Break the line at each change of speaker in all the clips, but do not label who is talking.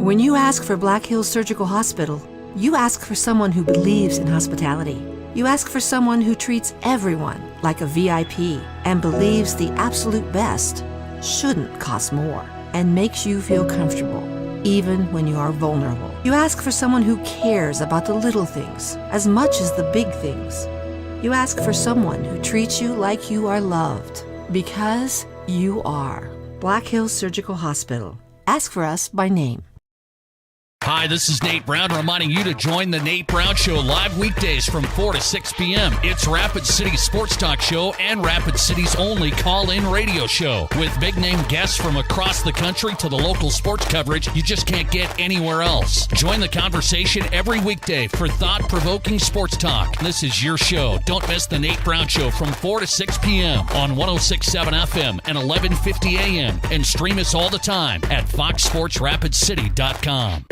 When you ask for Black Hills Surgical Hospital, you ask for someone who believes in hospitality. You ask for someone who treats everyone like a VIP and believes the absolute best shouldn't cost more and makes you feel comfortable, even when you are vulnerable. You ask for someone who cares about the little things as much as the big things. You ask for someone who treats you like you are loved, because you are. Black Hills Surgical Hospital. Ask for us by name.
Hi, this is Nate Brown reminding you to join the Nate Brown Show live weekdays from 4 to 6 p.m. It's Rapid City's sports talk show and Rapid City's only call-in radio show. With big-name guests from across the country to the local sports coverage you just can't get anywhere else. Join the conversation every weekday for thought-provoking sports talk. This is your show. Don't miss the Nate Brown Show from 4 to 6 p.m. on 106.7 FM and 1150 a.m. And stream us all the time at foxsportsrapidcity.com.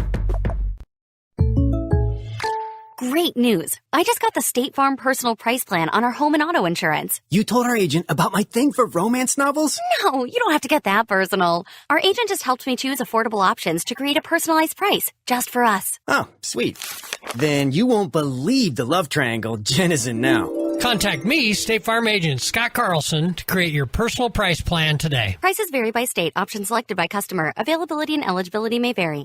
Great news. I just got the State Farm personal price plan on our home and auto insurance.
You told our agent about my thing for romance novels?
No, you don't have to get that personal. Our agent just helped me choose affordable options to create a personalized price just for us.
Oh, sweet. Then you won't believe the love triangle Jen is in now.
Contact me, State Farm agent Scott Carlson, to create your personal price plan today.
Prices vary by state. Options selected by customer. Availability and eligibility may vary.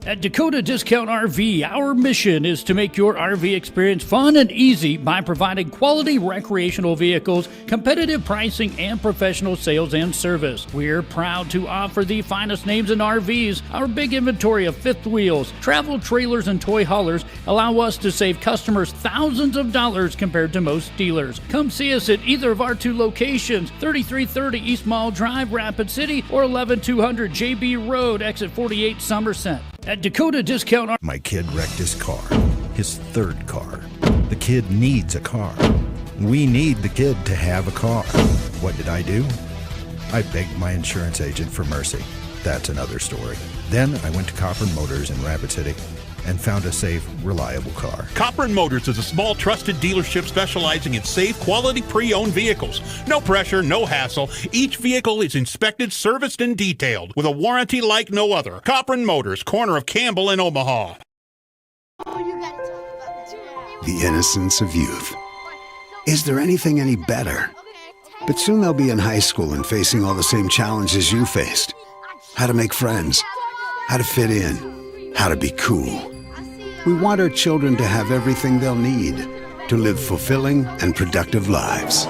At Dakota Discount RV, our mission is to make your RV experience fun and easy by providing quality recreational vehicles, competitive pricing, and professional sales and service. We're proud to offer the finest names in RVs. Our big inventory of fifth wheels, travel trailers, and toy haulers allow us to save customers thousands of dollars compared to most dealers. Come see us at either of our two locations, 3330 East Mall Drive, Rapid City, or 11200 JB Road, exit 48, Somerset. At Dakota Discount...
My kid wrecked his car, his third car. The kid needs a car. We need the kid to have a car. What did I do? I begged my insurance agent for mercy. That's another story. Then I went to Cobblers Motors in Rapid City and found a safe, reliable car.
Cobblers Motors is a small, trusted dealership specializing in safe, quality pre-owned vehicles. No pressure, no hassle. Each vehicle is inspected, serviced, and detailed with a warranty like no other. Cobblers Motors, corner of Campbell and Omaha.
The innocence of youth. Is there anything any better? But soon they'll be in high school and facing all the same challenges you faced. How to make friends, how to fit in, how to be cool. We want our children to have everything they'll need to live fulfilling and productive lives.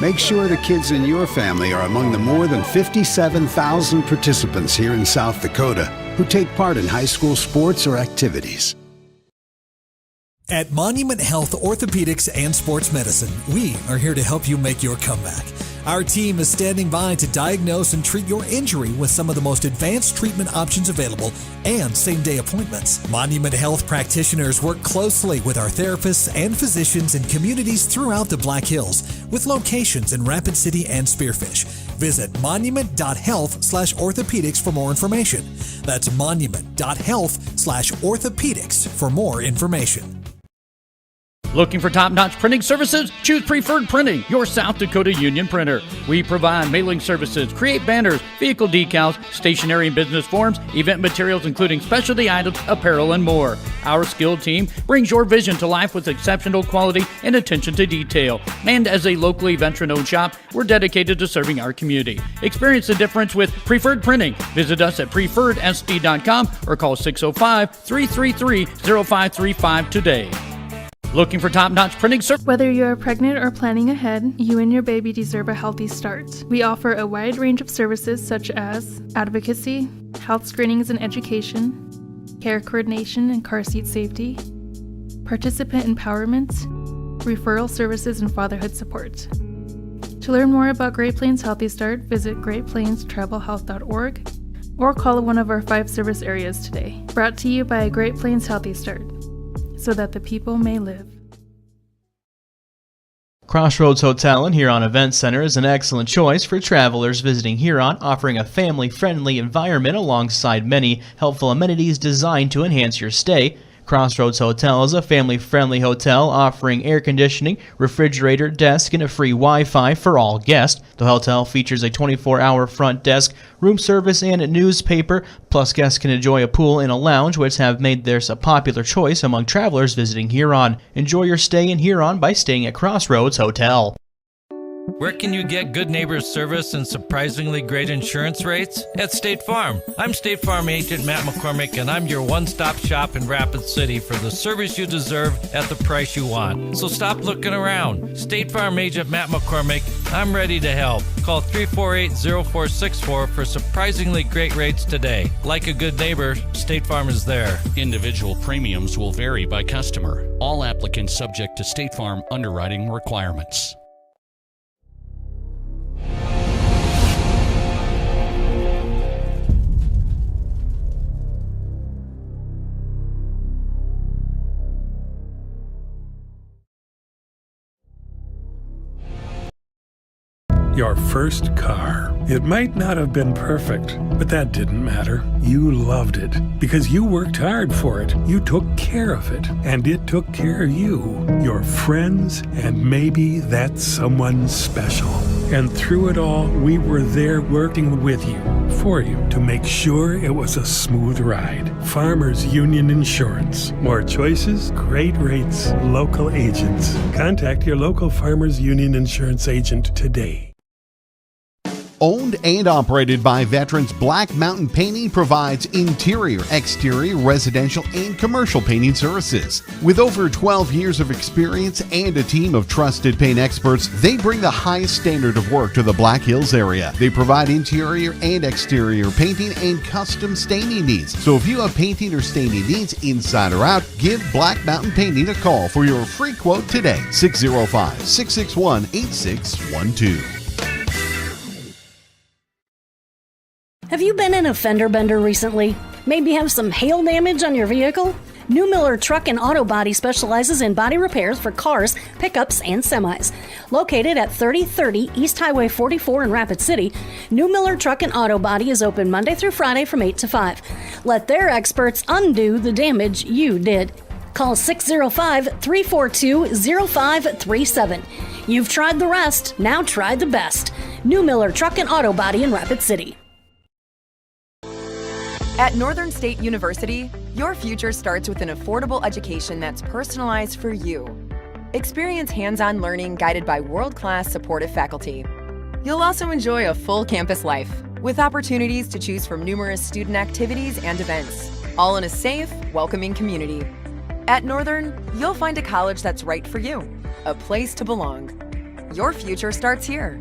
Make sure the kids in your family are among the more than 57,000 participants here in South Dakota who take part in high school sports or activities.
At Monument Health Orthopedics and Sports Medicine, we are here to help you make your comeback. Our team is standing by to diagnose and treat your injury with some of the most advanced treatment options available and same-day appointments. Monument Health practitioners work closely with our therapists and physicians in communities throughout the Black Hills, with locations in Rapid City and Spearfish. Visit monument.health/orthopedics for more information. That's monument.health/orthopedics for more information.
Looking for top-notch printing services? Choose Preferred Printing, your South Dakota union printer. We provide mailing services, create banners, vehicle decals, stationery and business forms, event materials including specialty items, apparel, and more. Our skilled team brings your vision to life with exceptional quality and attention to detail. And as a locally veteran-owned shop, we're dedicated to serving our community. Experience the difference with Preferred Printing. Visit us at preferredsd.com or call 605-333-0535 today. Looking for top-notch printing service?
Whether you're pregnant or planning ahead, you and your baby deserve a healthy start. We offer a wide range of services such as advocacy, health screenings and education, care coordination and car seat safety, participant empowerment, referral services, and fatherhood support. To learn more about Great Plains Healthy Start, visit greatplainstravelhealth.org or call one of our 5 service areas today. Brought to you by Great Plains Healthy Start, so that the people may live.
Crossroads Hotel and Huron Event Center is an excellent choice for travelers visiting Huron, offering a family-friendly environment alongside many helpful amenities designed to enhance your stay. Crossroads Hotel is a family-friendly hotel offering air conditioning, refrigerator, desk, and a free Wi-Fi for all guests. The hotel features a 24-hour front desk, room service, and a newspaper. Plus, guests can enjoy a pool and a lounge, which have made theirs a popular choice among travelers visiting Huron. Enjoy your stay in Huron by staying at Crossroads Hotel.
Where can you get good neighbor service and surprisingly great insurance rates? At State Farm. I'm State Farm agent Matt McCormick, and I'm your one-stop shop in Rapid City for the service you deserve at the price you want. So stop looking around. State Farm agent Matt McCormick, I'm ready to help. Call 348-0464 for surprisingly great rates today. Like a good neighbor, State Farm is there.
Individual premiums will vary by customer. All applicants subject to State Farm underwriting requirements.
Your first car. It might not have been perfect, but that didn't matter. You loved it because you worked hard for it. You took care of it, and it took care of you, your friends, and maybe that someone special. And through it all, we were there working with you, for you, to make sure it was a smooth ride. Farmers Union Insurance. More choices, great rates, local agents. Contact your local Farmers Union Insurance agent today.
Owned and operated by veterans, Black Mountain Painting provides interior, exterior, residential, and commercial painting services. With over 12 years of experience and a team of trusted paint experts, they bring the highest standard of work to the Black Hills area. They provide interior and exterior painting and custom staining needs. So if you have painting or staining needs inside or out, give Black Mountain Painting a call for your free quote today. 605-661-8612.
Have you been in a fender bender recently? Maybe have some hail damage on your vehicle? New Miller Truck and Auto Body specializes in body repairs for cars, pickups, and semis. Located at 3030 East Highway 44 in Rapid City, New Miller Truck and Auto Body is open Monday through Friday from 8 to 5. Let their experts undo the damage you did. Call 605-342-0537. You've tried the rest, now try the best. New Miller Truck and Auto Body in Rapid City.
At Northern State University, your future starts with an affordable education that's personalized for you. Experience hands-on learning guided by world-class supportive faculty. You'll also enjoy a full campus life with opportunities to choose from numerous student activities and events, all in a safe, welcoming community. At Northern, you'll find a college that's right for you, a place to belong. Your future starts here.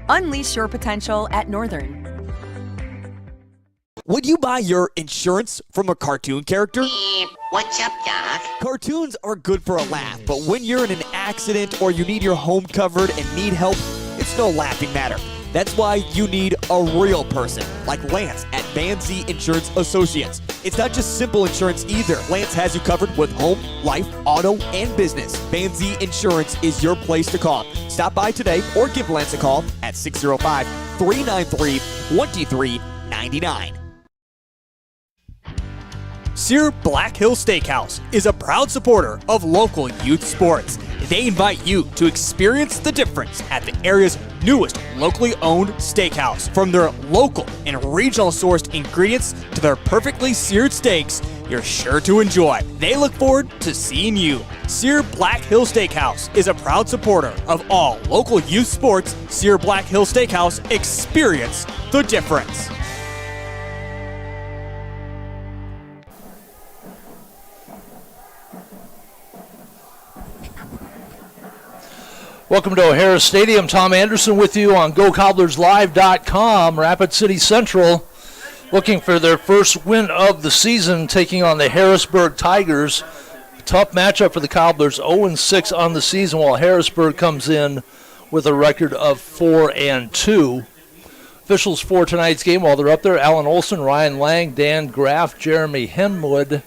Unleash your potential at Northern.
Would you buy your insurance from a cartoon character?
What's up, Doc?
Cartoons are good for a laugh, but when you're in an accident or you need your home covered and need help, it's no laughing matter. That's why you need a real person, like Lance at Van Z Insurance Associates. It's not just simple insurance either. Lance has you covered with home, life, auto, and business. Van Z Insurance is your place to call. Stop by today or give Lance a call at 605-393-2399. Sear Black Hill Steakhouse is a proud supporter of local youth sports. They invite you to experience the difference at the area's newest locally owned steakhouse. From their local and regional sourced ingredients to their perfectly seared steaks, you're sure to enjoy. They look forward to seeing you. Sear Black Hill Steakhouse is a proud supporter of all local youth sports. Sear Black Hill Steakhouse, experience the difference.
Welcome to O'Hara Stadium. Tom Anderson with you on GoCobblersLive.com. Rapid City Central looking for their first win of the season, taking on the Harrisburg Tigers. Tough matchup for the Cobblers, 0-6 on the season, while Harrisburg comes in with a record of 4-2. Officials for tonight's game while they're up there: Alan Olson, Ryan Lang, Dan Graff, Jeremy Henwood,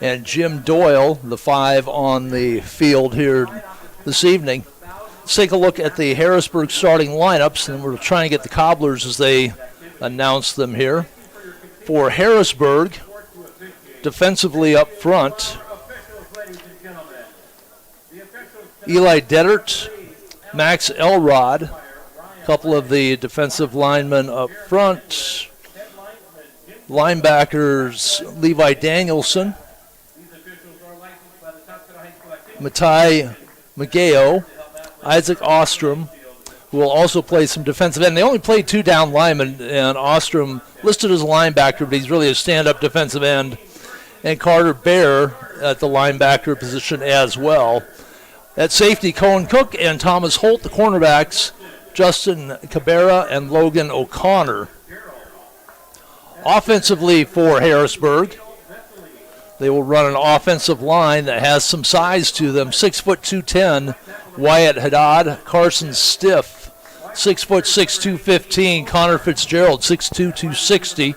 and Jim Doyle, the 5 on the field here this evening. Let's take a look at the Harrisburg starting lineups, and we're trying to get the Cobblers as they announce them here. For Harrisburg, defensively up front, Eli Dedert, Max Elrod, a couple of the defensive linemen up front, linebackers Levi Danielson, Matai Mageo, Isaac Ostrom, who will also play some defensive end. They only played 2 down linemen, and Ostrom listed as a linebacker, but he's really a stand-up defensive end. And Carter Bear at the linebacker position as well. At safety, Cohen Cook and Thomas Holt, the cornerbacks, Justin Cabrera and Logan O'Connor. Offensively for Harrisburg, they will run an offensive line that has some size to them. 6', 210, Wyatt Haddad, Carson Stiff, 6', 215, Connor Fitzgerald, 6'2", 260.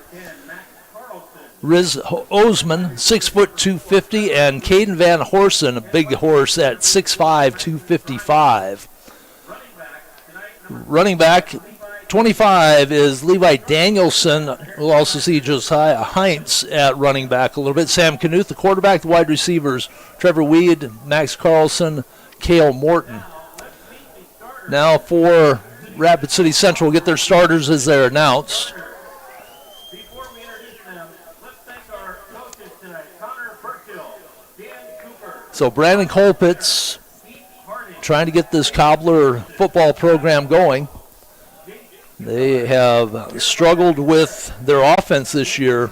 Riz Osman, 6', 250, and Caden Van Horsen, a big horse, at 6'5", 255. Running back, 25, is Levi Danielson. We'll also see Josiah Heinz at running back a little bit. Sam Knuth, the quarterback. The wide receivers, Trevor Weed, Max Carlson, Cale Morton. Now for Rapid City Central, get their starters as they're announced. So Brandon Colpitz trying to get this Cobbler football program going. They have struggled with their offense this year.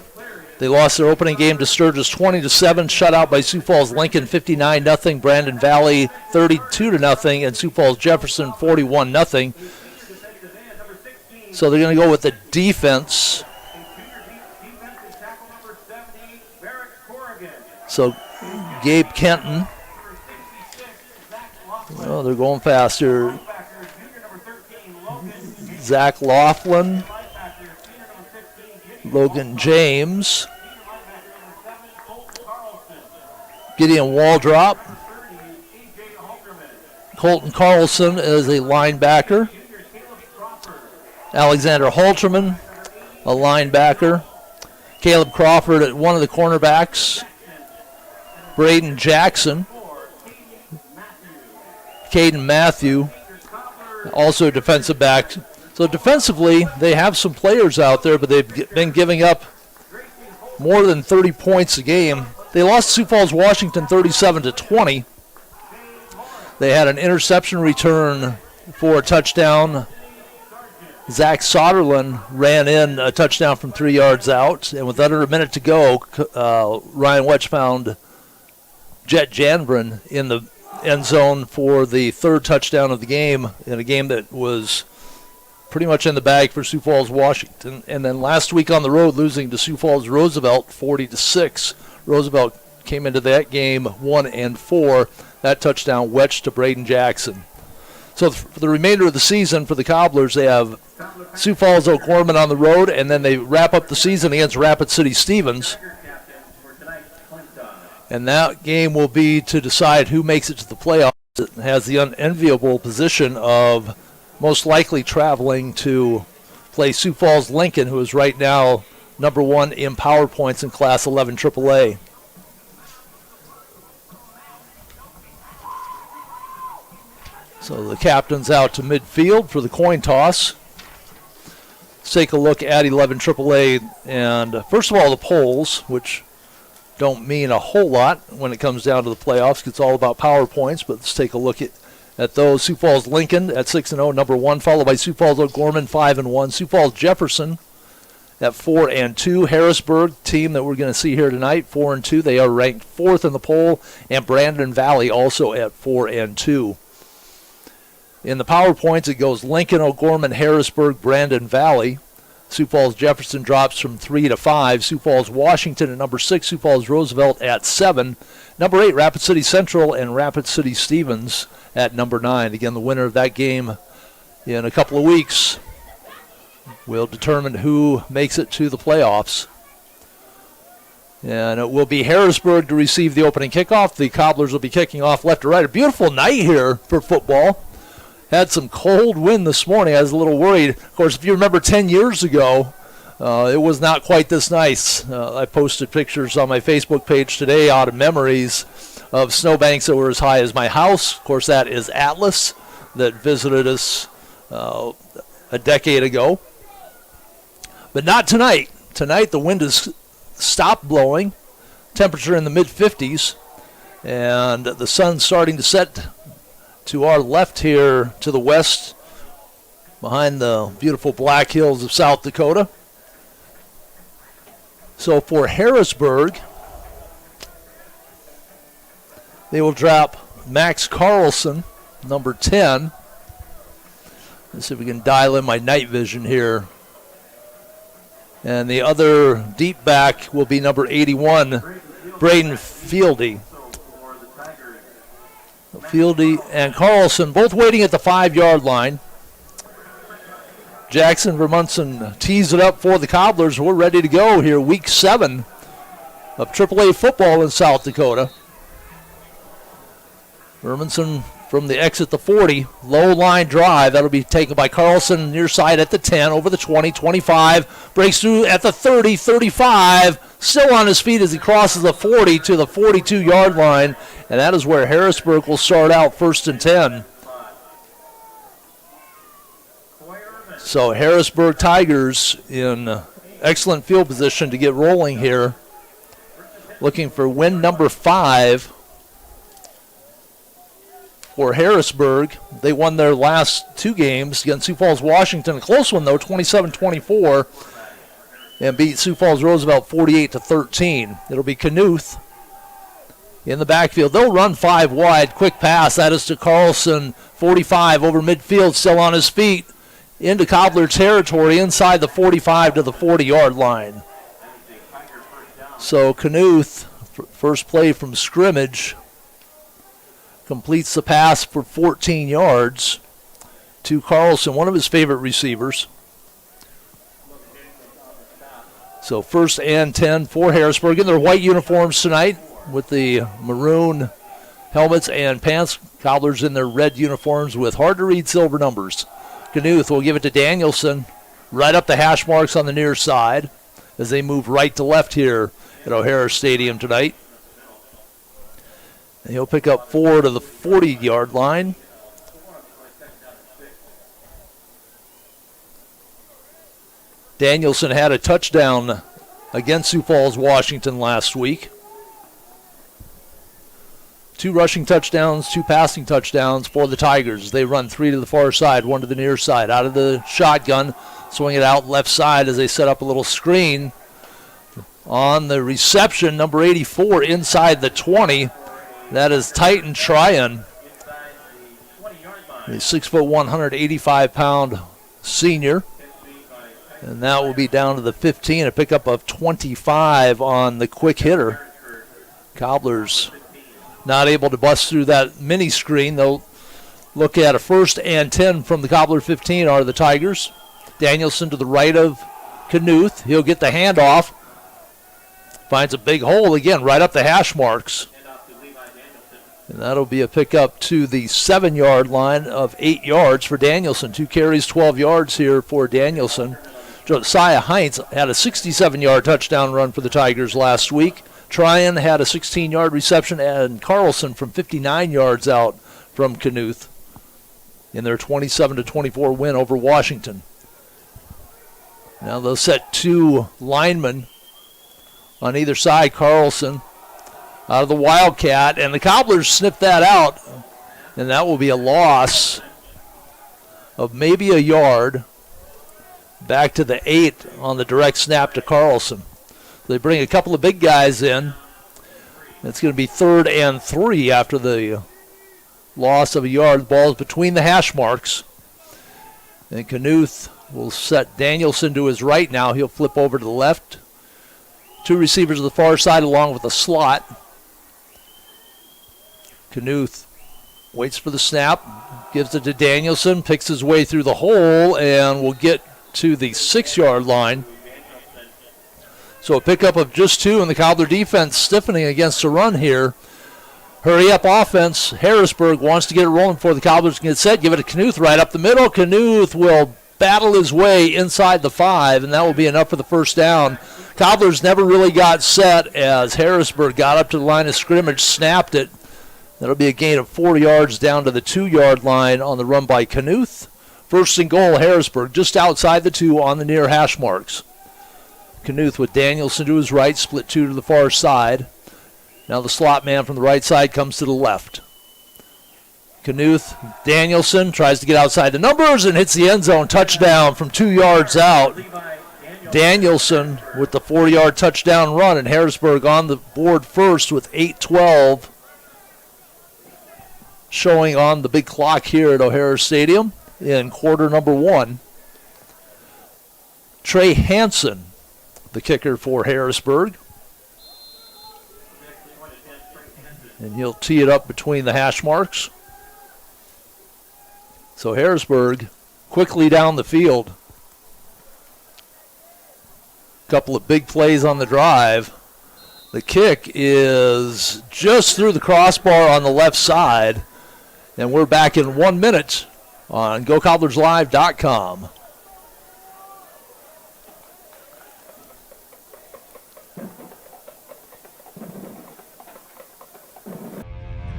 They lost their opening game to Sturgis 20-7, shut out by Sioux Falls Lincoln 59-0, Brandon Valley 32-0, and Sioux Falls Jefferson 41-0. So they're going to go with the defense. So Gabe Kenton. Oh, they're going faster. Zach Laughlin. Logan James. Gideon Waldrop. Colton Carlson is a linebacker. Alexander Halterman, a linebacker. Caleb Crawford at one of the cornerbacks. Braden Jackson. Caden Matthew, also defensive back. So defensively, they have some players out there, but they've been giving up more than 30 points a game. They lost Sioux Falls, Washington 37-20. They had an interception return for a touchdown. Zach Soderlin ran in a touchdown from 3 yards out, and with under a minute to go, Ryan Wetch found Jet Janbrin in the end zone for the 3rd touchdown of the game, in a game that was pretty much in the bag for Sioux Falls, Washington. And then last week on the road, losing to Sioux Falls Roosevelt 40-6. Roosevelt came into that game 1-4. That touchdown wedged to Braden Jackson. So for the remainder of the season for the Cobblers, they have Sioux Falls O'Gorman on the road, and then they wrap up the season against Rapid City Stevens. And that game will be to decide who makes it to the playoffs. It has the unenviable position of most likely traveling to play Sioux Falls Lincoln, who is right now number 1 in power points in Class 11 AAA. So the captain's out to midfield for the coin toss. Let's take a look at 11 AAA. And first of all, the polls, which don't mean a whole lot when it comes down to the playoffs. It's all about power points, but let's take a look at those. Sioux Falls Lincoln at 6-0, number 1, followed by Sioux Falls O'Gorman 5-1. Sioux Falls Jefferson at 4-2. Harrisburg, team that we're going to see here tonight, 4-2. They are ranked 4th in the poll, and Brandon Valley also at 4-2. In the power points, it goes Lincoln, O'Gorman, Harrisburg, Brandon Valley. Sioux Falls Jefferson drops from 3 to 5. Sioux Falls Washington at number 6. Sioux Falls Roosevelt at 7. Number 8, Rapid City Central and Rapid City Stevens at number 9. Again, the winner of that game in a couple of weeks will determine who makes it to the playoffs. And it will be Harrisburg to receive the opening kickoff. The Cobblers will be kicking off left to right. A beautiful night here for football. Had some cold wind this morning. I was a little worried. Of course, if you remember 10 years ago, it was not quite this nice. I posted pictures on my Facebook page today out of memories of snowbanks that were as high as my house. Of course, that is Atlas that visited us a decade ago. But not tonight. Tonight the wind has stopped blowing. Temperature in the mid-50s. And the sun's starting to set to our left here to the west behind the beautiful Black Hills of South Dakota. So for Harrisburg, they will drop Max Carlson, number 10. Let's see if we can dial in my night vision here. And the other deep back will be number 81, Braden Fieldy. Fieldy and Carlson both waiting at the 5-yard line. Jackson Vermunson tees it up for the Cobblers. We're ready to go here, week 7 of AAA football in South Dakota. Vermunson from the exit the 40, low line drive. That'll be taken by Carlson near side at the 10, over the 20, 25, breaks through at the 30, 35, still on his feet as he crosses the 40 to the 42-yard line, and that is where Harrisburg will start out 1st and 10. So Harrisburg Tigers in excellent field position to get rolling here, looking for win number 5. For Harrisburg, they won their last 2 games against Sioux Falls Washington. A close one, though, 27-24, and beat Sioux Falls Roosevelt 48-13. It'll be Knuth in the backfield. They'll run 5 wide. Quick pass. That is to Carlson, 45 over midfield, still on his feet, into Cobbler territory, inside the 45 to the 40-yard line. So Knuth, first play from scrimmage, completes the pass for 14 yards to Carlson, one of his favorite receivers. So 1st and 10 for Harrisburg in their white uniforms tonight with the maroon helmets and pants. Cobblers in their red uniforms with hard-to-read silver numbers. Knuth will give it to Danielson right up the hash marks on the near side as they move right to left here at O'Hara Stadium tonight. And he'll pick up 4 to the 40-yard line. Danielson had a touchdown against Sioux Falls, Washington last week. 2 rushing touchdowns, 2 passing touchdowns for the Tigers. They run 3 to the far side, 1 to the near side. Out of the shotgun, swing it out left side as they set up a little screen. On the reception, number 84 inside the 20. That is Titan Tryon, the 6'1", 185-pound senior. And that will be down to the 15, a pickup of 25 on the quick hitter. Cobblers not able to bust through that mini screen. They'll look at a 1st and 10 from the Cobbler 15 are the Tigers. Danielson to the right of Knuth. He'll get the handoff. Finds a big hole again right up the hash marks. And that'll be a pickup to the 7-yard line of 8 yards for Danielson. 2 carries, 12 yards here for Danielson. Josiah Heinz had a 67-yard touchdown run for the Tigers last week. Tryon had a 16-yard reception, and Carlson from 59 yards out from Knuth in their 27-24 win over Washington. Now they'll set 2 linemen on either side. Carlson out of the Wildcat, and the Cobblers sniff that out, and that will be a loss of maybe a yard back to the 8 on the direct snap to Carlson. They bring a couple of big guys in. It's going to be 3rd and 3 after the loss of a yard. The ball is between the hash marks, and Knuth will set Danielson to his right now. He'll flip over to the left. 2 receivers to the far side along with a slot. Knuth waits for the snap, gives it to Danielson, picks his way through the hole, and will get to the 6-yard line. So a pickup of just 2, and the Cobbler defense stiffening against the run here. Hurry up offense. Harrisburg wants to get it rolling before the Cobblers can get set. Give it to Knuth right up the middle. Knuth will battle his way inside the 5, and that will be enough for the first down. Cobblers never really got set as Harrisburg got up to the line of scrimmage, snapped it. That'll be a gain of 4 yards down to the 2-yard line on the run by Knuth. First and goal, Harrisburg, just outside the 2 on the near hash marks. Knuth with Danielson to his right, split 2 to the far side. Now the slot man from the right side comes to the left. Knuth, Danielson tries to get outside the numbers and hits the end zone. Touchdown from 2 yards out. Danielson with the 4-yard touchdown run, and Harrisburg on the board first with 8:12 showing on the big clock here at O'Hara Stadium in quarter number 1. Trey Hansen, the kicker for Harrisburg. And he'll tee it up between the hash marks. So Harrisburg quickly down the field. Couple of big plays on the drive. The kick is just through the crossbar on the left side. And we're back in 1 minute on GoCobblersLive.com.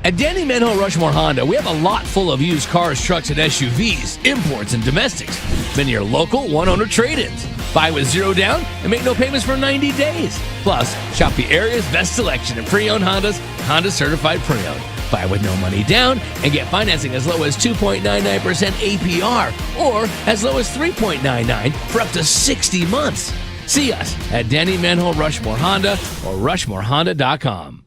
At Danny Manhill Rushmore Honda, we have a lot full of used cars, trucks, and SUVs, imports, and domestics. Many are local, one-owner trade-ins. Buy with 0 down and make no payments for 90 days. Plus, shop the area's best selection of pre-owned Hondas, Honda Certified Pre-Owned. Buy with no money down and get financing as low as 2.99% APR or as low as 3.99 for up to 60 months. See us at Danny Manhill Rushmore Honda or RushmoreHonda.com.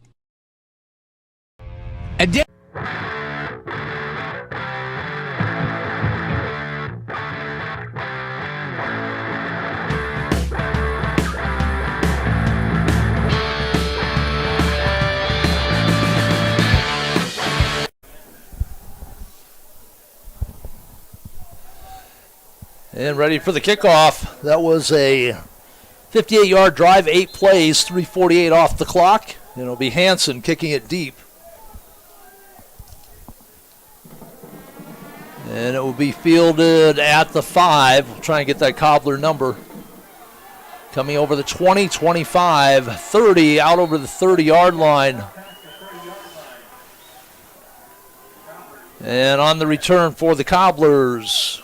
And ready for the kickoff. That was a 58-yard drive, 8 plays, 3:48 off the clock. And it'll be Hansen kicking it deep. And it will be fielded at the 5. We'll try and get that Cobbler number. Coming over the 20, 25, 30, out over the 30-yard line. And on the return for the Cobblers.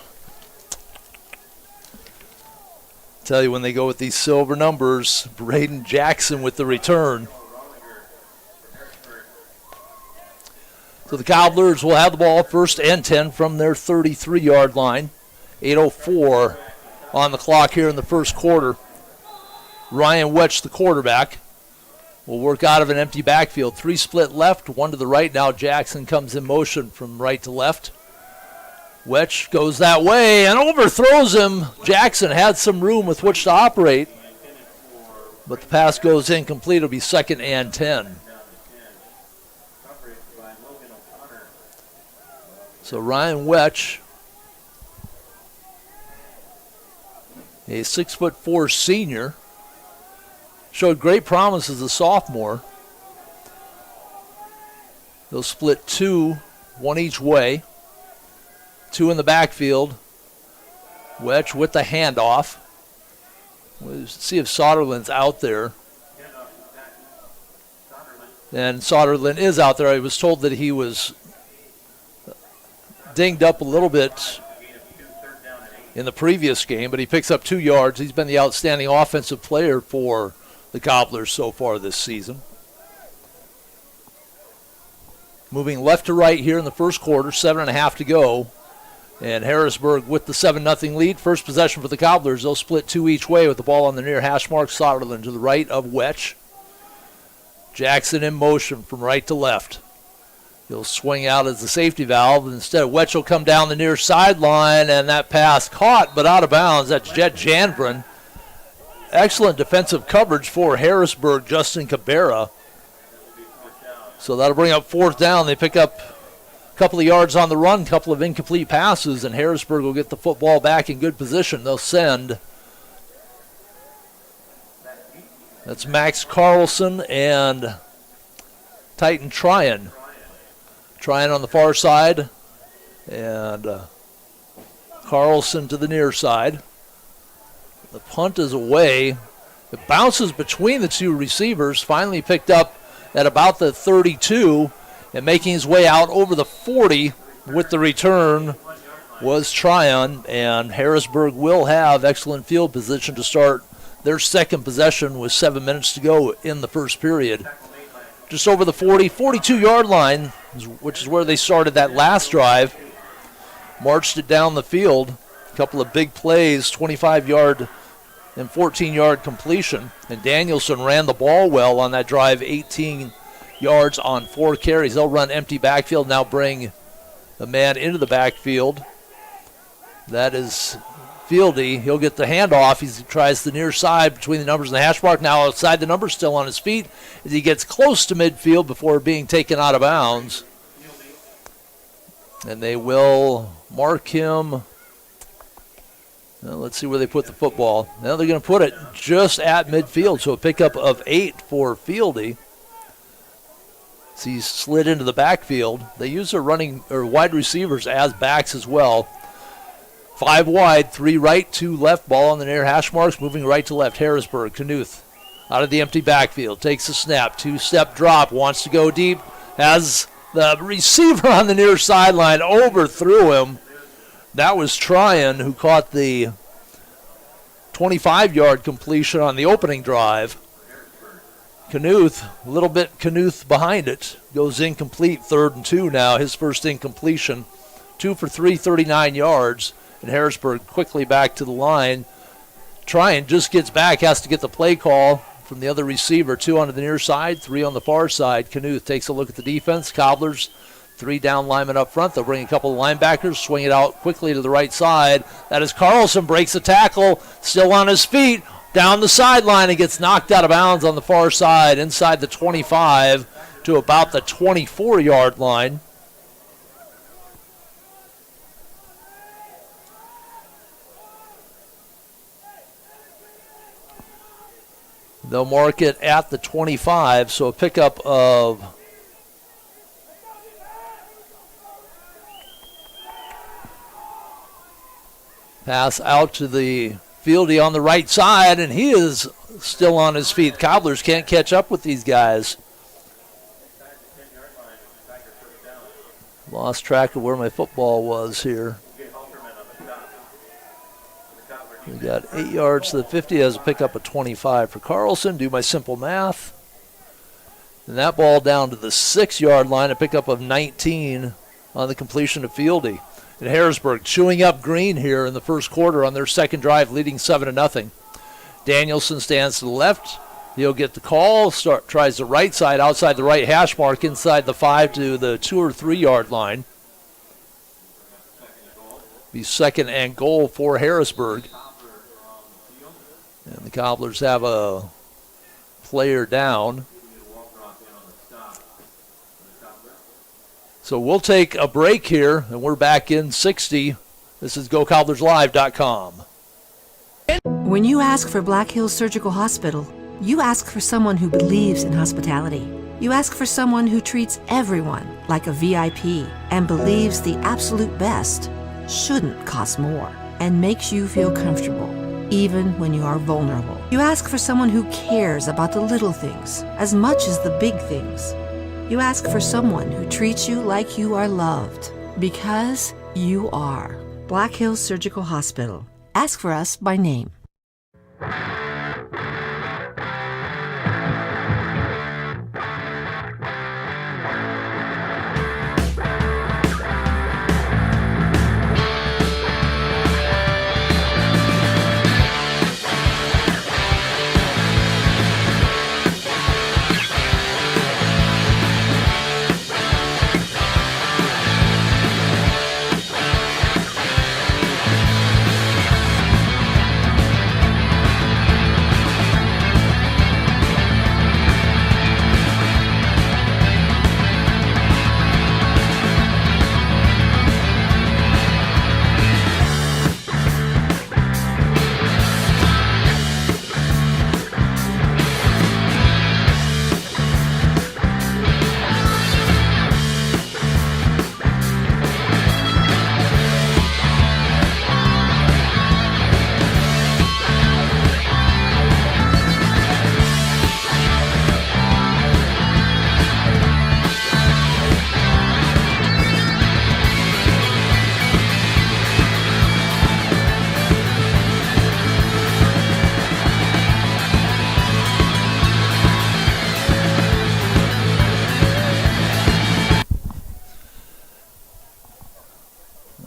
Tell you when they go with these silver numbers, Braden Jackson with the return. So the Cobblers will have the ball first and 10 from their 33-yard line. 8:04 on the clock here in the first quarter. Ryan Wetch, the quarterback, will work out of an empty backfield. 3 split left, 1 to the right. Now Jackson comes in motion from right to left. Wetch goes that way and overthrows him. Jackson had some room with which to operate, but the pass goes incomplete. It'll be 2nd and 10. So Ryan Wetch, a 6'4" senior, showed great promise as a sophomore. They'll split 2, 1 each way. 2 in the backfield. Wetch with the handoff. We'll see if Soderlin's out there. And Soderlin is out there. I was told that he was dinged up a little bit in the previous game, but he picks up 2 yards. He's been the outstanding offensive player for the Cobblers so far this season. Moving left to right here in the first quarter, 7.5 to go. And Harrisburg with the 7-0 lead. First possession for the Cobblers. They'll split 2 each way with the ball on the near hash mark. Soderlin to the right of Wetch. Jackson in motion from right to left. He'll swing out as the safety valve. Instead, Wetch will come down the near sideline, and that pass caught but out of bounds. That's Jet Janvrin. Excellent defensive coverage for Harrisburg, Justin Cabrera. So that'll bring up 4th down. They pick up a couple of yards on the run, a couple of incomplete passes, and Harrisburg will get the football back in good position. They'll send. That's Max Carlson and Titan Tryon. Tryon on the far side, and Carlson to the near side. The punt is away. It bounces between the two receivers, finally picked up at about the 32, and making his way out over the 40 with the return was Tryon, and Harrisburg will have excellent field position to start their second possession with 7 minutes to go in the first period. Just over the 42-yard line, which is where they started that last drive. Marched it down the field. A couple of big plays, 25-yard and 14-yard completion. And Danielson ran the ball well on that drive, 18 yards on 4 carries. They'll run empty backfield, now bring the man into the backfield. That is Fieldy. He'll get the handoff. He tries the near side between the numbers and the hash mark. Now outside the numbers, still on his feet as he gets close to midfield before being taken out of bounds. And they will mark him. Well, let's see where they put the football. Now they're going to put it just at midfield, so a pickup of 8 for Fieldy. So he's slid into the backfield. They use their wide receivers as backs as well. 5 wide, 3 right, 2 left. Ball on the near hash marks, moving right to left. Harrisburg, Knuth out of the empty backfield. Takes a snap, 2-step drop, wants to go deep. Has the receiver on the near sideline, overthrew him. That was Tryon who caught the 25-yard completion on the opening drive. Knuth, a little bit Knuth behind it. Goes incomplete, 3rd and 2 now. His first incompletion. 2 for 3, 39 yards. And Harrisburg quickly back to the line. Tryon just gets back, has to get the play call from the other receiver. 2 on the near side, 3 on the far side. Knuth takes a look at the defense. Cobblers, 3 down linemen up front. They'll bring a couple of linebackers, swing it out quickly to the right side. That is Carlson, breaks the tackle, still on his feet, down the sideline, and gets knocked out of bounds on the far side, inside the 25 to about the 24-yard line. They'll mark it at the 25, so a pickup of pass out to the Fieldy on the right side, and he is still on his feet. Cobblers can't catch up with these guys. Lost track of where my football was here. We got 8 yards to the 50 as a pickup of 25 for Carlson. Do my simple math. And that ball down to the 6-yard line, a pickup of 19 on the completion of Fieldy. And Harrisburg chewing up green here in the first quarter on their second drive, leading 7-0. Danielson stands to the left. He'll get the call, tries the right side, outside the right hash mark, inside the 5 to the 2 or 3 yard line. Be 2nd and goal for Harrisburg. And the Cobblers have a player down. So we'll take a break here, and we're back in 60. This is GoCobblersLive.com.
When you ask for Black Hills Surgical Hospital, you ask for someone who believes in hospitality. You ask for someone who treats everyone like a VIP and believes the absolute best shouldn't cost more and makes you feel comfortable, even when you are vulnerable. You ask for someone who cares about the little things as much as the big things. You ask for someone who treats you like you are loved, because you are. Black Hills Surgical Hospital. Ask for us by name.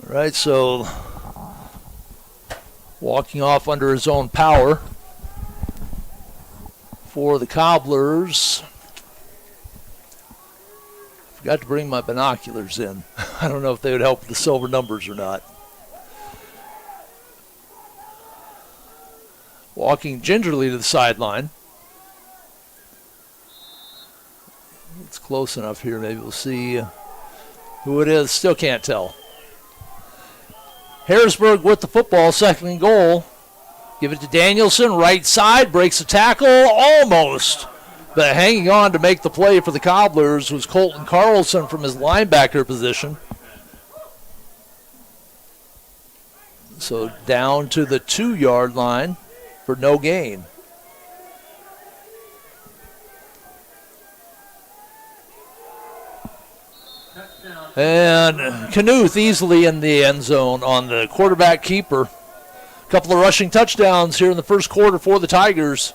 All right, so walking off under his own power for the Cobblers. Forgot to bring my binoculars in. I don't know if they would help with the silver numbers or not. Walking gingerly to the sideline. It's close enough here. Maybe we'll see who it is. Still can't tell. Harrisburg with the football, second and goal. Give it to Danielson, right side, breaks the tackle, almost. But hanging on to make the play for the Cobblers was Colton Carlson from his linebacker position. So down to the 2-yard line for no gain. And Knuth easily in the end zone on the quarterback keeper. A couple of rushing touchdowns here in the first quarter for the Tigers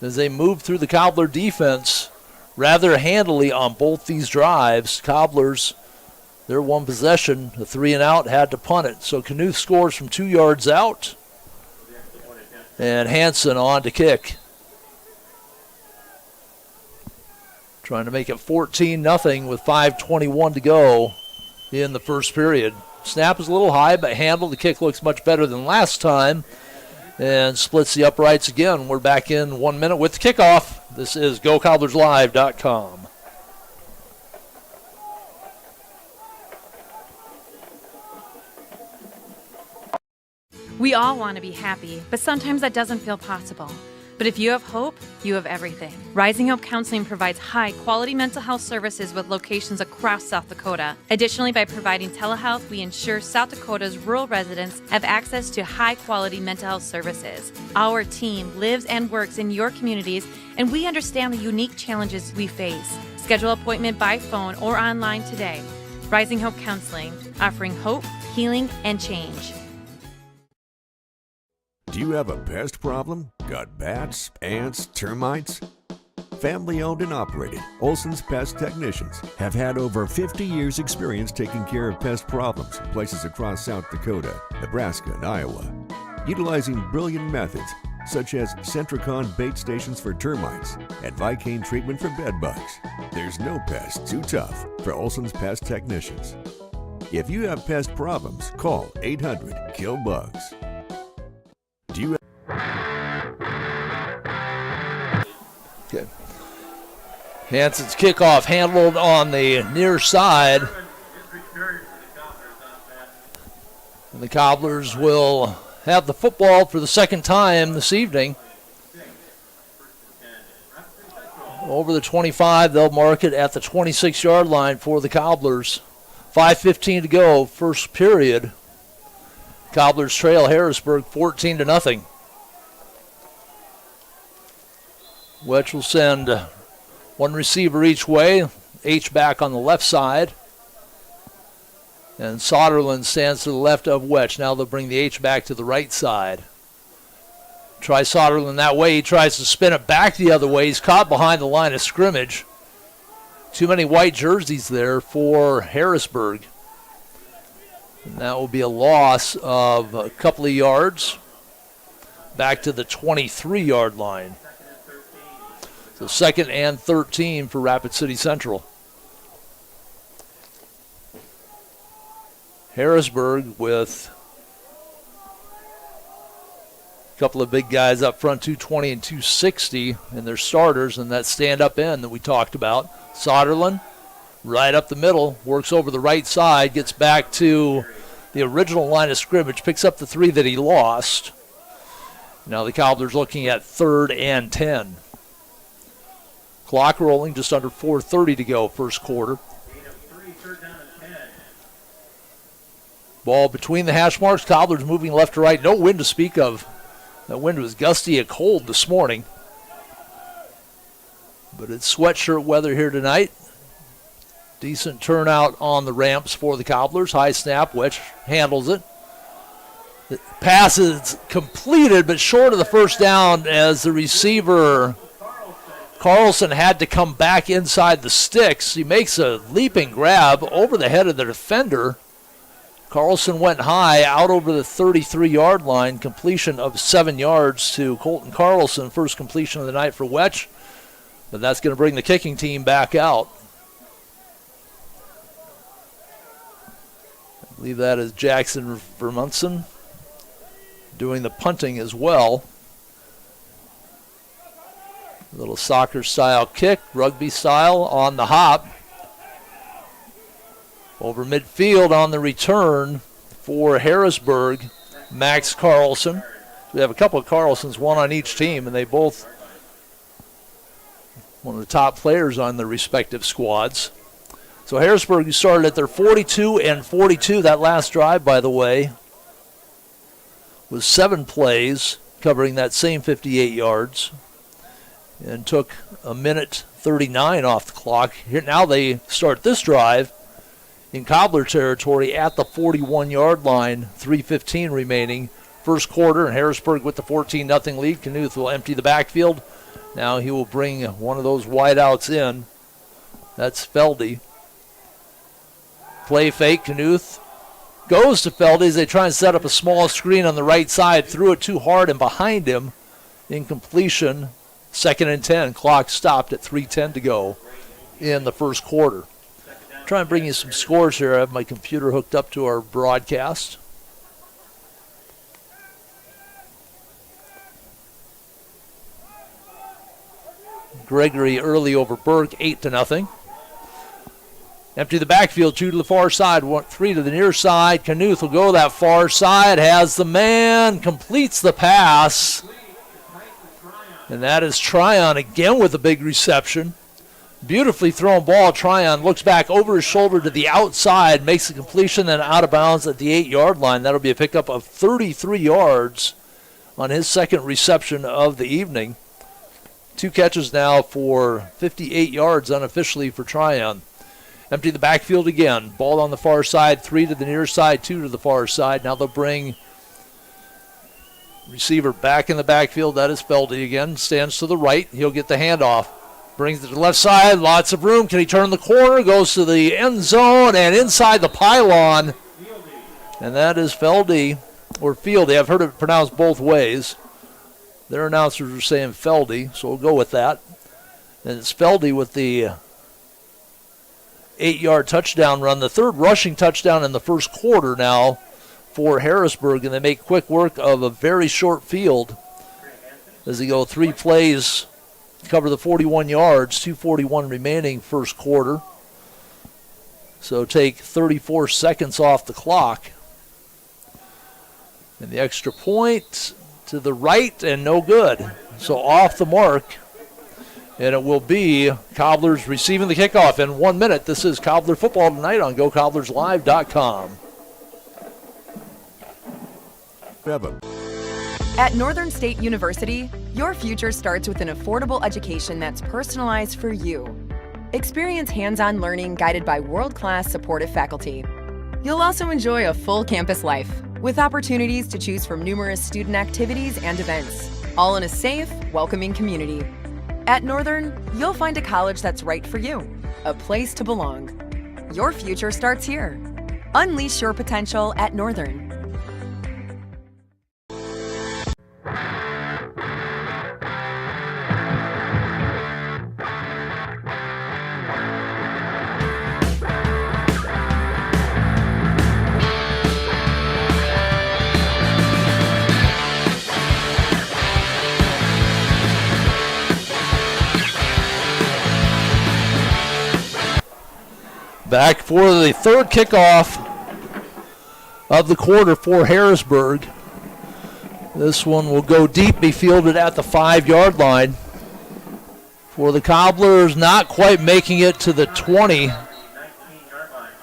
as they move through the Cobbler defense rather handily on both these drives. Cobblers, their one possession, a 3-and-out, had to punt it. So Knuth scores from 2 yards out. And Hanson on to kick. Trying to make it 14-0 with 5:21 to go in the first period. Snap is a little high, but handle. The kick looks much better than last time. And splits the uprights again. We're back in 1 minute with the kickoff. This is GoCobblersLive.com.
We all want to be happy, but sometimes that doesn't feel possible. But if you have hope, you have everything. Rising Hope Counseling provides high-quality mental health services with locations across South Dakota. Additionally, by providing telehealth, we ensure South Dakota's rural residents have access to high-quality mental health services. Our team lives and works in your communities, and we understand the unique challenges we face. Schedule an appointment by phone or online today. Rising Hope Counseling, offering hope, healing, and change.
Do you have a pest problem? Got bats, ants, termites? Family owned and operated, Olson's Pest Technicians have had over 50 years experience taking care of pest problems in places across South Dakota, Nebraska, and Iowa. Utilizing brilliant methods such as Centricon bait stations for termites and Vicane treatment for bed bugs. There's no pest too tough for Olson's Pest Technicians. If you have pest problems, call 800-KILL-BUGS. Do you
Okay. Hanson's kickoff handled on the near side. And the Cobblers will have the football for the second time this evening. Over the 25, they'll mark it at the 26-yard line for the Cobblers. 5:15 to go, first period. Cobblers trail Harrisburg 14-0. Wetch will send one receiver each way. H-back on the left side. And Soderlund stands to the left of Wetch. Now they'll bring the H-back to the right side. Try Soderlund that way. He tries to spin it back the other way. He's caught behind the line of scrimmage. Too many white jerseys there for Harrisburg. And that will be a loss of a couple of yards back to the 23-yard line. So 2nd and 13 for Rapid City Central. Harrisburg with a couple of big guys up front, 220 and 260 in their starters, and that stand-up end that we talked about. Soderlund right up the middle, works over the right side, gets back to the original line of scrimmage, picks up the 3 that he lost. Now the Cobblers looking at 3rd and 10. Clock rolling, just under 4:30 to go, first quarter. Ball between the hash marks. Cobblers moving left to right. No wind to speak of. That wind was gusty and cold this morning. But it's sweatshirt weather here tonight. Decent turnout on the ramps for the Cobblers. High snap, Wetch handles it. The pass is completed, but short of the first down as the receiver, Carlson, had to come back inside the sticks. He makes a leaping grab over the head of the defender Carlson went high out over the 33-yard line, completion of 7 yards to Colton Carlson, first completion of the night for Wetch. But that's going to bring the kicking team back out. I believe that is Jackson Vermunson doing the punting as well. A little soccer-style kick, rugby-style on the hop. Over midfield on the return for Harrisburg, Max Carlson. We have a couple of Carlsons, one on each team, and they both one of the top players on their respective squads. So Harrisburg started at their 42 and 42. That last drive, by the way, was 7 plays covering that same 58 yards and took a minute 39 off the clock. Here now they start this drive in Cobbler territory at the 41-yard line, 3:15 remaining. First quarter, and Harrisburg with the 14-0 lead. Knuth will empty the backfield. Now he will bring one of those wideouts in. That's Feldy. Play fake, Knuth goes to Feldy as they try and set up a small screen on the right side. Threw it too hard and behind him. Incompletion. 2nd and 10. Clock stopped at 3:10 to go in the first quarter. Try and bring you some scores here. I have my computer hooked up to our broadcast. Gregory early over Burke, 8-0. Empty the backfield, 2 to the far side, 3 to the near side. Knuth will go that far side, has the man, completes the pass. And that is Tryon again with a big reception. Beautifully thrown ball. Tryon looks back over his shoulder to the outside, makes the completion, then out of bounds at the 8-yard line. That'll be a pickup of 33 yards on his second reception of the evening. 2 catches now for 58 yards unofficially for Tryon. Empty the backfield again. Ball on the far side, 3 to the near side, 2 to the far side. Now they'll bring receiver back in the backfield. That is Feldy again. Stands to the right. He'll get the handoff. Brings it to the left side. Lots of room. Can he turn the corner? Goes to the end zone and inside the pylon. And that is Feldy, or Fieldy. I've heard it pronounced both ways. Their announcers are saying Feldy, so we'll go with that. And it's Feldy with the 8-yard touchdown run, the 3rd rushing touchdown in the first quarter now for Harrisburg, and they make quick work of a very short field as they go 3 plays, cover the 41 yards, 2:41 remaining first quarter. So take 34 seconds off the clock. And the extra point to the right and no good. So off the mark. And it will be Cobblers receiving the kickoff in 1 minute. This is Cobbler football tonight on GoCobblersLive.com.
At Northern State University, your future starts with an affordable education that's personalized for you. Experience hands-on learning guided by world-class supportive faculty. You'll also enjoy a full campus life with opportunities to choose from numerous student activities and events, all in a safe, welcoming community. At Northern, you'll find a college that's right for you, a place to belong. Your future starts here. Unleash your potential at Northern.
Back for the 3rd kickoff of the quarter for Harrisburg. This one will go deep, be fielded at the 5-yard line. For the Cobblers, not quite making it to the 20.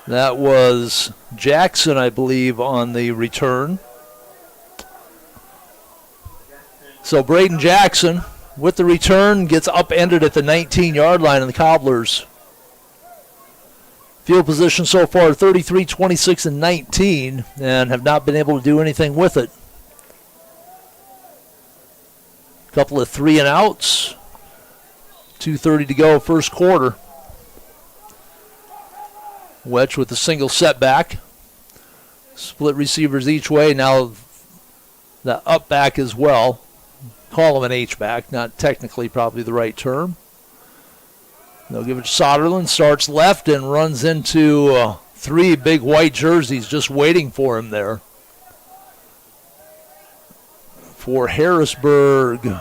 That was Jackson, I believe, on the return. So Braden Jackson with the return gets upended at the 19-yard line, and the Cobblers field position so far 33, 26, and 19, and have not been able to do anything with it. Couple of 3-and-outs. 2:30 to go, first quarter. Wedge with a single setback. Split receivers each way. Now the up back as well. Call him an H-back, not technically probably the right term. They'll give it to Soderlund, starts left and runs into 3 big white jerseys just waiting for him there. For Harrisburg,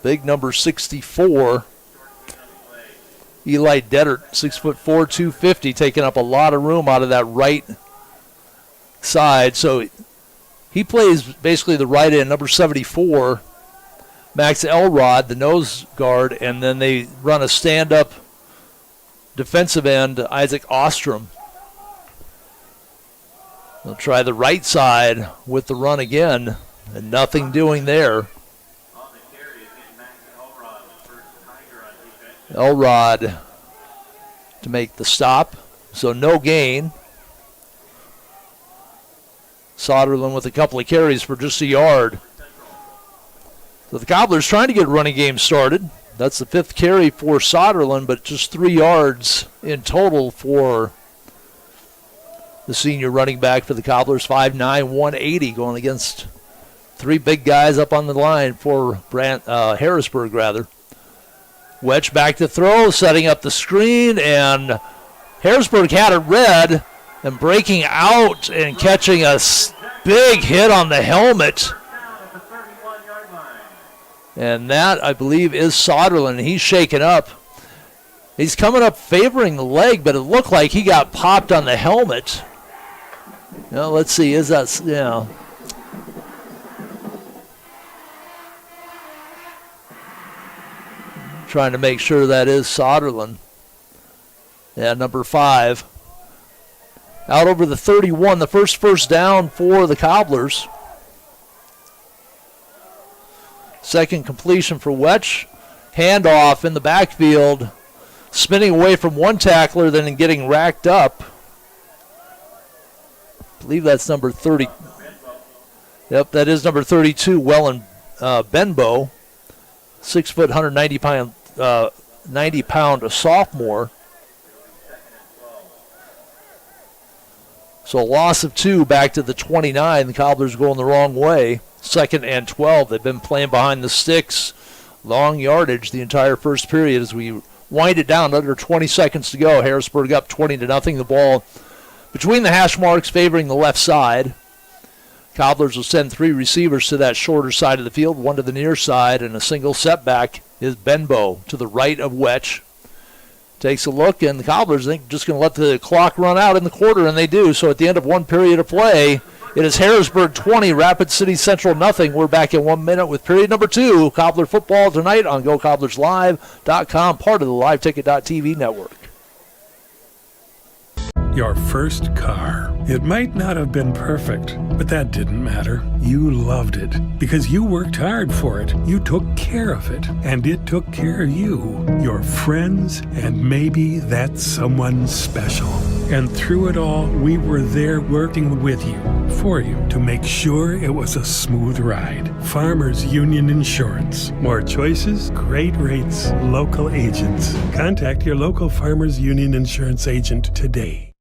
big number 64, Eli Dettert, 6'4", 250, taking up a lot of room out of that right side. So he plays basically the right end, number 74, Max Elrod, the nose guard, and then they run a stand-up defensive end, Isaac Ostrom. They'll try the right side with the run again, and nothing doing there. Elrod to make the stop, so no gain. Soderlund with a couple of carries for just a yard. So the Cobblers trying to get a running game started. That's the 5th carry for Soderlund, but just 3 yards in total for the senior running back for the Cobblers, 5'9", 180, going against 3 big guys up on the line for Harrisburg, rather. Wedge back to throw, setting up the screen, and Harrisburg had it read, and breaking out and catching a big hit on the helmet. And that, I believe, is Soderlund. He's shaken up. He's coming up favoring the leg, but it looked like he got popped on the helmet. Now, let's see. Is that, yeah. Trying to make sure that is Soderlund. Yeah, number 5. Out over the 31, the first down for the Cobblers. Second completion for Wetch. Handoff in the backfield. Spinning away from one tackler, then getting racked up. I believe that's number 30. Yep, that is number 32, Wellen Benbow. 6 foot, 90 pound sophomore. So a loss of 2 back to the 29. The Cobblers going the wrong way. 2nd and 12. They've been playing behind the sticks. Long yardage the entire first period as we wind it down. Under 20 seconds to go. Harrisburg up 20-0. The ball between the hash marks favoring the left side. Cobblers will send 3 receivers to that shorter side of the field. 1 to the near side, and a single setback is Benbow to the right of Wetch. Takes a look, and the Cobblers think just going to let the clock run out in the quarter, and they do. So at the end of 1 period of play, it is Harrisburg 20, Rapid City Central nothing. We're back in 1 minute with period number 2. Cobbler football tonight on GoCobblersLive.com, part of the LiveTicket.tv network.
Your first car. It might not have been perfect, but that didn't matter. You loved it because you worked hard for it. You took care of it, and it took care of you, your friends, and maybe that someone special. And through it all, we were there working with you, for you, to make sure it was a smooth ride. Farmers Union Insurance. More choices, great rates, local agents. Contact your local Farmers Union Insurance agent today.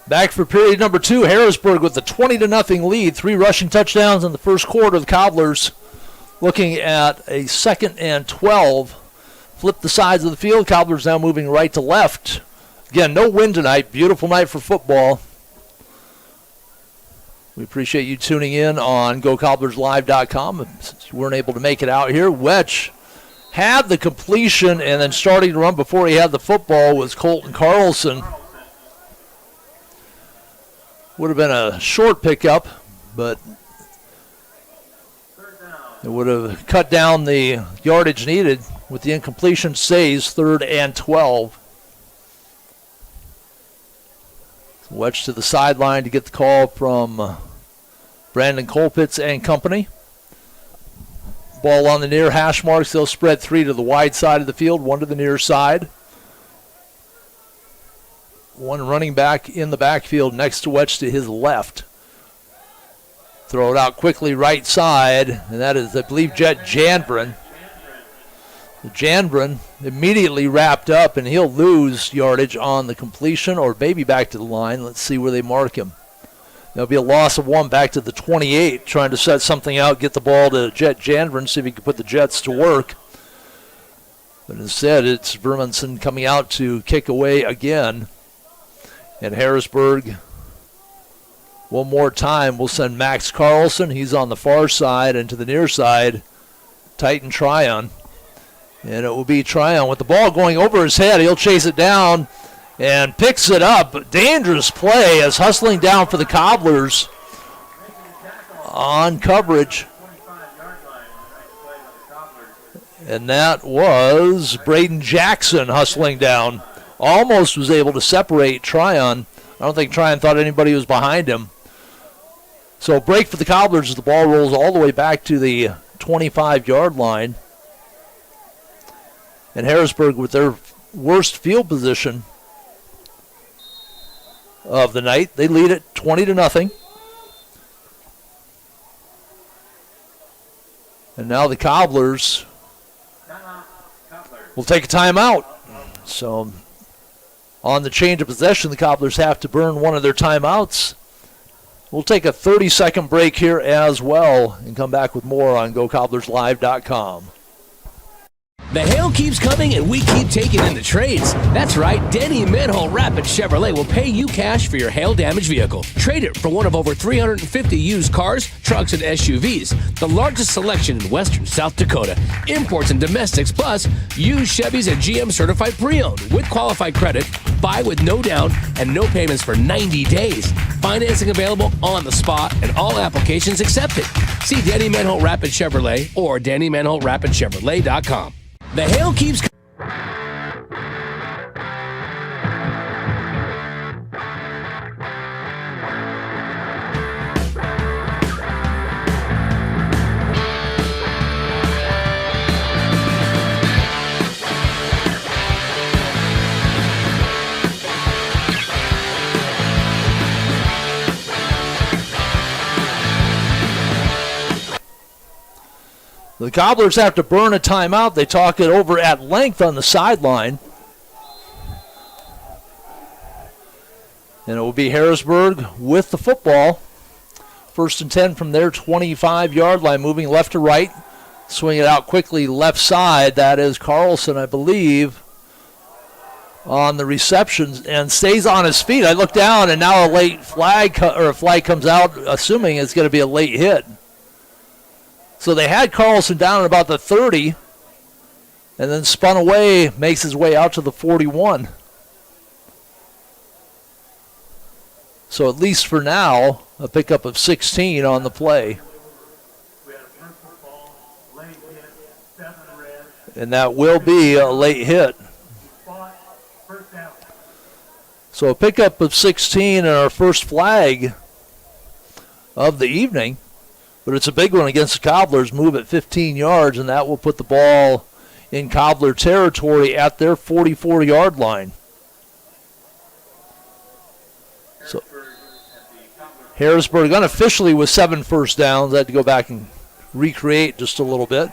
Back for period number 2, Harrisburg with a 20-0 lead. 3 rushing touchdowns in the first quarter. The Cobblers looking at a 2nd and 12. Flip the sides of the field. Cobblers now moving right to left. Again, no wind tonight. Beautiful night for football. We appreciate you tuning in on GoCobblersLive.com. Since you weren't able to make it out here, Wetch had the completion, and then starting to run before he had the football was Colton Carlson. Would have been a short pickup, but it would have cut down the yardage needed with the incompletion. Stays 3rd and 12. Wedge to the sideline to get the call from Brandon Colpitz and company. Ball on the near hash marks. They'll spread 3 to the wide side of the field, 1 to the near side. 1 running back in the backfield next to Wedge to his left. Throw it out quickly right side, and that is, I believe, Jet Janbrin. Janbrin immediately wrapped up, and he'll lose yardage on the completion or maybe back to the line. Let's see where they mark him. There'll be a loss of 1 back to the 28, trying to set something out, get the ball to Jet Janbrin, see if he can put the Jets to work. But instead, it's Vermonson coming out to kick away again. And Harrisburg, one more time, will send Max Carlson. He's on the far side, and to the near side, Titan Tryon. And it will be Tryon with the ball going over his head. He'll chase it down and picks it up. Dangerous play as hustling down for the Cobblers on coverage. And that was Braden Jackson hustling down. Almost was able to separate Tryon. I don't think Tryon thought anybody was behind him. So break for the Cobblers as the ball rolls all the way back to the 25-yard line. And Harrisburg with their worst field position of the night. They lead it 20-0. And now the Cobblers will take a timeout. So on the change of possession, the Cobblers have to burn one of their timeouts. We'll take a 30-second break here as well and come back with more on GoCobblersLive.com.
The hail keeps coming and we keep taking in the trades. That's right, Denny Manhole Rapid Chevrolet will pay you cash for your hail damaged vehicle. Trade it for one of over 350 used cars, trucks, and SUVs. The largest selection in western South Dakota. Imports and domestics, plus used Chevys and GM certified pre-owned with qualified credit. Buy with no down and no payments for 90 days. Financing available on the spot and all applications accepted. See Denny Manhole Rapid Chevrolet or DennyManholeRapidChevrolet.com. The hail keeps coming.
The Cobblers have to burn a timeout. They talk it over at length on the sideline. And it will be Harrisburg with the football. 1st and 10 from their 25-yard line, moving left to right. Swing it out quickly left side. That is Carlson, I believe, on the reception and stays on his feet. I look down, and now a late flag comes out, assuming it's going to be a late hit. So they had Carlson down at about the 30 and then spun away, makes his way out to the 41. So at least for now, a pickup of 16 on the play. And that will be a late hit. So a pickup of 16 and our first flag of the evening. But it's a big one against the Cobblers. Move at 15 yards, and that will put the ball in Cobbler territory at their 44-yard line. So Harrisburg unofficially with 7 first downs. I had to go back and recreate just a little bit.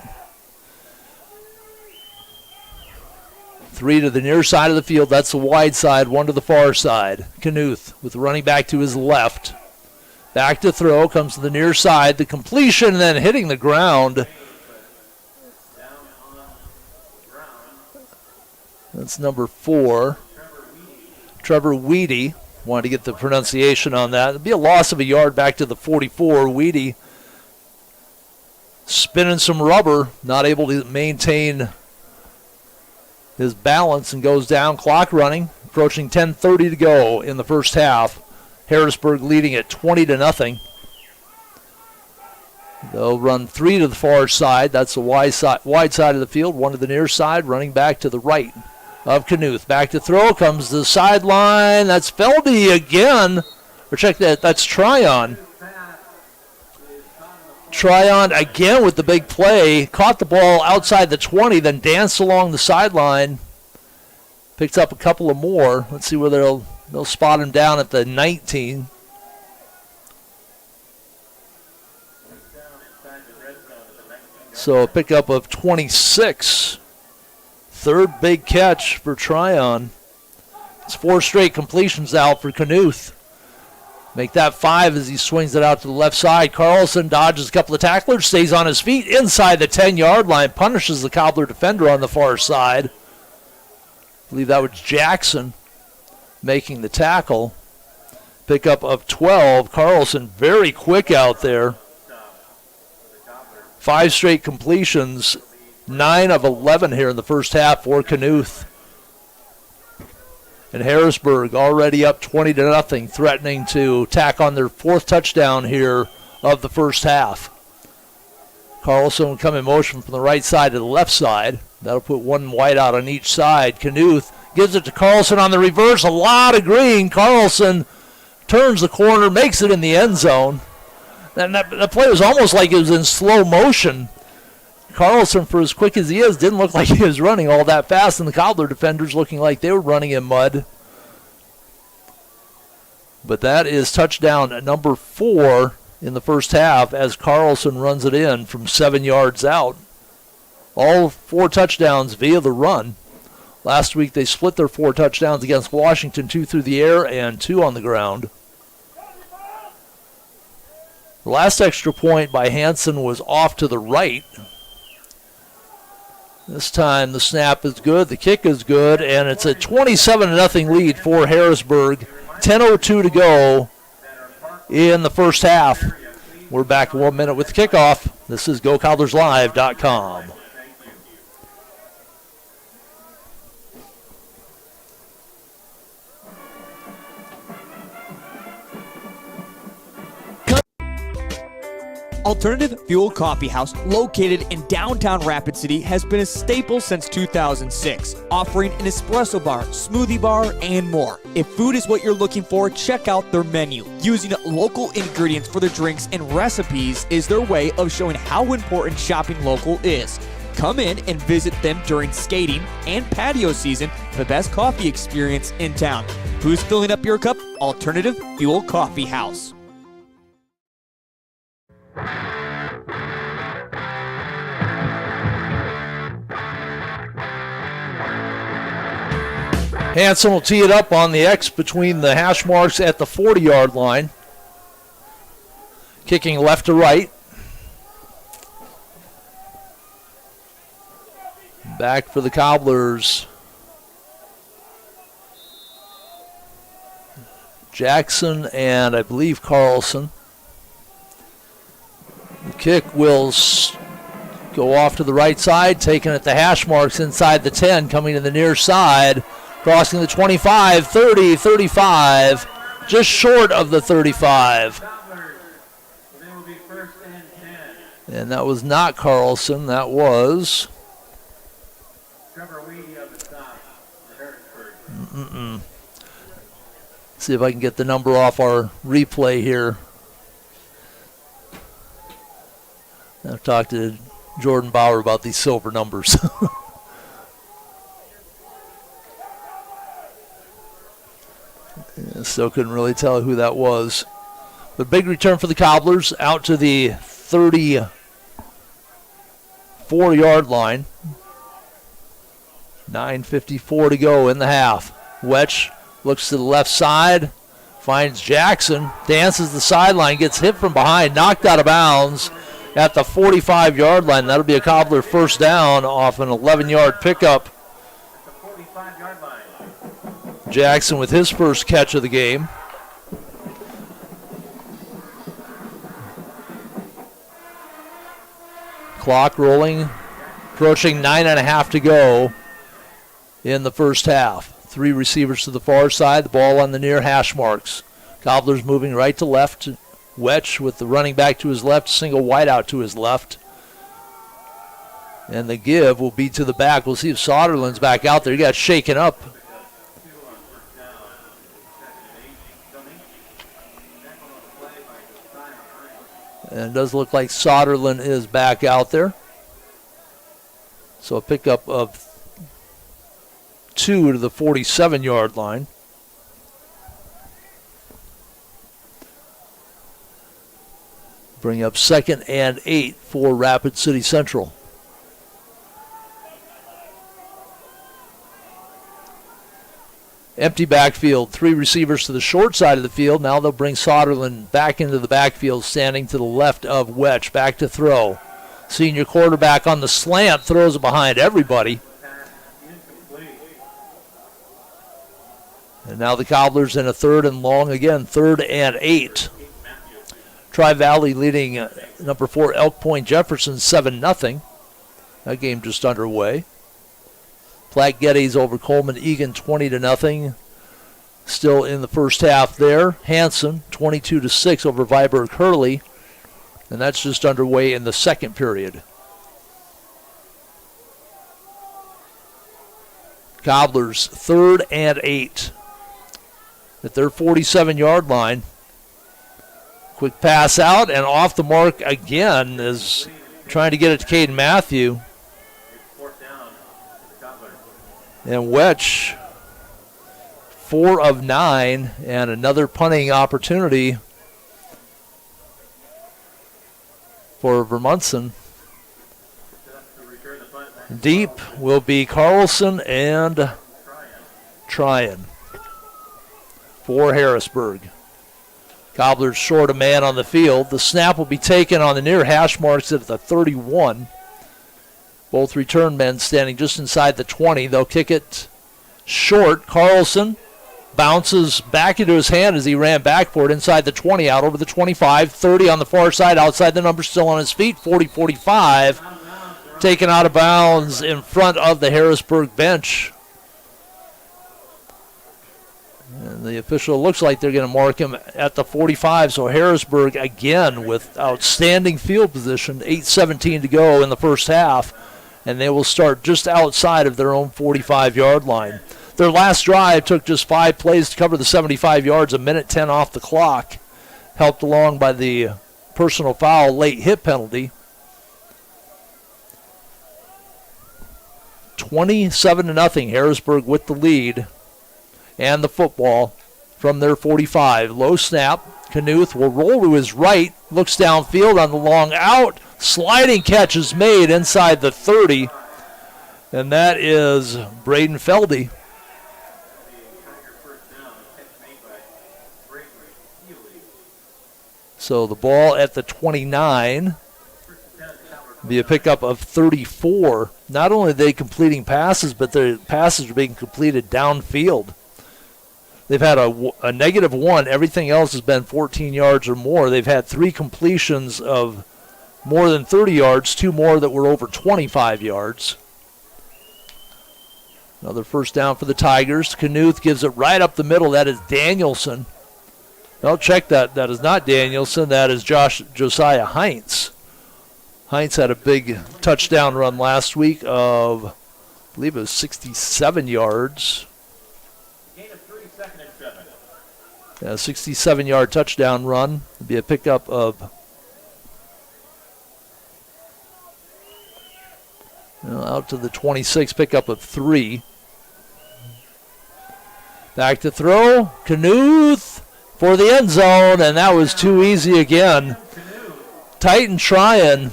3 to the near side of the field. That's the wide side. 1 to the far side. Knuth with the running back to his left. Back to throw, comes to the near side. The completion, and then hitting the ground. That's number 4. Trevor Weedy. Wanted to get the pronunciation on that. It'd be a loss of a yard back to the 44. Weedy spinning some rubber, not able to maintain his balance and goes down. Clock running, approaching 10:30 to go in the first half. Harrisburg leading at 20-0. They'll run 3 to the far side. That's the wide side of the field. 1 to the near side, running back to the right of Knuth. Back to throw, comes to the sideline. That's Feldy again. Or check that, that's Tryon. Tryon again with the big play. Caught the ball outside the 20, then danced along the sideline. Picked up a couple of more. Let's see where they'll spot him down at the 19. So a pickup of 26. Third big catch for Tryon. It's 4 straight completions out for Knuth. Make that 5 as he swings it out to the left side. Carlson dodges a couple of tacklers, stays on his feet inside the 10-yard line, punishes the Cobbler defender on the far side. I believe that was Jackson making the tackle. Pickup of 12. Carlson very quick out there. 5 straight completions, 9 of 11 here in the first half for Knuth. And Harrisburg already up 20-0, threatening to tack on their 4th touchdown here of the first half. Carlson will come in motion from the right side to the left side. That'll put 1 wide out on each side. Knuth gives it to Carlson on the reverse. A lot of green. Carlson turns the corner, makes it in the end zone. And that play was almost like it was in slow motion. Carlson, for as quick as he is, didn't look like he was running all that fast, and the Cobbler defenders looking like they were running in mud. But that is touchdown number 4 in the first half as Carlson runs it in from 7 yards out. All 4 touchdowns via the run. Last week they split their 4 touchdowns against Washington, 2 through the air and 2 on the ground. The last extra point by Hansen was off to the right. This time the snap is good, the kick is good, and it's a 27-0 lead for Harrisburg. 10:02 to go in the first half. We're back in 1 minute with the kickoff. This is GoCobblersLive.com.
Alternative Fuel Coffee House, located in downtown Rapid City, has been a staple since 2006, offering an espresso bar, smoothie bar, and more. If food is what you're looking for, check out their menu. Using local ingredients for their drinks and recipes is their way of showing how important shopping local is. Come in and visit them during skating and patio season for the best coffee experience in town. Who's filling up your cup? Alternative Fuel Coffee House.
Hansen will tee it up on the X between the hash marks at the 40-yard line. Kicking left to right. Back for the Cobblers. Jackson and I believe Carlson. The kick will go off to the right side, taken at the hash marks inside the 10, coming to the near side, crossing the 25, 30, 35, just short of the 35. And that was not Carlson, that was see if I can get the number off our replay here. I've talked to Jordan Bauer about these silver numbers. Still couldn't really tell who that was. But big return for the Cobblers out to the 34-yard line. 9:54 to go in the half. Wetch looks to the left side, finds Jackson, dances the sideline, gets hit from behind, knocked out of bounds at the 45-yard line. That'll be a Cobbler first down off an 11-yard pickup. Jackson with his first catch of the game. Clock rolling, approaching 9.5 to go in the first half. 3 receivers to the far side, the ball on the near hash marks. Cobblers moving right to left Wetch with the running back to his left, single wide out to his left. And the give will be to the back. We'll see if Soderlund's back out there. He got shaken up. And it does look like Soderlund is back out there. So a pickup of 2 to the 47-yard line. Bring up 2nd and 8 for Rapid City Central. Empty backfield, 3 receivers to the short side of the field. Now they'll bring Soderlund back into the backfield, standing to the left of Wetch. Back to throw. Senior quarterback on the slant, throws it behind everybody. And now the Cobblers in a 3rd and long again, 3rd and 8. Tri-Valley leading number 4 Elk Point Jefferson 7-0. That game just underway. Platte Geddes over Coleman Egan 20-0. Still in the first half there. Hanson 22-6 over Viborg Hurley. And that's just underway in the second period. Cobblers 3rd and 8 at their 47-yard line. Quick pass out and off the mark again is trying to get it to Caden Matthew. And Wetch, 4 of 9, and another punting opportunity for Vermunson. Deep will be Carlson and Tryon for Harrisburg. Cobblers short a man on the field. The snap will be taken on the near hash marks at the 31. Both return men standing just inside the 20. They'll kick it short. Carlson bounces back into his hand as he ran back for it inside the 20, out over the 25. 30 on the far side, outside the number, still on his feet. 40-45. Taken out of bounds in front of the Harrisburg bench. And the official looks like they're going to mark him at the 45. So Harrisburg again with outstanding field position. 8:17 to go in the first half. And they will start just outside of their own 45-yard line. Their last drive took just 5 plays to cover the 75 yards, a minute 10 off the clock. Helped along by the personal foul late hit penalty. 27-0, Harrisburg with the lead. And the football from their 45. Low snap. Knuth will roll to his right. Looks downfield on the long out. Sliding catch is made inside the 30. And that is Braden Feldy. So the ball at the 29. Be a pickup of 34. Not only are they completing passes, but their passes are being completed downfield. They've had a -1. Everything else has been 14 yards or more. They've had 3 completions of more than 30 yards, 2 more that were over 25 yards. Another first down for the Tigers. Knuth gives it right up the middle. That is Danielson. No, check that. That is not Danielson. That is Josiah Heinz. Heinz had a big touchdown run last week of, I believe it was 67 yards. Yeah, 67-yard touchdown run. It'd be a pickup of out to the 26, pickup of 3. Back to throw. Knuth for the end zone, and that was too easy again. Titan Tryon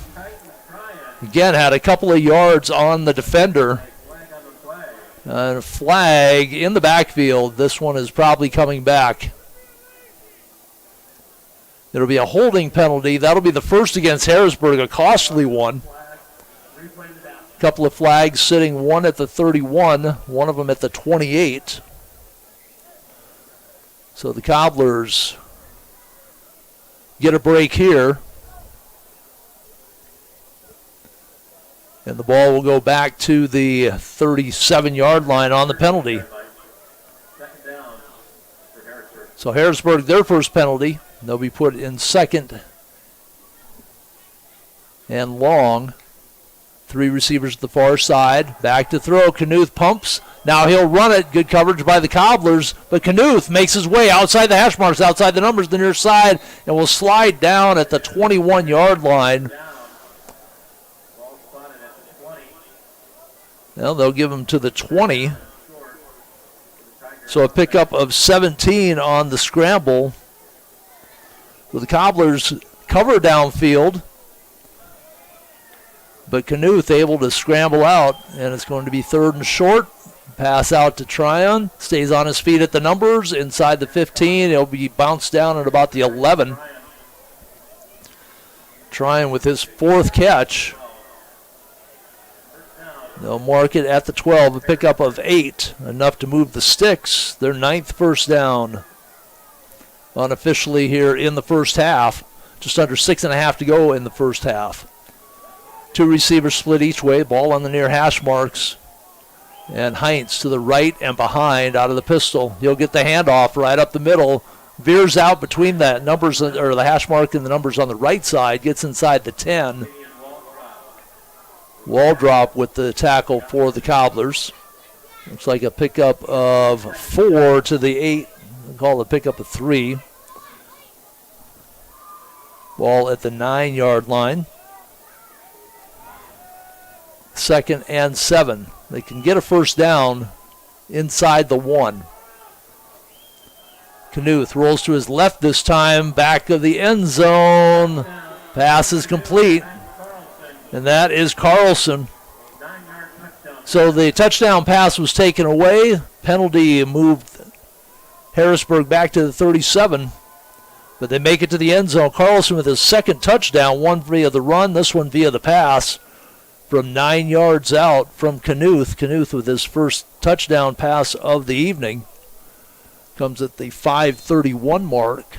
again had a couple of yards on the defender. A flag in the backfield. This one is probably coming back. It'll be a holding penalty. That'll be the first against Harrisburg, a costly one. A couple of flags sitting, one at the 31, one of them at the 28. So the Cobblers get a break here. And the ball will go back to the 37-yard line on the penalty. So Harrisburg, their first penalty. They'll be put in second and long. 3 receivers at the far side. Back to throw. Knuth pumps. Now he'll run it. Good coverage by the Cobblers. But Knuth makes his way outside the hash marks, outside the numbers, the near side, and will slide down at the 21-yard line. Well, they'll give him to the 20. So a pickup of 17 on the scramble. With the Cobblers cover downfield. But Knuth able to scramble out, and it's going to be 3rd and short. Pass out to Tryon. Stays on his feet at the numbers. Inside the 15. He'll be bounced down at about the 11. Tryon with his 4th catch. They'll mark it at the 12. A pickup of 8. Enough to move the sticks. Their 9th first down. Unofficially here in the first half. Just under 6.5 to go in the first half. 2 receivers split each way. Ball on the near hash marks. And Heinz to the right and behind out of the pistol. He'll get the handoff right up the middle. Veers out between the numbers, or the hash mark and the numbers on the right side. Gets inside the 10. Wall drop with the tackle for the Cobblers. Looks like a pickup of 4 to the 8. We'll call it a pickup of 3. Ball at the 9-yard line. 2nd and 7. They can get a first down inside the 1. Knuth rolls to his left this time, back of the end zone. Pass is complete, and that is Carlson. So the touchdown pass was taken away. Penalty moved Harrisburg back to the 37, but they make it to the end zone. Carlson with his 2nd touchdown, one via the run, this one via the pass. From 9 yards out from Knuth. Knuth with his first touchdown pass of the evening. Comes at the 5:31 mark.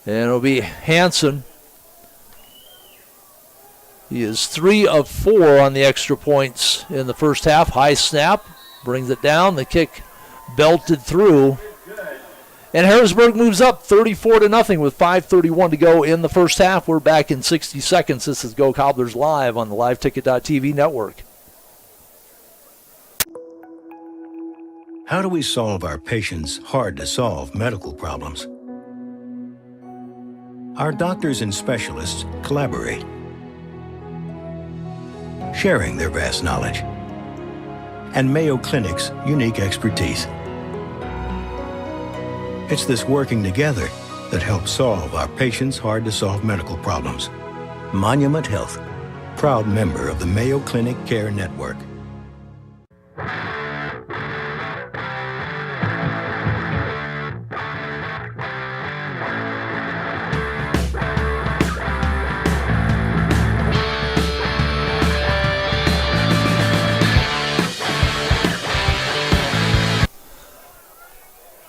And it'll be Hansen. He is 3 of 4 on the extra points in the first half. High snap. Brings it down. The kick belted through. And Harrisburg moves up 34-0 with 5:31 to go in the first half. We're back in 60 seconds. This is Go Cobblers Live on the LiveTicket.tv network.
How do we solve our patients' hard-to-solve medical problems? Our doctors and specialists collaborate, sharing their vast knowledge and Mayo Clinic's unique expertise. It's this working together that helps solve our patients' hard-to-solve medical problems. Monument Health, proud member of the Mayo Clinic Care Network.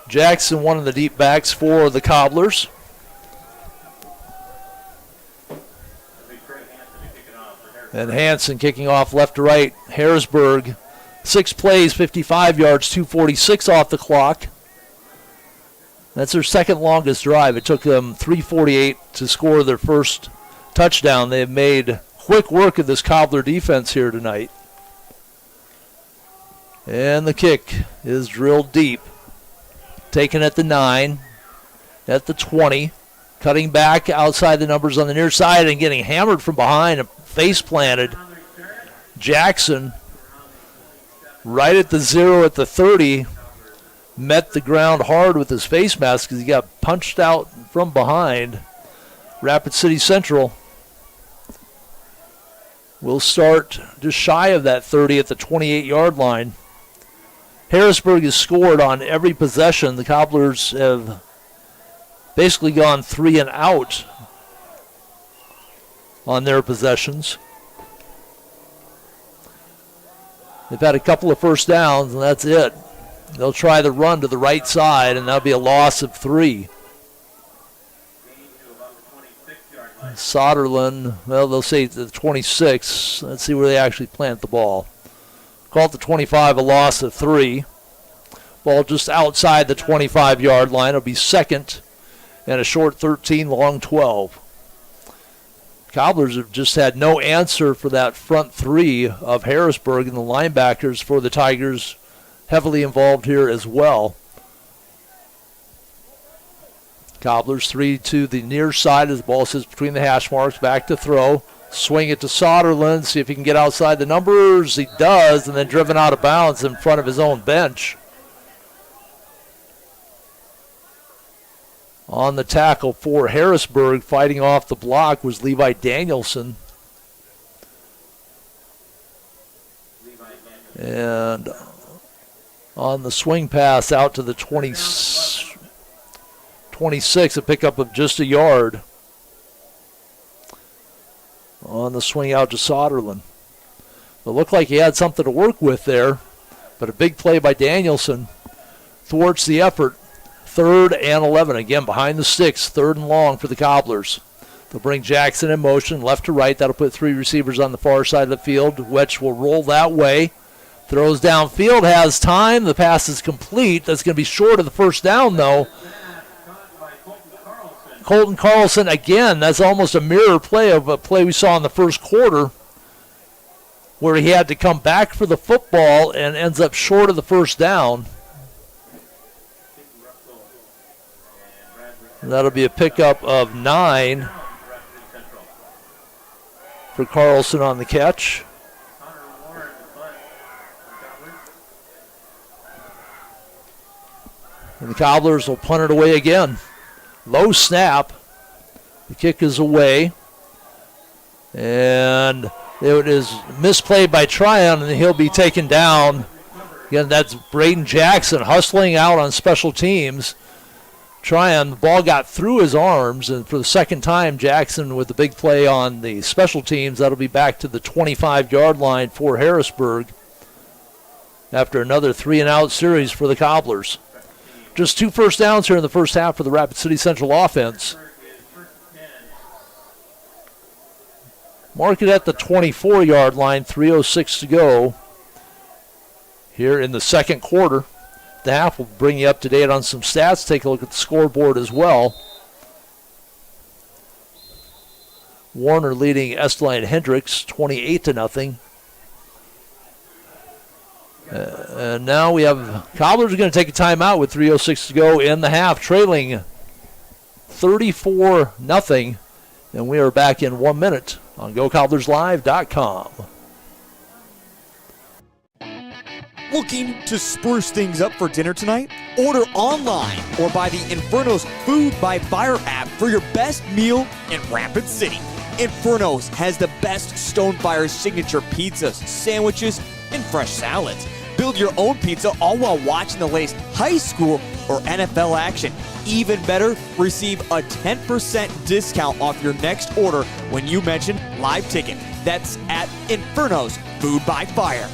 Jackson, one of the deep backs for the Cobblers. And Hansen kicking off left to right. Harrisburg, 6 plays, 55 yards, 2:46 off the clock. That's their 2nd longest drive. It took them 3:48 to score their first touchdown. They have made quick work of this Cobbler defense here tonight. And the kick is drilled deep. Taken at the 9, at the 20, cutting back outside the numbers on the near side and getting hammered from behind and face planted. Jackson, right at the 0 at the 30, met the ground hard with his face mask because he got punched out from behind. Rapid City Central will start just shy of that 30 at the 28-yard line. Harrisburg has scored on every possession. The Cobblers have basically gone 3 and out on their possessions. They've had a couple of first downs, and that's it. They'll try the run to the right side, and that'll be a loss of 3. Soderlund, well, they'll say the 26. Let's see where they actually plant the ball. Call it the 25, a loss of 3. Ball just outside the 25-yard line. It'll be second and a short 13, long 12. Cobblers have just had no answer for that front three of Harrisburg, and the linebackers for the Tigers heavily involved here as well. Cobblers 3 to the near side as the ball sits between the hash marks. Back to throw. Swing it to Soderlund. See if he can get outside the numbers. He does, and then driven out of bounds in front of his own bench. On the tackle for Harrisburg, fighting off the block, was Levi Danielson. And on the swing pass out to the 26, a pickup of just a yard. On the swing out to Soderlund. It looked like he had something to work with there, but a big play by Danielson thwarts the effort. 3rd and 11, again behind the sticks, 3rd and long for the Cobblers. They'll bring Jackson in motion, left to right. That'll put 3 receivers on the far side of the field. Wetch will roll that way. Throws downfield, has time. The pass is complete. That's going to be short of the first down, though. Colton Carlson, again, that's almost a mirror play of a play we saw in the first quarter where he had to come back for the football and ends up short of the first down. And that'll be a pickup of 9 for Carlson on the catch. And the Cobblers will punt it away again. Low snap. The kick is away. And it is misplayed by Tryon, and he'll be taken down. Again, that's Braden Jackson hustling out on special teams. Tryon, the ball got through his arms, and for the second time, Jackson with the big play on the special teams. That'll be back to the 25-yard line for Harrisburg after another 3-and-out series for the Cobblers. Just 2 first downs here in the first half for the Rapid City Central offense. Mark it at the 24-yard line, 3:06 to go here in the second quarter. The half will bring you up to date on some stats. Take a look at the scoreboard as well. Warner leading Esteline Hendricks 28-0. And now we have Cobblers are going to take a timeout with 3:06 to go in the half, trailing 34-0. And we are back in 1 minute on GoCobblersLive.com.
Looking to spruce things up for dinner tonight? Order online or buy the Inferno's Food by Fire app for your best meal in Rapid City. Inferno's has the best Stonefire signature pizzas, sandwiches, and fresh salads. Build your own pizza all while watching the latest high school or NFL action. Even better, receive a 10% discount off your next order when you mention Live Ticket. That's at Inferno's Food by Fire.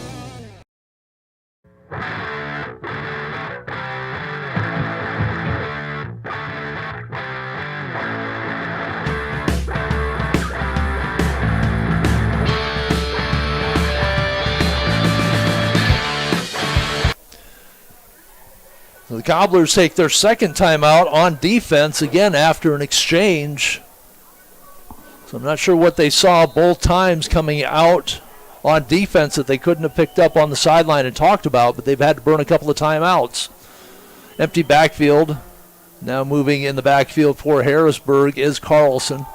The Cobblers take their second timeout on defense again after an exchange. So I'm not sure what they saw both times coming out on defense that they couldn't have picked up on the sideline and talked about, but they've had to burn a couple of timeouts. Empty backfield. Now moving in the backfield for Harrisburg is Carlson.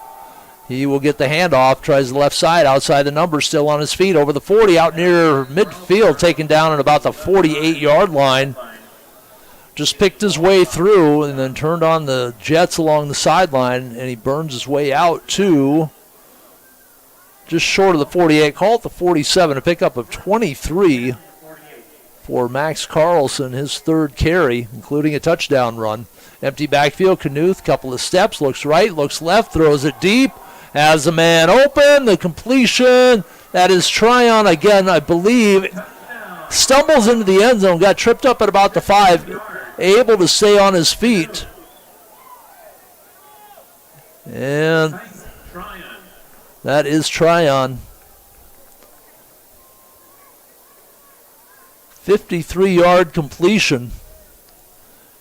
He will get the handoff, tries the left side, outside the numbers, still on his feet, over the 40, out near midfield, taken down at about the 48-yard line. Just picked his way through and then turned on the jets along the sideline, and he burns his way out to just short of the 48. Call it the 47, a pickup of 23 for Max Carlson, his third carry, including a touchdown run. Empty backfield, Knuth, couple of steps, looks right, looks left, throws it deep, has a man open, the completion, that is Tryon again, I believe, stumbles into the end zone, got tripped up at about the 5, able to stay on his feet. And that is Tryon. 53-yard completion.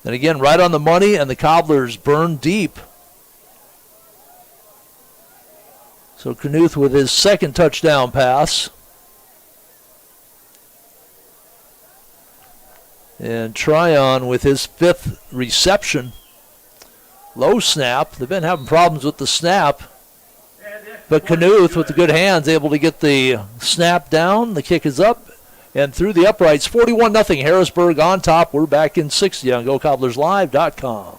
And again, right on the money, and the Cobblers burn deep. So Knuth with his second touchdown pass. And Tryon with his 5th reception. Low snap. They've been having problems with the snap. But Knuth with the good hands able to get the snap down. The kick is up and through the uprights. 41-0 Harrisburg on top. We're back in 60 on GoCobblersLive.com.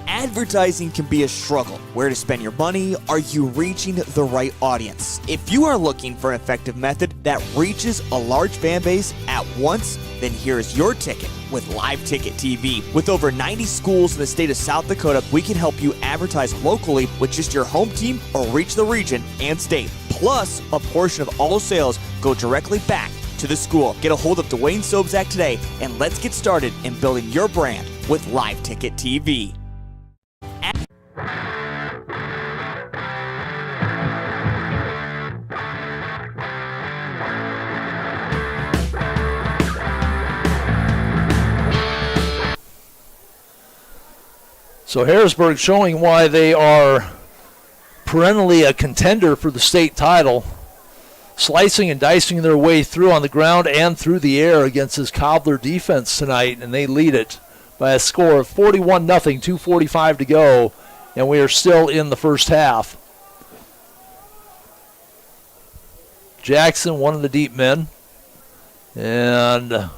Advertising can be a struggle. Where to spend your money? Are you reaching the right audience? If you are looking for an effective method that reaches a large fan base at once, then here's your ticket with Live Ticket TV. With over 90 schools in the state of South Dakota, we can help you advertise locally with just your home team or reach the region and state. Plus, a portion of all sales go directly back to the school. Get a hold of Dwayne Sobzak today, and let's get started in building your brand with Live Ticket TV.
So Harrisburg showing why they are perennially a contender for the state title, slicing and dicing their way through on the ground and through the air against this Cobbler defense tonight, and they lead it by a score of 41-0, 2:45 to go, and we are still in the first half. Jackson, one of the deep men, and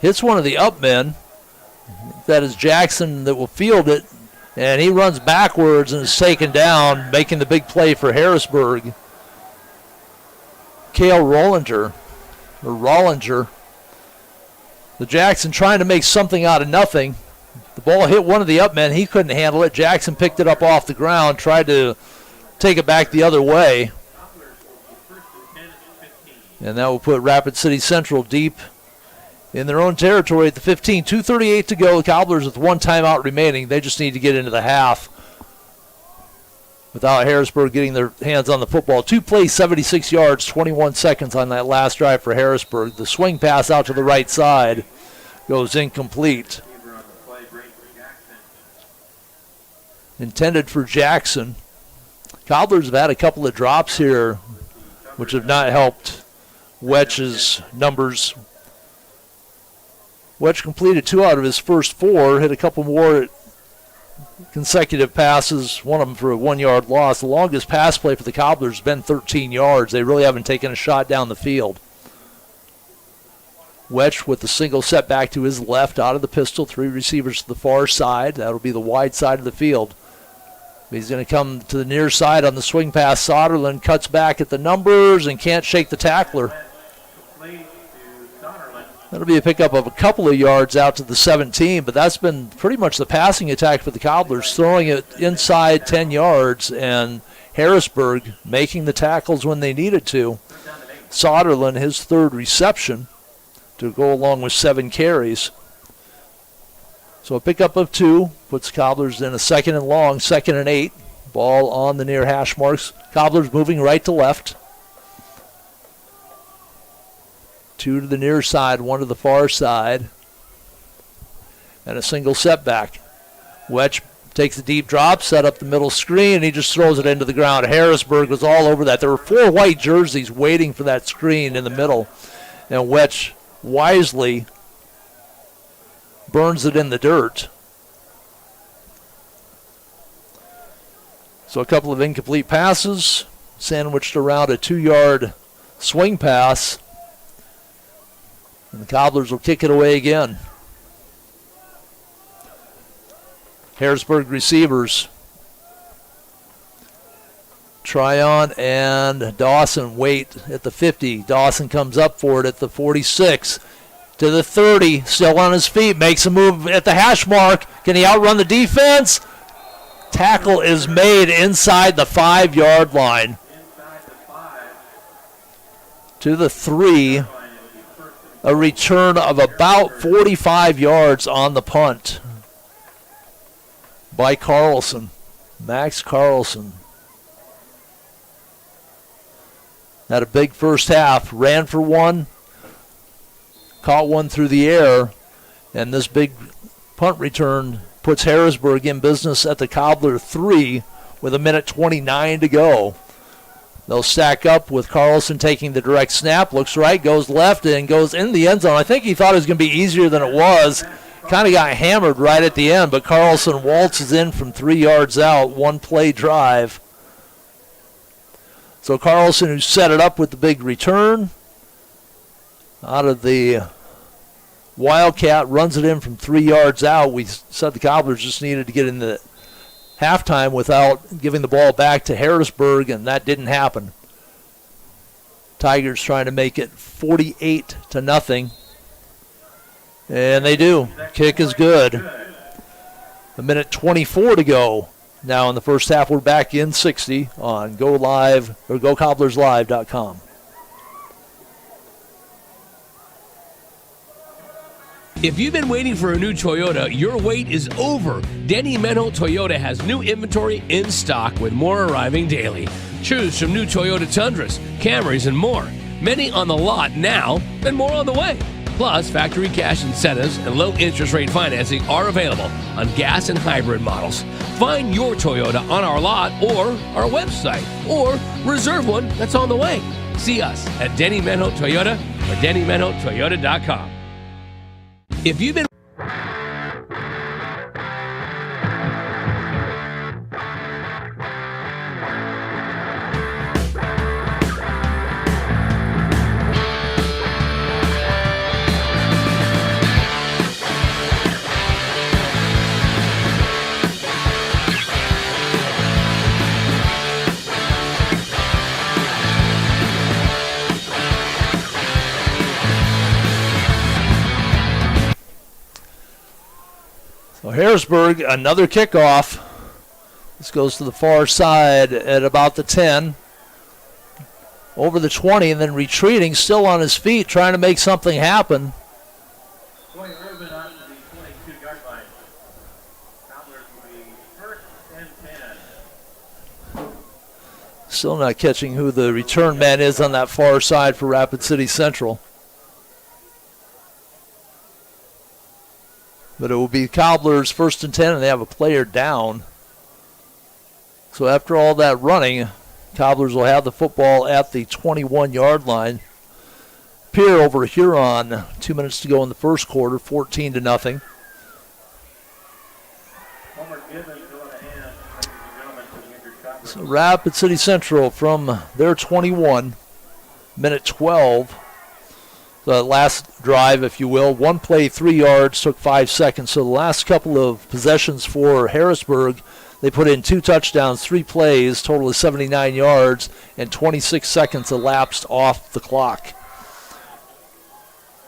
hits one of the up men. That is Jackson that will field it, and he runs backwards and is taken down, making the big play for Harrisburg. Cale Rollinger. The Jackson trying to make something out of nothing. The ball hit one of the up men. He couldn't handle it. Jackson picked it up off the ground, tried to take it back the other way. And that will put Rapid City Central deep in their own territory at the 15. 2:38 to go. The Cobblers with one timeout remaining. They just need to get into the half without Harrisburg getting their hands on the football. 2 plays, 76 yards, 21 seconds on that last drive for Harrisburg. The swing pass out to the right side goes incomplete. Intended for Jackson. Cobblers have had a couple of drops here, which have not helped Wetch's numbers. Wetch completed 2 out of his first 4, hit a couple more consecutive passes, one of them for a 1-yard loss. The longest pass play for the Cobblers has been 13 yards. They really haven't taken a shot down the field. Wetch with the single setback to his left out of the pistol, 3 receivers to the far side. That'll be the wide side of the field. He's going to come to the near side on the swing pass. Soderlund cuts back at the numbers and can't shake the tackler. That'll be a pickup of a couple of yards out to the 17, but that's been pretty much the passing attack for the Cobblers, throwing it inside 10 yards, and Harrisburg making the tackles when they needed to. Soderlund, his 3rd reception, to go along with 7 carries. So a pickup of 2 puts Cobblers in a 2nd and long, 2nd and 8. Ball on the near hash marks. Cobblers moving right to left. 2 to the near side, 1 to the far side. And a single setback. Wetch takes a deep drop, set up the middle screen, and he just throws it into the ground. Harrisburg was all over that. There were 4 white jerseys waiting for that screen in the middle. And Wetch wisely burns it in the dirt. So a couple of incomplete passes, sandwiched around a 2-yard swing pass. And the Cobblers will kick it away again. Harrisburg receivers. Tryon and Dawson wait at the 50. Dawson comes up for it at the 46. To the 30, still on his feet, makes a move at the hash mark. Can he outrun the defense? Tackle is made inside the 5-yard line. To the 3. A return of about 45 yards on the punt by Carlson, Max Carlson. Had a big first half, ran for one, caught one through the air, and this big punt return puts Harrisburg in business at the Cobbler 3 with 1:29 to go. They'll stack up with Carlson taking the direct snap, looks right, goes left, and goes in the end zone. I think he thought it was going to be easier than it was. Kind of got hammered right at the end, but Carlson waltzes in from 3 yards out, one-play drive. So Carlson, who set it up with the big return, out of the Wildcat, runs it in from 3 yards out. We said the Cobblers just needed to get in the halftime without giving the ball back to Harrisburg, and that didn't happen. Tigers trying to make it 48-0. And they do. Kick is good. 1:24 to go. Now in the first half, we're back in 60 on Go Live or GoCobblersLive.com.
If you've been waiting for a new Toyota, your wait is over. Denny Menho Toyota has new inventory in stock with more arriving daily. Choose from new Toyota Tundras, Camrys, and more. Many on the lot now and more on the way. Plus, factory cash incentives and low interest rate financing are available on gas and hybrid models. Find your Toyota on our lot or our website, or reserve one that's on the way. See us at Denny Menho Toyota or DennyMenhoToyota.com. If you've been
Harrisburg, another kickoff. This goes to the far side at about the 10. Over the 20 and then retreating, still on his feet, trying to make something happen.
Going Urban on to the 22-yard line. Cobblers will be first and 10.
Still not catching who the return man is on that far side for Rapid City Central. But it will be Cobblers first and 10, and they have a player down. So after all that running, Cobblers will have the football at the 21-yard line. Pier over Huron, 2 minutes to go in the first quarter, 14-0. So Rapid City Central from their 21, minute 12. The last drive, if you will, one play, 3 yards, took 5 seconds. So the last couple of possessions for Harrisburg, they put in 2 touchdowns, 3 plays, total of 79 yards, and 26 seconds elapsed off the clock.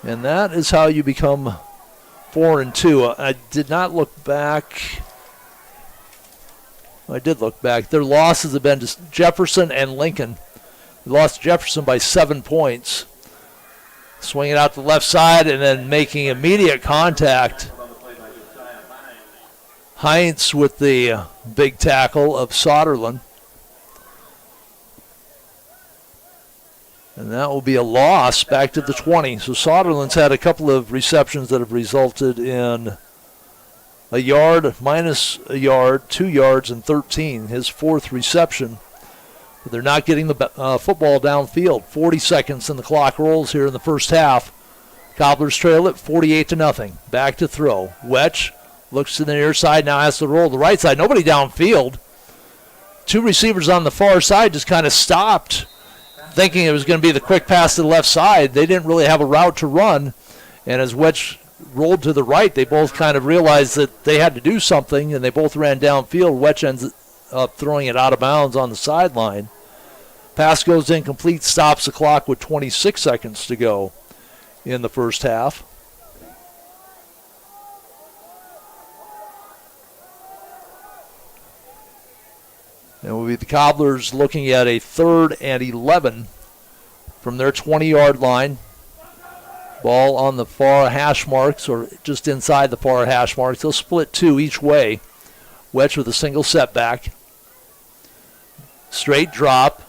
And that is how you become 4-2. I did not look back. I did look back. Their losses have been to Jefferson and Lincoln. They lost Jefferson by 7 points. Swinging out to the left side and then making immediate contact. Heinz with the big tackle of Soderlund. And that will be a loss back to the 20. So Soderlund's had a couple of receptions that have resulted in a yard, minus a yard, 2 yards, and 13. His 4th reception. But they're not getting the football downfield. 40 seconds and the clock rolls here in the first half. Cobblers trail it 48-0. Back to throw. Wetch looks to the near side, now has to roll to the right side. Nobody downfield. 2 receivers on the far side just kind of stopped, thinking it was going to be the quick pass to the left side. They didn't really have a route to run. And as Wetch rolled to the right, they both kind of realized that they had to do something, and they both ran downfield. Wetch ends up throwing it out of bounds on the sideline. Pass goes incomplete, stops the clock with 26 seconds to go in the first half. And will be the Cobblers looking at a 3rd and 11 from their 20-yard line. Ball on the far hash marks, or just inside the far hash marks. They'll split 2 each way. Wedge with a single setback. Straight drop.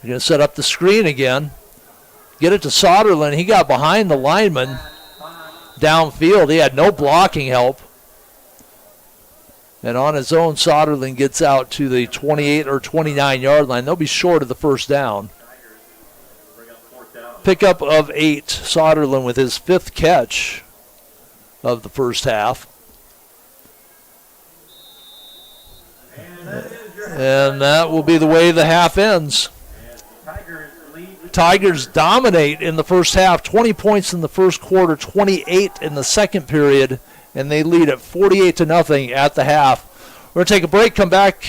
They're going to set up the screen again. Get it to Soderlin. He got behind the lineman downfield. He had no blocking help. And on his own, Soderlin gets out to the 28 or 29-yard line. They'll be short of the first down. Pickup of 8. Soderlin with his 5th catch of the first half. And that will be the way the half ends. Tigers dominate in the first half. 20 points in the first quarter, 28 in the second period, and they lead at 48-0 at the half. We're going to take a break, come back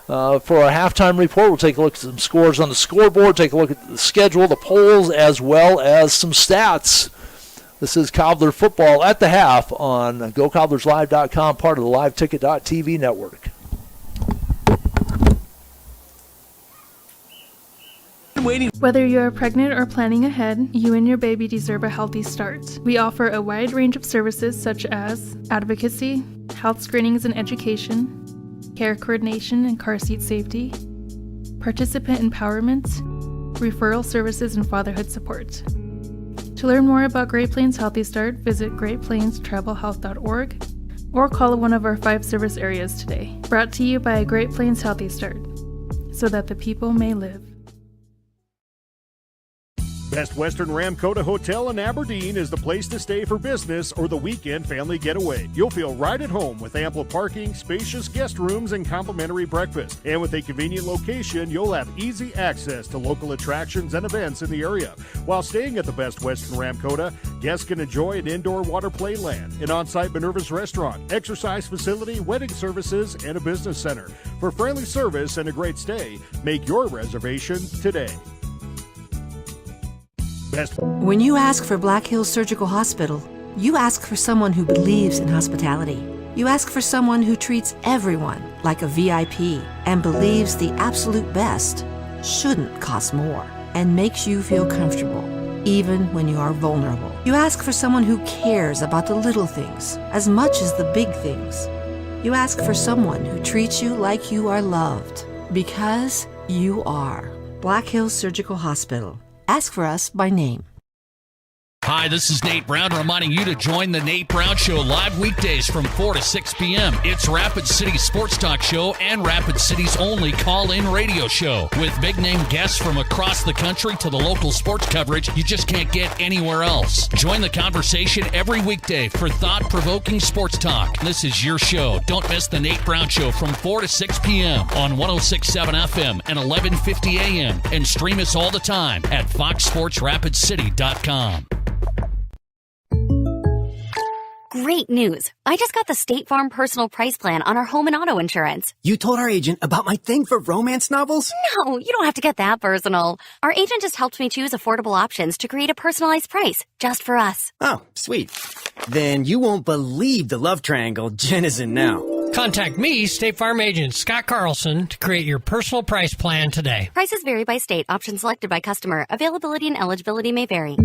for our halftime report. We'll take a look at some scores on the scoreboard, take a look at the schedule, the polls, as well as some stats. This is Cobbler football at the half on GoCobblersLive.com, part of the LiveTicket.tv network.
Whether you're pregnant or planning ahead, you and your baby deserve a healthy start. We offer a wide range of services such as advocacy, health screenings and education, care coordination and car seat safety, participant empowerment, referral services, and fatherhood support. To learn more about Great Plains Healthy Start, visit greatplainstravelhealth.org or call one of our 5 service areas today. Brought to you by Great Plains Healthy Start, so that the people may live.
Best Western Ramkota Hotel in Aberdeen is the place to stay for business or the weekend family getaway. You'll feel right at home with ample parking, spacious guest rooms, and complimentary breakfast. And with a convenient location, you'll have easy access to local attractions and events in the area. While staying at the Best Western Ramkota, guests can enjoy an indoor water play land, an on-site Minerva's restaurant, exercise facility, wedding services, and a business center. For friendly service and a great stay, make your reservation today.
When you ask for Black Hills Surgical Hospital, you ask for someone who believes in hospitality. You ask for someone who treats everyone like a VIP and believes the absolute best shouldn't cost more and makes you feel comfortable, even when you are vulnerable. You ask for someone who cares about the little things as much as the big things. You ask for someone who treats you like you are loved, because you are. Black Hills Surgical Hospital. Ask for us by name.
Hi, this is Nate Brown reminding you to join the Nate Brown Show live weekdays from 4 to 6 p.m. It's Rapid City's sports talk show and Rapid City's only call-in radio show with big-name guests from across the country to the local sports coverage you just can't get anywhere else. Join the conversation every weekday for thought-provoking sports talk. This is your show. Don't miss the Nate Brown Show from 4 to 6 p.m. on 106.7 FM and 1150 a.m. and stream us all the time at foxsportsrapidcity.com.
Great news. I just got the State Farm personal price plan on our home and auto insurance.
You told our agent about my thing for romance novels?
No, you don't have to get that personal. Our agent just helped me choose affordable options to create a personalized price just for us.
Oh, sweet. Then you won't believe the love triangle Jen is in now.
Contact me, State Farm agent Scott Carlson, to create your personal price plan today.
Prices vary by state. Options selected by customer. Availability and eligibility may vary.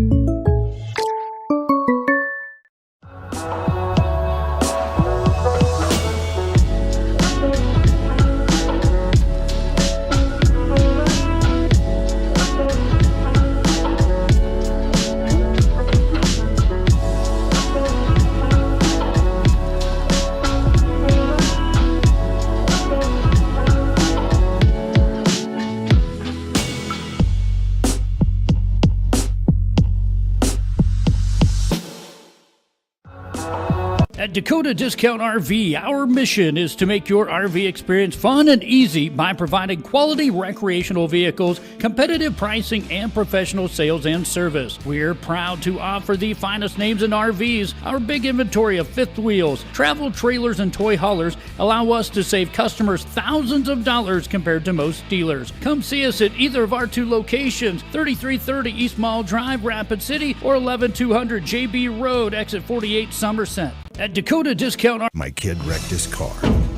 At Dakota Discount RV, our mission is to make your RV experience fun and easy by providing quality recreational vehicles, competitive pricing, and professional sales and service. We're proud to offer the finest names in RVs. Our big inventory of fifth wheels, travel trailers, and toy haulers allow us to save customers thousands of dollars compared to most dealers. Come see us at either of our 2 locations, 3330 East Mall Drive, Rapid City, or 11200 JB Road, exit 48, Somerset. At Dakota Discount RV.
My kid wrecked his car,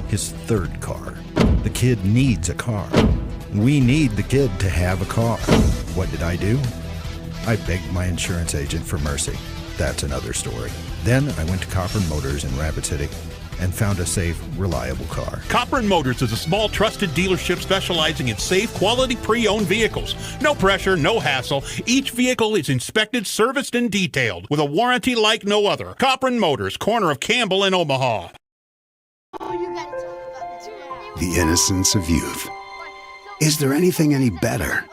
his 3rd car. The kid needs a car. We need the kid to have a car. What did I do? I begged my insurance agent for mercy. That's another story. Then I went to Copper Motors in Rapid City and found a safe, reliable car.
Copper & Motors is a small, trusted dealership specializing in safe, quality pre-owned vehicles. No pressure, no hassle. Each vehicle is inspected, serviced, and detailed with a warranty like no other. Copper & Motors, corner of Campbell and Omaha.
The innocence of youth. Is there anything any better?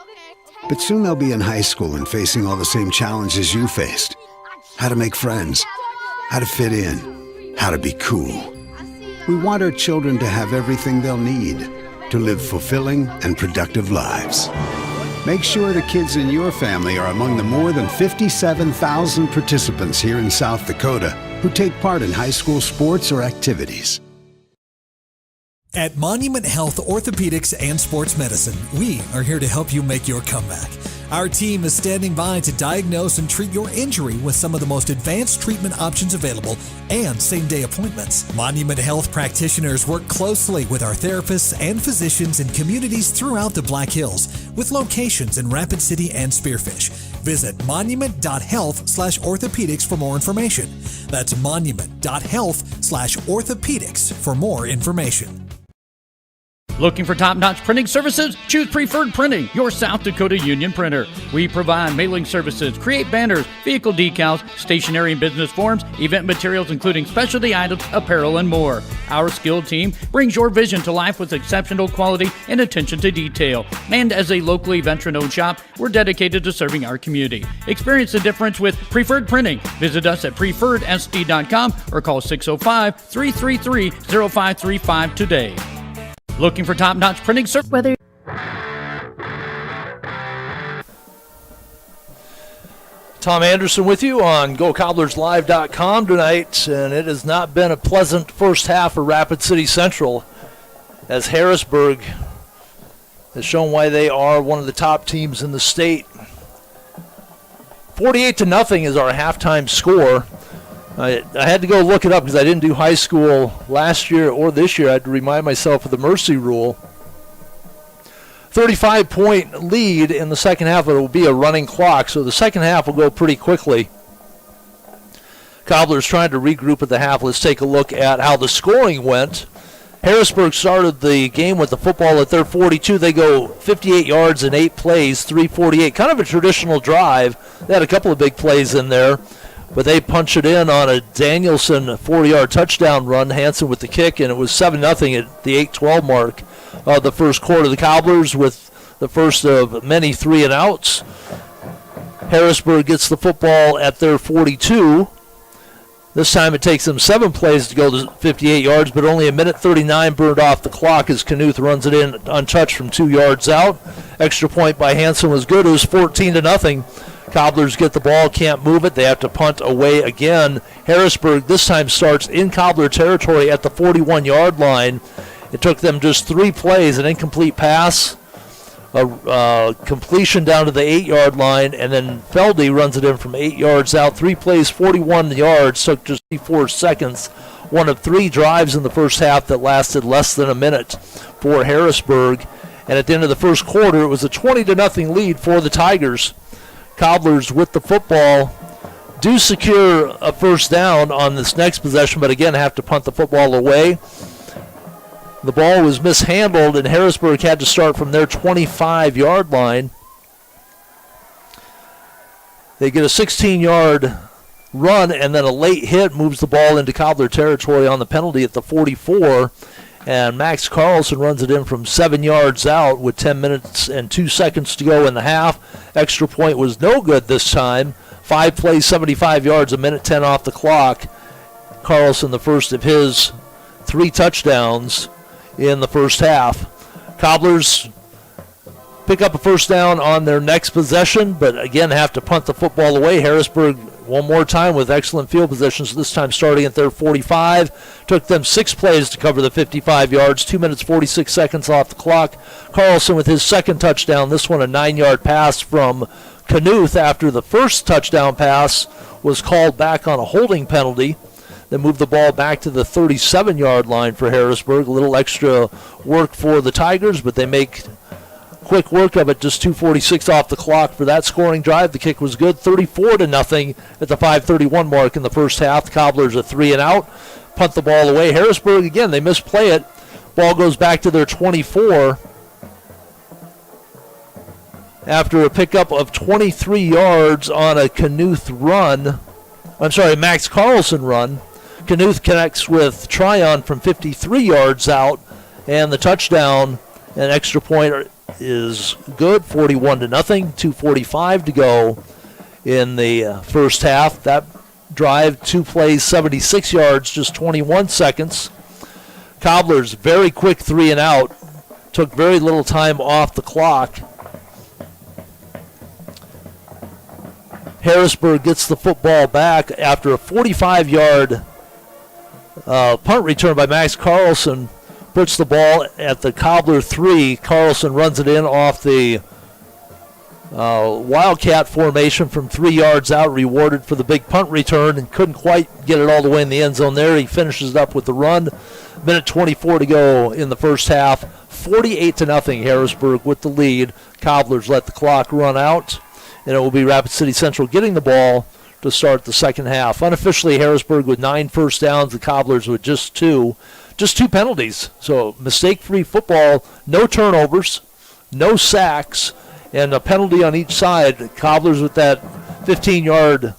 But soon they'll be in high school and facing all the same challenges you faced. How to make friends, how to fit in, how to be cool. We want our children to have everything they'll need to live fulfilling and productive lives. Make sure the kids in your family are among the more than 57,000 participants here in South Dakota who take part in high school sports or activities.
At Monument Health Orthopedics and Sports Medicine, we are here to help you make your comeback. Our team is standing by to diagnose and treat your injury with some of the most advanced treatment options available and same-day appointments. Monument Health practitioners work closely with our therapists and physicians in communities throughout the Black Hills, with locations in Rapid City and Spearfish. Visit monument.health/orthopedics for more information. That's monument.health/orthopedics for more information.
Looking for top-notch printing services? Choose Preferred Printing, your South Dakota union printer. We provide mailing services, create banners, vehicle decals, stationery and business forms, event materials including specialty items, apparel, and more. Our skilled team brings your vision to life with exceptional quality and attention to detail. And as a locally veteran-owned shop, we're dedicated to serving our community. Experience the difference with Preferred Printing. Visit us at preferredsd.com or call 605-333-0535 today. Looking for top-notch printing service?
Whether
Tom Anderson with you on GoCobblersLive.com tonight, and it has not been a pleasant first half for Rapid City Central, as Harrisburg has shown why they are one of the top teams in the state. 48-0 is our halftime score. I had to go look it up because I didn't do high school last year or this year. I had to remind myself of the mercy rule. 35-point lead in the second half, but it will be a running clock, so the second half will go pretty quickly. Cobblers trying to regroup at the half. Let's take a look at how the scoring went. Harrisburg started the game with the football at their 42. They go 58 yards in 8 plays, 3:48. Kind of a traditional drive. They had a couple of big plays in there, but they punch it in on a Danielson 40-yard touchdown run. Hanson with the kick, and it was 7-0 at the 8:12 mark of the first quarter. The Cobblers with the first of many 3-and-outs. Harrisburg gets the football at their 42. This time it takes them 7 plays to go to 58 yards, but only a minute 39 burned off the clock as Knuth runs it in untouched from 2 yards out. Extra point by Hanson was good. It was 14-0. Cobblers get the ball, can't move it. They have to punt away again. Harrisburg this time starts in Cobbler territory at the 41-yard line. It took them just 3 plays, an incomplete pass, a completion down to the 8-yard line, and then Feldy runs it in from 8 yards out. 3 plays, 41 yards, took just 4 seconds. One of 3 drives in the first half that lasted less than a minute for Harrisburg. And at the end of the first quarter, it was a 20-0 lead for the Tigers. Cobblers with the football do secure a first down on this next possession, but again have to punt the football away. The ball was mishandled, and Harrisburg had to start from their 25-yard line. They get a 16-yard run, and then a late hit moves the ball into Cobbler territory on the penalty at the 44. And Max Carlson runs it in from 7 yards out with 10 minutes and 2 seconds to go in the half. Extra point was no good this time. 5 plays, 75 yards, a minute 10 off the clock. Carlson, the first of his 3 touchdowns in the first half. Cobblers pick up a first down on their next possession, but again have to punt the football away. Harrisburg one more time with excellent field positions, this time starting at their 45. Took them 6 plays to cover the 55 yards, 2 minutes 46 seconds off the clock. Carlson with his second touchdown, this one a 9-yard pass from Knuth after the first touchdown pass was called back on a holding penalty. They moved the ball back to the 37-yard line for Harrisburg. A little extra work for the Tigers, but they make quick work of it. Just 2:46 off the clock for that scoring drive. The kick was good, 34-0 at the 5:31 mark in the first half. The Cobblers a 3-and-out. punt the ball away. Harrisburg, again, they misplay it. Ball goes back to their 24 after a pickup of 23 yards on a Max Carlson run. Knuth connects with Tryon from 53 yards out, and the touchdown, an extra point is good, 41-0, 2:45 to go in the first half. That drive, 2 plays, 76 yards, just 21 seconds. Cobblers, very quick 3 and out, took very little time off the clock. Harrisburg gets the football back after a 45-yard punt return by Max Carlson. Puts the ball at the Cobbler 3. Carlson runs it in off the Wildcat formation from 3 yards out, rewarded for the big punt return, and couldn't quite get it all the way in the end zone there. He finishes it up with the run. Minute 24 to go in the first half. 48-0, Harrisburg with the lead. Cobblers let the clock run out, and it will be Rapid City Central getting the ball to start the second half. Unofficially, Harrisburg with 9 first downs, the Cobblers with just 2. Just 2 penalties. So mistake-free football, no turnovers, no sacks, and a penalty on each side. Cobblers with that 15-yard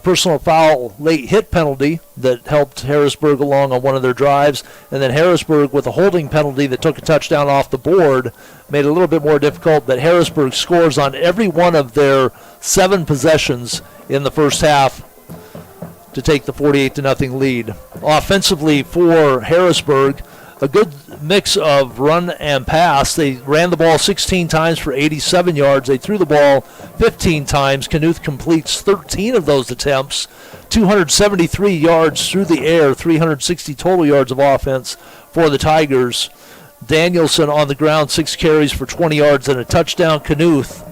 personal foul late hit penalty that helped Harrisburg along on one of their drives, and then Harrisburg with a holding penalty that took a touchdown off the board, made it a little bit more difficult, but Harrisburg scores on every one of their 7 possessions in the first half to take the 48-0 lead. Offensively for Harrisburg, a good mix of run and pass. They ran the ball 16 times for 87 yards. They threw the ball 15 times. Knuth completes 13 of those attempts. 273 yards through the air, 360 total yards of offense for the Tigers. Danielson on the ground, 6 carries for 20 yards and a touchdown. Knuth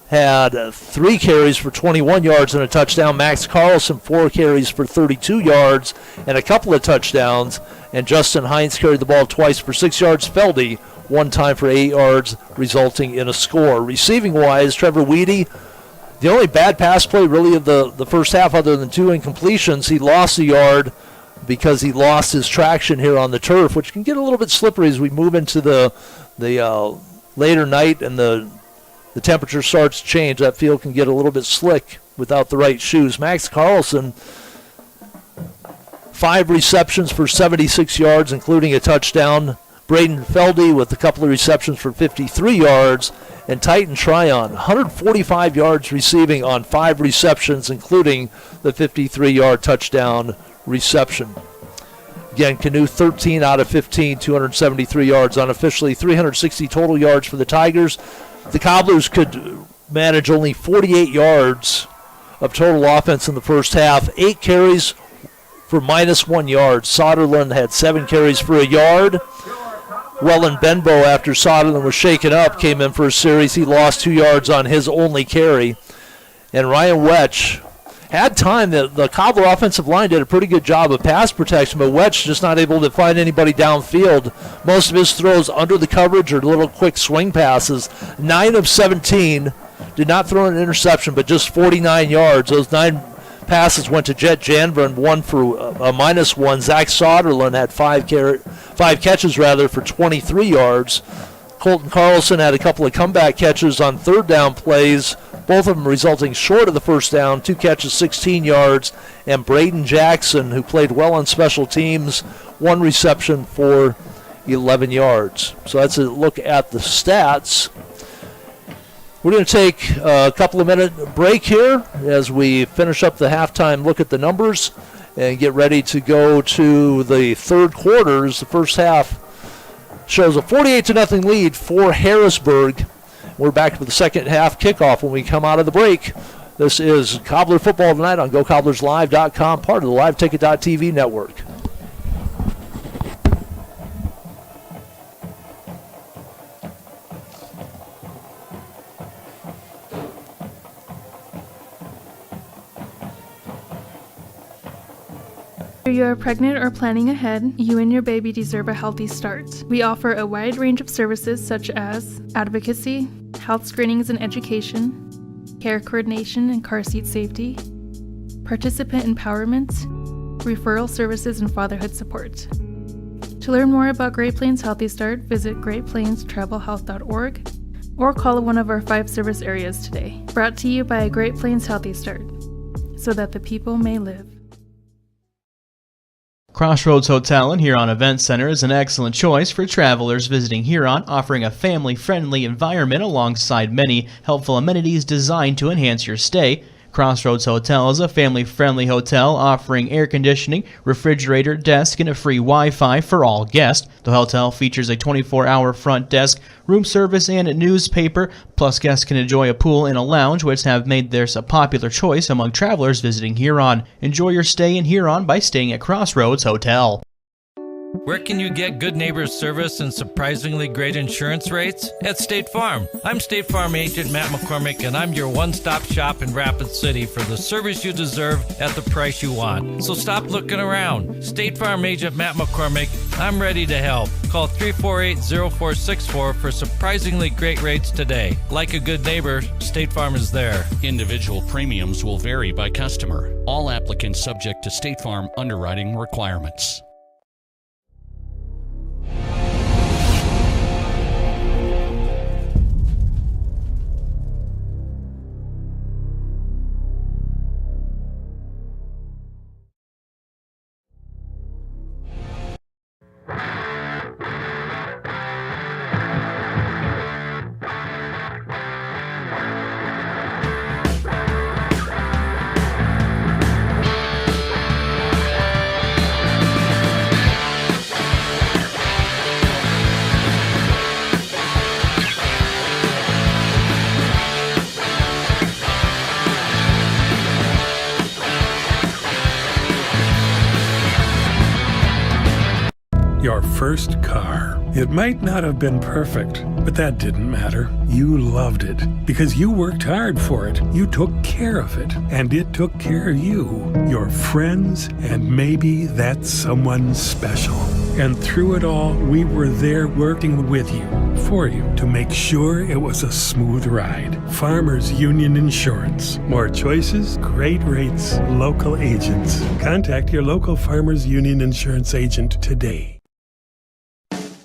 had 3 carries for 21 yards and a touchdown. Max Carlson, 4 carries for 32 yards and a couple of touchdowns. And Justin Hines carried the ball twice for 6 yards. Feldy, 1 time for 8 yards, resulting in a score. Receiving-wise, Trevor Weedy, the only bad pass play really of the first half other than 2 incompletions. He lost a yard because he lost his traction here on the turf, which can get a little bit slippery as we move into the later night and the temperature starts to change. That field can get a little bit slick without the right shoes. Max Carlson, 5 receptions for 76 yards, including a touchdown. Braden Feldy with a couple of receptions for 53 yards. And Titan Tryon, 145 yards receiving on 5 receptions, including the 53-yard touchdown reception. Again, Knuth 13 out of 15, 273 yards unofficially, 360 total yards for the Tigers. The Cobblers could manage only 48 yards of total offense in the first half, 8 carries for -1 yard. Soderlund had 7 carries for a yard. Wellen Benbow, after Soderlund was shaken up, came in for a series. He lost 2 yards on his only carry. And Ryan Wetch had time. The Cobbler offensive line did a pretty good job of pass protection, but Wetch just not able to find anybody downfield. Most of his throws under the coverage or little quick swing passes. 9 of 17. Did not throw an interception, but just 49 yards. Those 9 passes went to Jet Janvrin, 1 for a -1. Zach Soderlund had 5 catches for 23 yards. Colton Carlson had a couple of comeback catches on 3rd down plays, both of them resulting short of the first down. 2 catches, 16 yards. And Braden Jackson, who played well on special teams, 1 reception for 11 yards. So that's a look at the stats. We're going to take a couple of minute break here as we finish up the halftime look at the numbers and get ready to go to the third quarters. The first half shows a 48-0 lead for Harrisburg. We're back to the second half kickoff when we come out of the break. This is Cobbler Football Tonight on GoCobblersLive.com, part of the LiveTicket.tv network.
If you are pregnant or planning ahead, you and your baby deserve a healthy start. We offer a wide range of services such as advocacy, health screenings and education, care coordination and car seat safety, participant empowerment, referral services, and fatherhood support. To learn more about Great Plains Healthy Start, visit greatplainstravelhealth.org or call one of our 5 service areas today. Brought to you by Great Plains Healthy Start, so that the people may live.
Crossroads Hotel and Huron Event Center is an excellent choice for travelers visiting Huron, offering a family-friendly environment alongside many helpful amenities designed to enhance your stay. Crossroads Hotel is a family-friendly hotel offering air conditioning, refrigerator, desk, and a free Wi-Fi for all guests. The hotel features a 24-hour front desk, room service, and a newspaper. Plus, guests can enjoy a pool and a lounge, which have made theirs a popular choice among travelers visiting Huron. Enjoy your stay in Huron by staying at Crossroads Hotel.
Where can you get good neighbor service and surprisingly great insurance rates? At State Farm. I'm State Farm agent Matt McCormick, and I'm your one-stop shop in Rapid City for the service you deserve at the price you want. So stop looking around. State Farm agent Matt McCormick, I'm ready to help. Call 348-0464 for surprisingly great rates today. Like a good neighbor, State Farm is there.
Individual premiums will vary by customer. All applicants subject to State Farm underwriting requirements.
Your first car. It might not have been perfect, but that didn't matter. You loved it because you worked hard for it. You took care of it, and it took care of you, your friends, and maybe that someone special. And through it all, we were there working with you, for you, to make sure it was a smooth ride. Farmers Union Insurance. More choices, great rates, local agents. Contact your local Farmers Union Insurance agent today.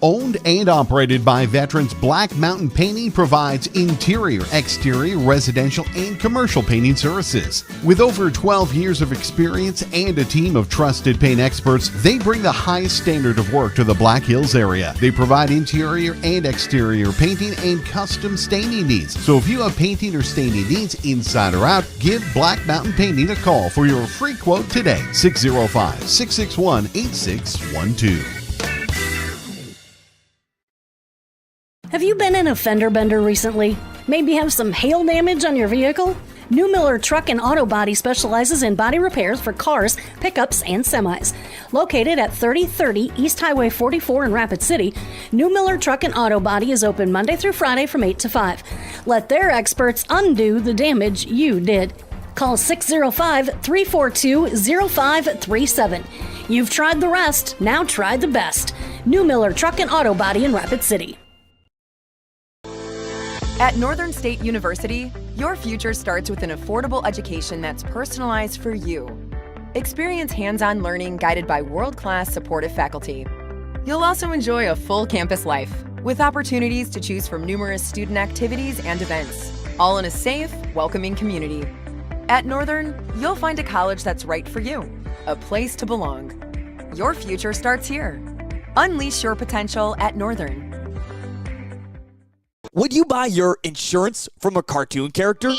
Owned and operated by veterans, Black Mountain Painting provides interior, exterior, residential, and commercial painting services. With over 12 years of experience and a team of trusted paint experts, they bring the highest standard of work to the Black Hills area. They provide interior and exterior painting and custom staining needs. So if you have painting or staining needs inside or out, give Black Mountain Painting a call for your free quote today. 605-661-8612.
Have you been in a fender bender recently? Maybe have some hail damage on your vehicle? New Miller Truck and Auto Body specializes in body repairs for cars, pickups, and semis. Located at 3030 East Highway 44 in Rapid City, New Miller Truck and Auto Body is open Monday through Friday from 8 to 5. Let their experts undo the damage you did. Call 605-342-0537. You've tried the rest, now try the best. New Miller Truck and Auto Body in Rapid City.
At Northern State University, your future starts with an affordable education that's personalized for you. Experience hands-on learning guided by world-class supportive faculty. You'll also enjoy a full campus life with opportunities to choose from numerous student activities and events, all in a safe, welcoming community. At Northern, you'll find a college that's right for you, a place to belong. Your future starts here. Unleash your potential at Northern.
Would you buy your insurance from a cartoon character?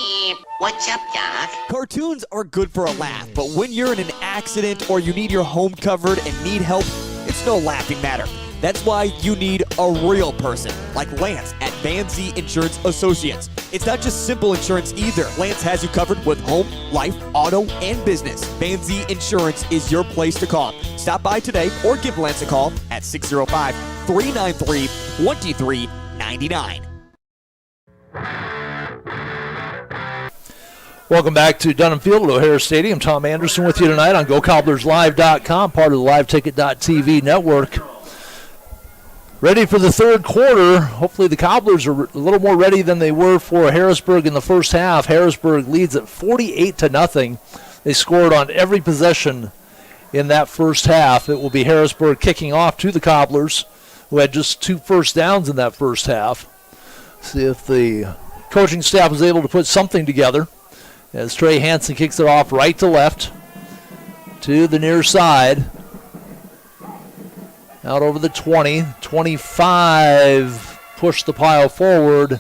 What's up, Doc?
Cartoons are good for a laugh, but when you're in an accident or you need your home covered and need help, it's no laughing matter. That's why you need a real person, like Lance at Van Z Insurance Associates. It's not just simple insurance either. Lance has you covered with home, life, auto, and business. Van Z Insurance is your place to call. Stop by today or give Lance a call at 605-393-2399.
Welcome back to Dunham Field at O'Hara Stadium. Tom Anderson with you tonight on GoCobblersLive.com, part of the LiveTicket.tv network. Ready for the third quarter. Hopefully the Cobblers are a little more ready than they were for Harrisburg in the first half. Harrisburg leads at 48-0. They scored on every possession in that first half. It will be Harrisburg kicking off to the Cobblers, who had just 2 first downs in that first half. See if the coaching staff was able to put something together as Trey Hansen kicks it off right to left to the near side. Out over the 20, 25, push the pile forward.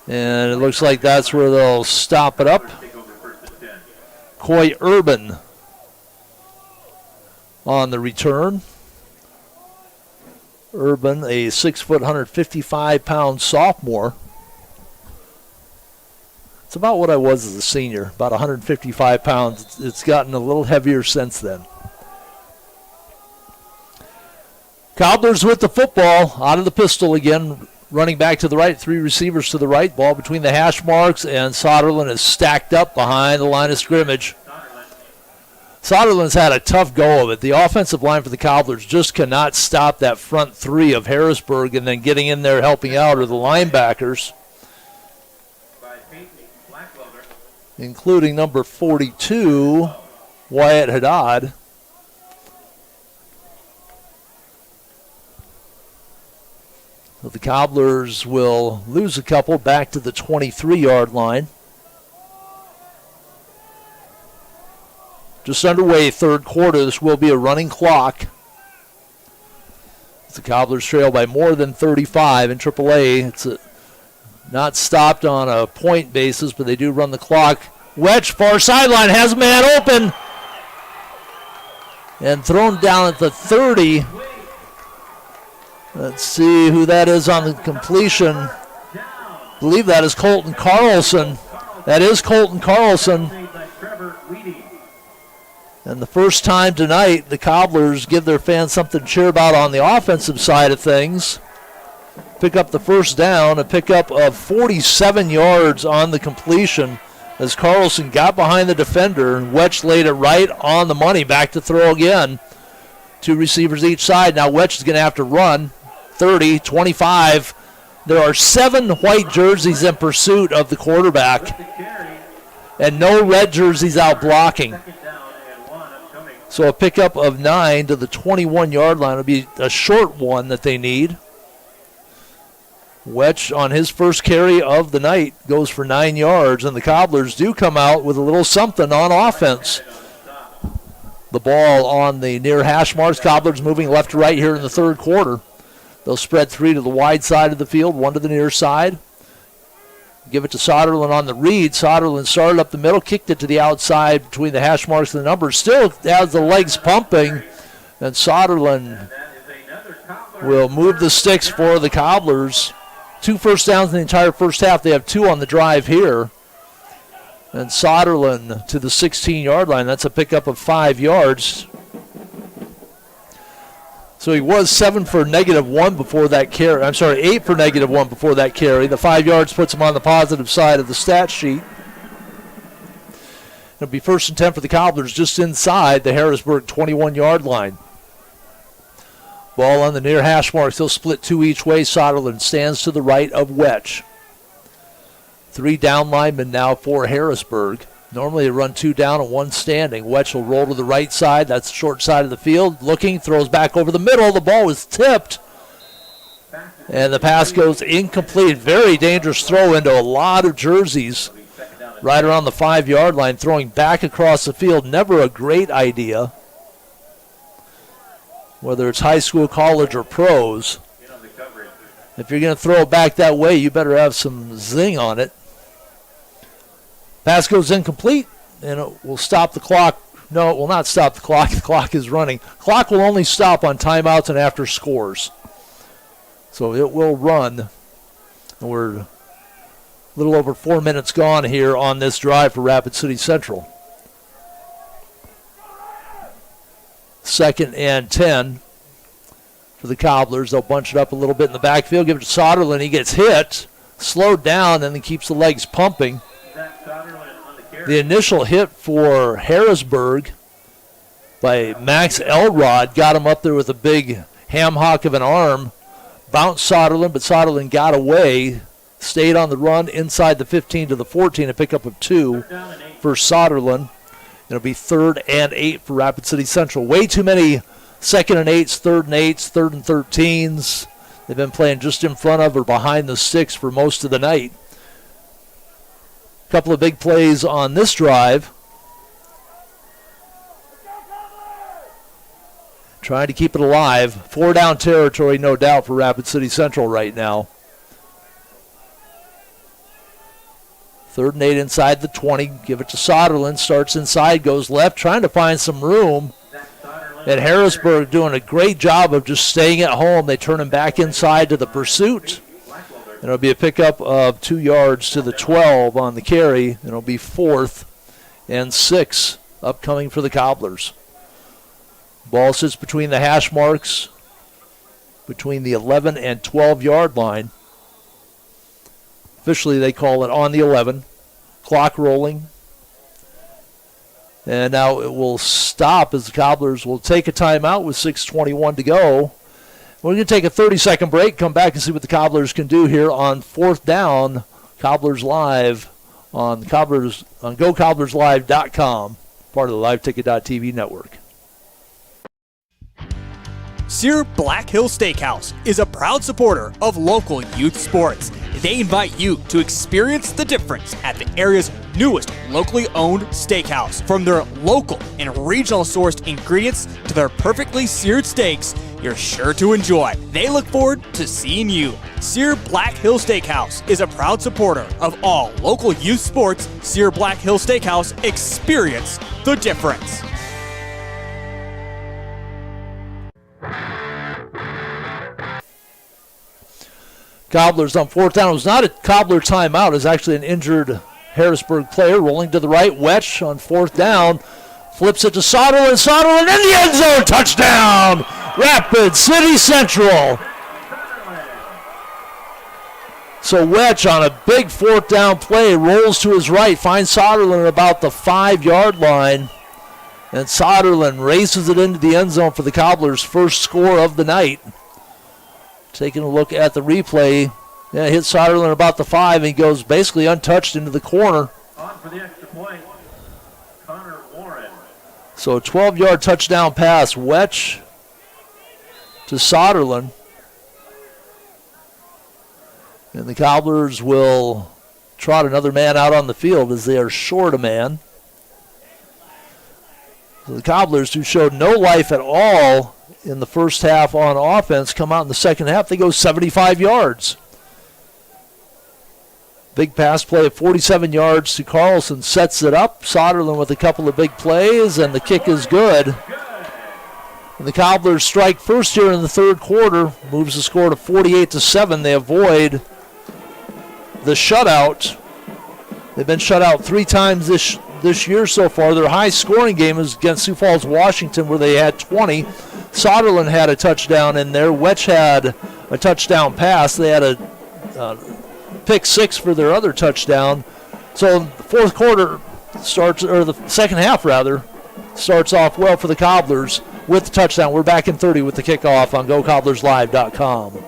And it looks like that's where they'll stop it up. Coy Urban on the return. Urban, a 6 foot, 155-pound sophomore. It's about what I was as a senior, about 155 pounds. It's gotten a little heavier since then. Cobblers with the football, out of the pistol again, running back to the right, 3 receivers to the right, ball between the hash marks, and Soderlund is stacked up behind the line of scrimmage. Soderlund's had a tough go of it. The offensive line for the Cobblers just cannot stop that front 3 of Harrisburg, and then getting in there helping out are the linebackers, including number 42, Wyatt Haddad. So the Cobblers will lose a couple back to the 23-yard line. Just underway, third quarter. This will be a running clock. The Cobblers trail by more than 35 in AAA. It's not stopped on a point basis, but they do run the clock. Wedge, far sideline, has a man open. And thrown down at the 30. Let's see who that is on the completion. I believe that is Colton Carlson. That is Colton Carlson. And the first time tonight, the Cobblers give their fans something to cheer about on the offensive side of things. Pick up the first down, a pickup of 47 yards on the completion as Carlson got behind the defender. Wetch laid it right on the money, back to throw again. 2 receivers each side. Now Wetch is going to have to run. 30, 25. There are 7 white jerseys in pursuit of the quarterback, and no red jerseys out blocking. So a pickup of 9 to the 21-yard line will be a short one that they need. Wetch on his first carry of the night goes for 9 yards, and the Cobblers do come out with a little something on offense. The ball on the near hash marks. Cobblers moving left to right here in the third quarter. They'll spread 3 to the wide side of the field, 1 to the near side. Give it to Soderlund on the read. Soderlund started up the middle, kicked it to the outside between the hash marks and the numbers. Still has the legs pumping, and Soderlund will move the sticks for the Cobblers. 2 first downs in the entire first half. They have 2 on the drive here. And Soderlund to the 16-yard line. That's a pickup of 5 yards. So he was 7 for -1 before that carry. 8 for -1 before that carry. The 5 yards puts him on the positive side of the stat sheet. It'll be 1st and 10 for the Cobblers just inside the Harrisburg 21-yard line. Ball on the near hash marks. They'll split 2 each way. Soderlund stands to the right of Wetch. 3 down linemen now for Harrisburg. Normally they run 2 down and 1 standing. Wetch will roll to the right side. That's the short side of the field. Looking, throws back over the middle. The ball is tipped. And the pass goes incomplete. Very dangerous throw into a lot of jerseys. Right around the 5-yard line. Throwing back across the field. Never a great idea. Whether it's high school, college, or pros. If you're going to throw it back that way, you better have some zing on it. Pass goes incomplete, and it will stop the clock. No, it will not stop the clock. The clock is running. Clock will only stop on timeouts and after scores. So it will run. And we're a little over 4 minutes gone here on this drive for Rapid City Central. 2nd and 10 for the Cobblers. They'll bunch it up a little bit in the backfield. Give it to Soderlund. He gets hit, slowed down, and then keeps the legs pumping. The initial hit for Harrisburg by Max Elrod got him up there with a big ham hock of an arm. Bounced Soderlund, but Soderlund got away. Stayed on the run inside the 15 to the 14, a pickup of 2 for Soderlund. It'll be 3rd and 8 for Rapid City Central. Way too many 2nd and 8s, 3rd and 8s, 3rd and 13s. They've been playing just in front of or behind the sticks for most of the night. A couple of big plays on this drive. Trying to keep it alive. 4-down territory, no doubt, for Rapid City Central right now. 3rd and 8 inside the 20. Give it to Soderlund. Starts inside, goes left, trying to find some room. And Harrisburg doing a great job of just staying at home. They turn him back inside to the pursuit. And it'll be a pickup of 2 yards to the 12 on the carry. And it'll be 4th and 6 upcoming for the Cobblers. Ball sits between the hash marks, between the 11 and 12-yard line. Officially, they call it on the 11. Clock rolling. And now it will stop as the Cobblers will take a timeout with 6:21 to go. We're going to take a 30-second break, come back and see what the Cobblers can do here on 4th down. Cobblers Live on GoCobblersLive.com, part of the LiveTicket.tv network.
Sear Black Hill Steakhouse is a proud supporter of local youth sports. They invite you to experience the difference at the area's newest locally owned steakhouse. From their local and regional sourced ingredients to their perfectly seared steaks, you're sure to enjoy. They look forward to seeing you. Sear Black Hill Steakhouse is a proud supporter of all local youth sports. Sear Black Hill Steakhouse, experience the difference.
Cobblers on 4th down. It was not a Cobbler timeout. It was actually an injured Harrisburg player rolling to the right. Wetch on 4th down. Flips it to Soderlund. Soderlund in the end zone. Touchdown! Rapid City Central. So Wetch on a big 4th down play rolls to his right. Finds Soderlund at about the 5-yard line. And Soderlund races it into the end zone for the Cobblers' first score of the night. Taking a look at the replay, hit Soderlund about the 5, and he goes basically untouched into the corner.
On for the extra point, Connor Warren.
So a 12-yard touchdown pass, Wetch to Soderlund. And the Cobblers will trot another man out on the field as they are short a man. So the Cobblers, who showed no life at all in the first half on offense, come out in the second half. They go 75 yards. Big pass play of 47 yards to Carlson sets it up. Soderlund with a couple of big plays, and the kick is good. And the Cobblers strike first here in the 3rd quarter. Moves the score to 48-7. They avoid the shutout. They've been shut out 3 times this year so far. Their high scoring game is against Sioux Falls, Washington, where they had 20. Soderlund had a touchdown in there. Wetch had a touchdown pass. They had a pick 6 for their other touchdown. So the 4th quarter starts, or the second half rather, starts off well for the Cobblers with the touchdown. We're back in 30 with the kickoff on GoCobblersLive.com.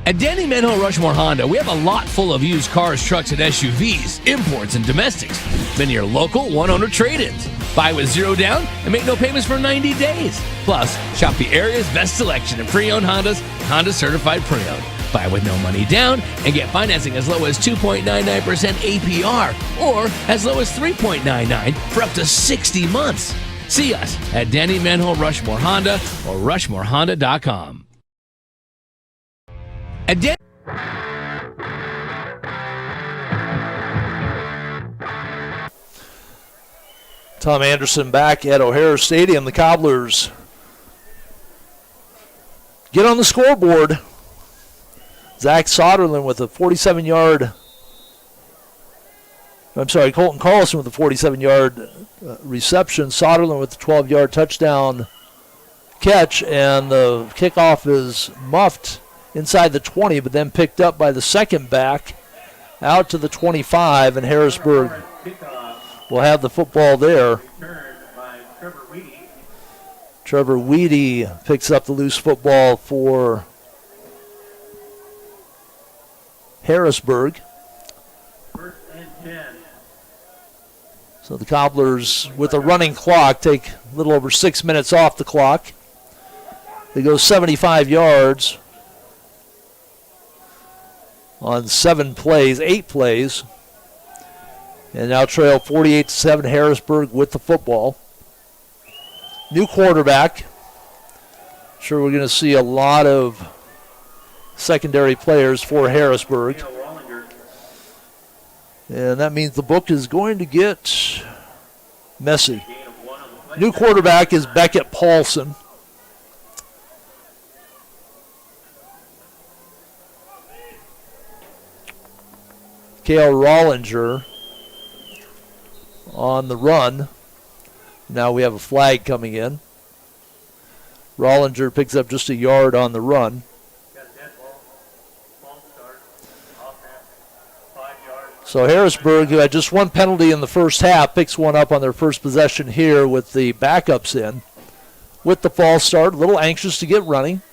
At Danny Manhole Rushmore Honda, we have a lot full of used cars, trucks, and SUVs, imports, and domestics. Then your local one-owner trade-ins. Buy with 0 down and make no payments for 90 days. Plus, shop the area's best selection of pre-owned Hondas, Honda Certified Pre-Owned. Buy with no money down and get financing as low as 2.99% APR or as low as 3.99 for up to 60 months. See us at Danny Manhole Rushmore Honda or RushmoreHonda.com.
Tom Anderson back at O'Hara Stadium. The Cobblers get on the scoreboard. Zach Soderlund with a 47-yard. Colton Carlson with a 47-yard reception. Soderlund with a 12-yard touchdown catch, and the kickoff is muffed inside the 20, but then picked up by the second back out to the 25, and Harrisburg will have the football there. Trevor Weedy picks up the loose football for Harrisburg.
10.
So the Cobblers, with a running clock, take a little over 6 minutes off the clock. They go 75 yards on 8 plays. And now trail 48-7 Harrisburg with the football. New quarterback. Sure, we're going to see a lot of secondary players for Harrisburg. And that means the book is going to get messy. New quarterback is Beckett Paulson. Cale Rollinger on the run. Now we have a flag coming in. Rollinger picks up just a yard on the run. So Harrisburg, who had just one penalty in the first half, picks one up on their first possession here with the backups in. With the false start, a little anxious to get running.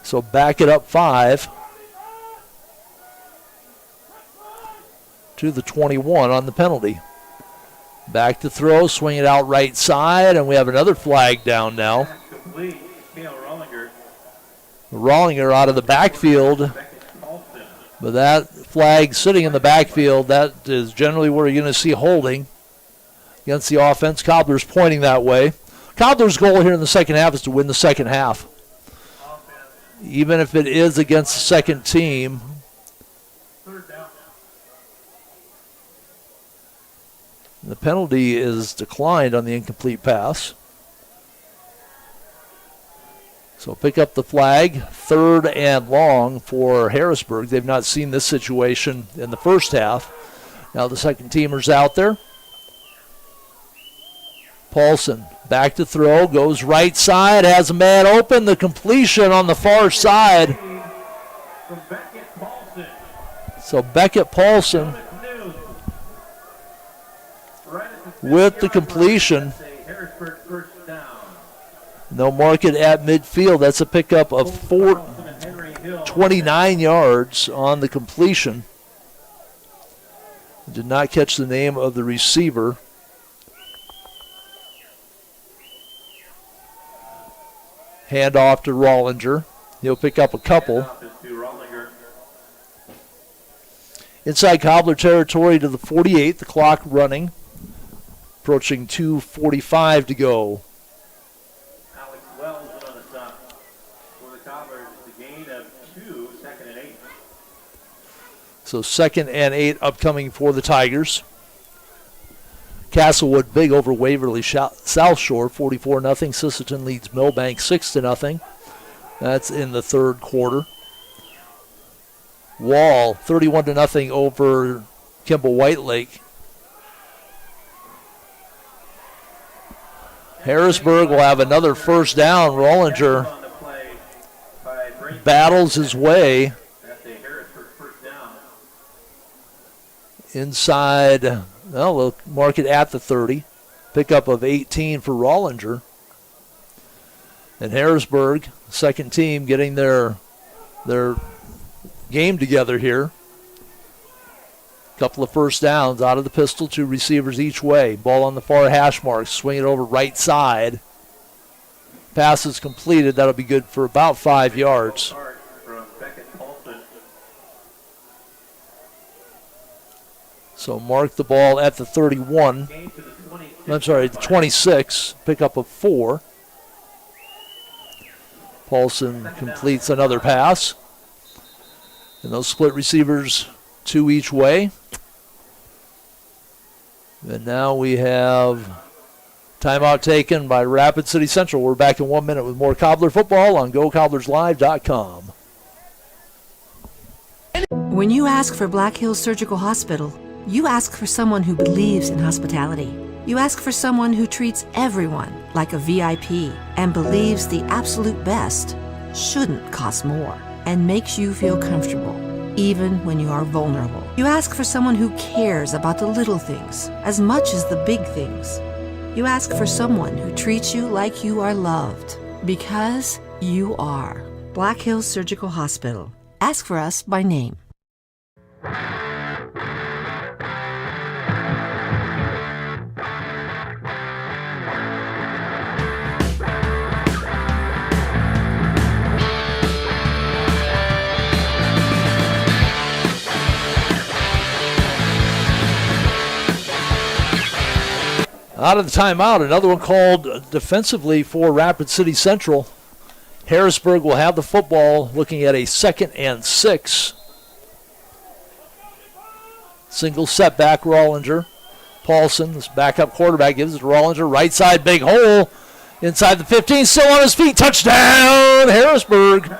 So back it up 5 to the 21 on the penalty. Back to throw, swing it out right side, and we have another flag down now. Rollinger out of the backfield. But that flag sitting in the backfield, that is generally where you're going to see holding against the offense. Cobblers pointing that way. Cobblers' goal here in the second half is to win the second half. Even if it is against the second team. The penalty is declined on the incomplete pass. So pick up the flag, 3rd and long for Harrisburg. They've not seen this situation in the first half. Now the second teamer's out there. Paulson back to throw, goes right side, has a man open, the completion on the far side. So Beckett Paulson with the completion. They'll mark it at midfield. That's a pickup of 29 yards on the completion. Did not catch the name of the receiver. Hand off to Rollinger. He'll pick up a couple. Inside Cobbler territory to the 48, the clock running. Approaching 2:45 to go. So 2nd and 8 upcoming for the Tigers. Castlewood big over Waverly South Shore, 44-0. Sisseton leads Millbank 6-0. That's in the third quarter. Wall 31-0 over Kimball White Lake. Harrisburg will have another first down. Rollinger battles his way inside. Well, we'll mark it at the 30. Pickup of 18 for Rollinger. And Harrisburg, second team, getting their game together here. Couple of first downs out of the pistol, 2 receivers each way. Ball on the far hash mark, swing it over right side. Pass is completed. That'll be good for about 5 yards. So mark the ball at the 31. I'm sorry, the 26. Pickup of 4. Paulson completes another pass. And those split receivers, 2 each way. And now we have timeout taken by Rapid City Central. We're back in 1 minute with more Cobbler football on GoCobblersLive.com.
When you ask for Black Hills Surgical Hospital, you ask for someone who believes in hospitality. You ask for someone who treats everyone like a VIP and believes the absolute best shouldn't cost more and makes you feel comfortable, even when you are vulnerable. You ask for someone who cares about the little things as much as the big things. You ask for someone who treats you like you are loved, because you are. Black Hills Surgical Hospital. Ask for us by name.
Out of the timeout, another one called defensively for Rapid City Central. Harrisburg will have the football, looking at a 2nd and 6. Single setback, Rollinger. Paulson, this backup quarterback, gives it to Rollinger. Right side, big hole. Inside the 15, still on his feet. Touchdown, Harrisburg.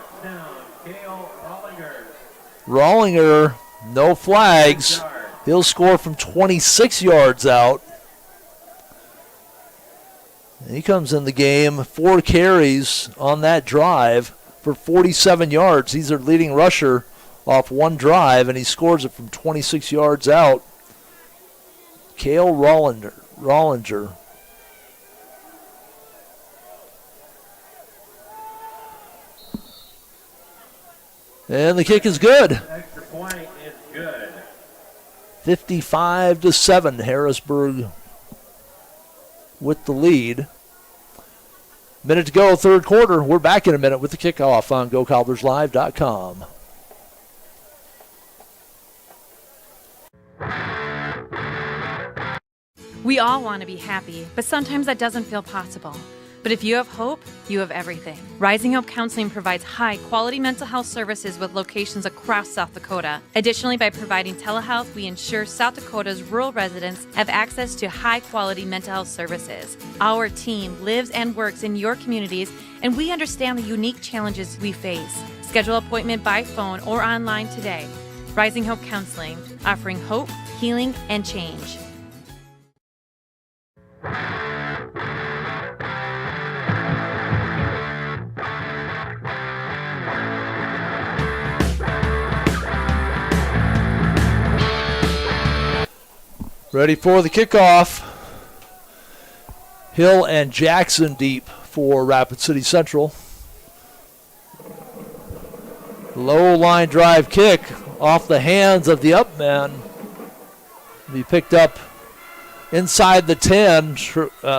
Rollinger, no flags. He'll score from 26 yards out. And he comes in the game, 4 carries on that drive for 47 yards. He's their leading rusher off one drive, and he scores it from 26 yards out. Cale Rollinger. And the kick is good.
Extra point is good.
55-7, Harrisburg with the lead. Minute to go, third quarter. We're back in a minute with the kickoff on GoCobblersLive.com.
We all want to be happy, but sometimes that doesn't feel possible. But if you have hope, you have everything. Rising Hope Counseling provides high-quality mental health services with locations across South Dakota. Additionally, by providing telehealth, we ensure South Dakota's rural residents have access to high-quality mental health services. Our team lives and works in your communities, and we understand the unique challenges we face. Schedule an appointment by phone or online today. Rising Hope Counseling, offering hope, healing, and change.
Ready for the kickoff. Hill and Jackson deep for Rapid City Central. Low line drive kick off the hands of the up man. He picked up inside the 10,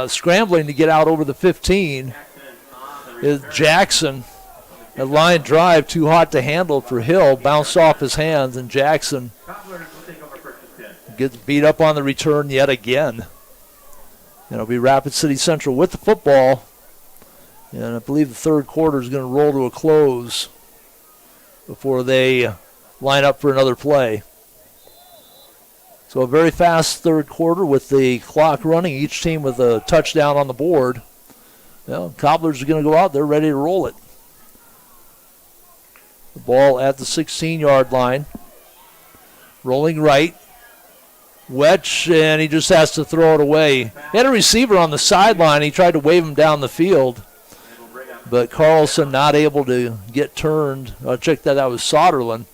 scrambling to get out over the 15. Is Jackson. A line drive too hot to handle for Hill. Bounced off his hands, and Jackson gets beat up on the return yet again. And it'll be Rapid City Central with the football. And I believe the third quarter is going to roll to a close before they line up for another play. So a very fast third quarter with the clock running, each team with a touchdown on the board. Well, Cobblers are going to go out there ready to roll it. The ball at the 16-yard line. Rolling right. Wedge, and he just has to throw it away. He had a receiver on the sideline. He tried to wave him down the field, but Carlson not able to get turned. Check that out was Soderlin.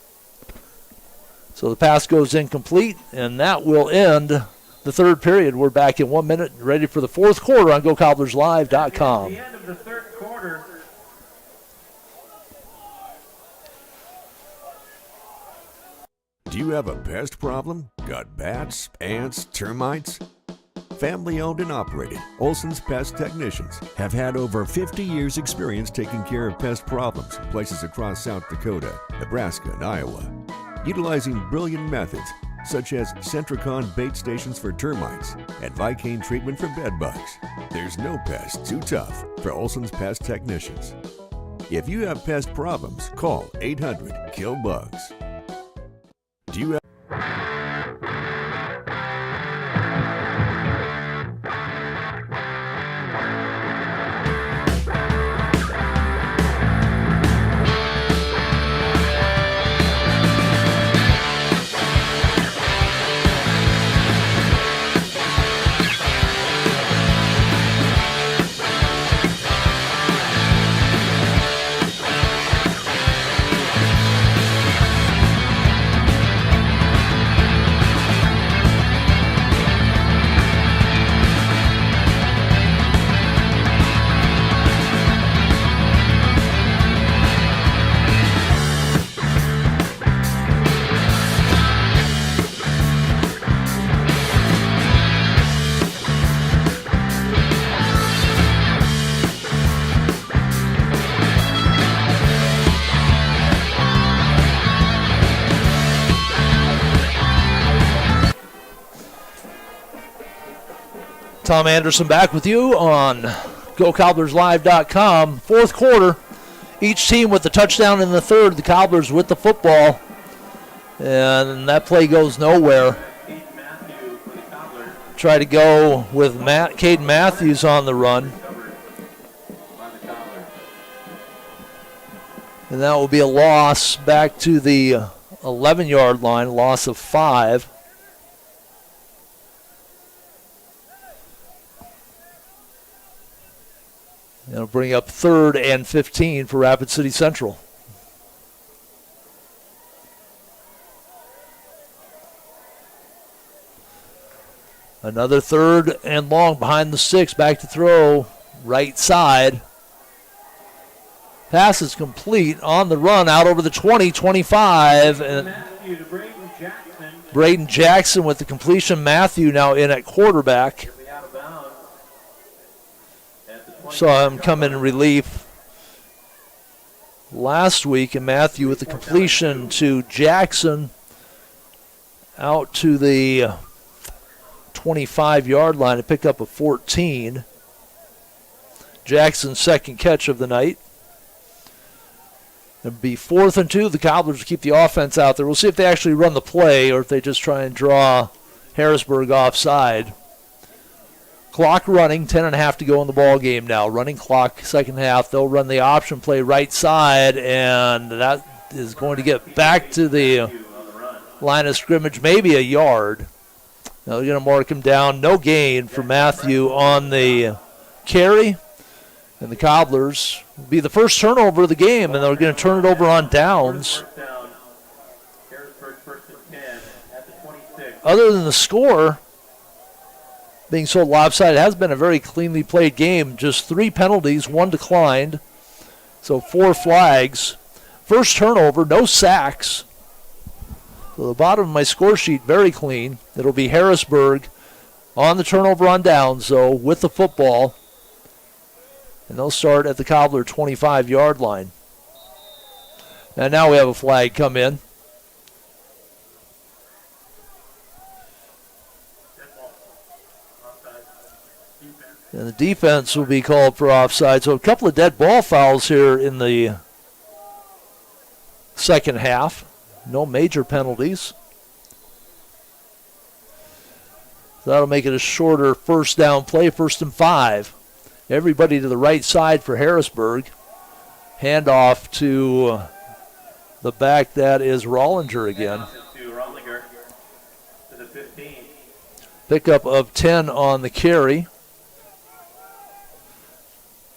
So the pass goes incomplete, and that will end the third period. We're back in 1 minute, ready for the fourth quarter on GoCobblersLive.com.
The end of the third quarter.
Do you have a pest problem? Got bats, ants, termites? Family owned and operated, Olson's Pest Technicians have had over 50 years experience taking care of pest problems in places across South Dakota, Nebraska, and Iowa. Utilizing brilliant methods such as Centricon bait stations for termites and Vicane treatment for bed bugs. There's no pest too tough for Olson's Pest Technicians. If you have pest problems, call 800-KILL-BUGS. Do you have
Tom Anderson back with you on GoCobblersLive.com. Fourth quarter, each team with the touchdown in the third. The Cobblers with the football. And that play goes nowhere. Try to go with Caden Matthews on the run. And that will be a loss back to the 11-yard line, loss of 5. It'll bring up 3rd and 15 for Rapid City Central. Another 3rd and long behind the 6, back to throw, right side. Pass is complete on the run out over the 20, 25. And Braden Jackson with the completion. Matthew now in at quarterback. Saw him come in relief last week, and Matthew with the completion to Jackson out to the 25-yard line to pick up a 14. Jackson's second catch of the night. It'll be 4th and 2. The Cobblers keep the offense out there. We'll see if they actually run the play or if they just try and draw Harrisburg offside. Clock running, 10.5 to go in the ball game now. Running clock, second half. They'll run the option play right side, and that is going to get back to the line of scrimmage, maybe a yard. Now they're going to mark him down. No gain for Matthew on the carry. And the Cobblers will be the first turnover of the game, and they're going to turn it over on downs. Other than the score being so lopsided, it has been a very cleanly played game. Just 3 penalties, 1 declined. So 4 flags. First turnover, no sacks. So the bottom of my score sheet, very clean. It'll be Harrisburg on the turnover on downs, though, with the football. And they'll start at the Cobbler 25-yard line. And now we have a flag come in. And the defense will be called for offside. So a couple of dead ball fouls here in the second half. No major penalties. So that'll make it a shorter first down play, 1st and 5. Everybody to the right side for Harrisburg. Handoff to the back. That is Rollinger again. Pickup of 10 on the carry.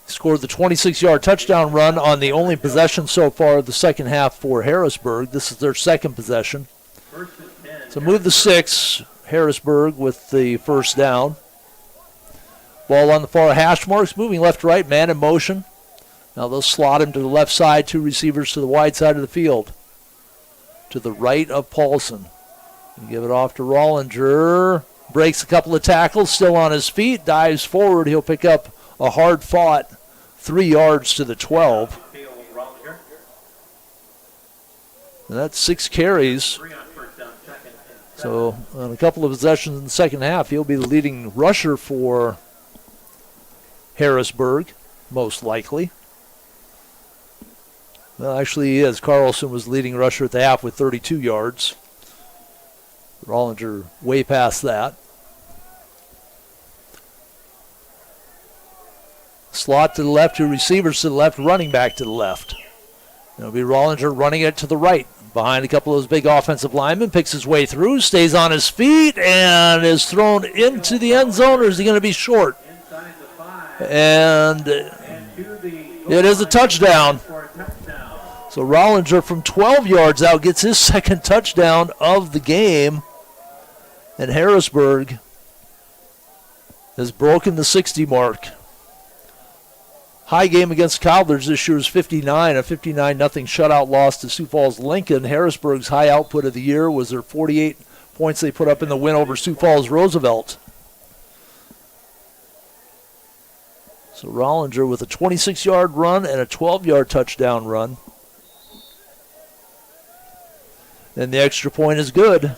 Scored the 26-yard touchdown run on the only possession so far of the second half for Harrisburg. This is their second possession. So move the 6, Harrisburg with the first down. Ball on the far hash marks, moving left to right, man in motion. Now they'll slot him to the left side, 2 receivers to the wide side of the field. To the right of Paulson. And give it off to Rollinger. Breaks a couple of tackles, still on his feet, dives forward. He'll pick up a hard-fought 3 yards to the 12. And that's 6 carries. So on a couple of possessions in the second half, he'll be the leading rusher for Harrisburg, most likely. Well, actually he is. Carlson was leading rusher at the half with 32 yards. Rollinger way past that. Slot to the left, 2 receivers to the left, running back to the left. It'll be Rollinger running it to the right. Behind a couple of those big offensive linemen, picks his way through, stays on his feet, and is thrown into the end zone, or is he going to be short? And it is a touchdown. So Rollinger from 12 yards out gets his second touchdown of the game. And Harrisburg has broken the 60 mark. High game against Cobblers this year is 59, a 59-0 shutout loss to Sioux Falls Lincoln. Harrisburg's high output of the year was their 48 points they put up in the win over Sioux Falls Roosevelt. So Rollinger with a 26-yard run and a 12-yard touchdown run. And the extra point is good.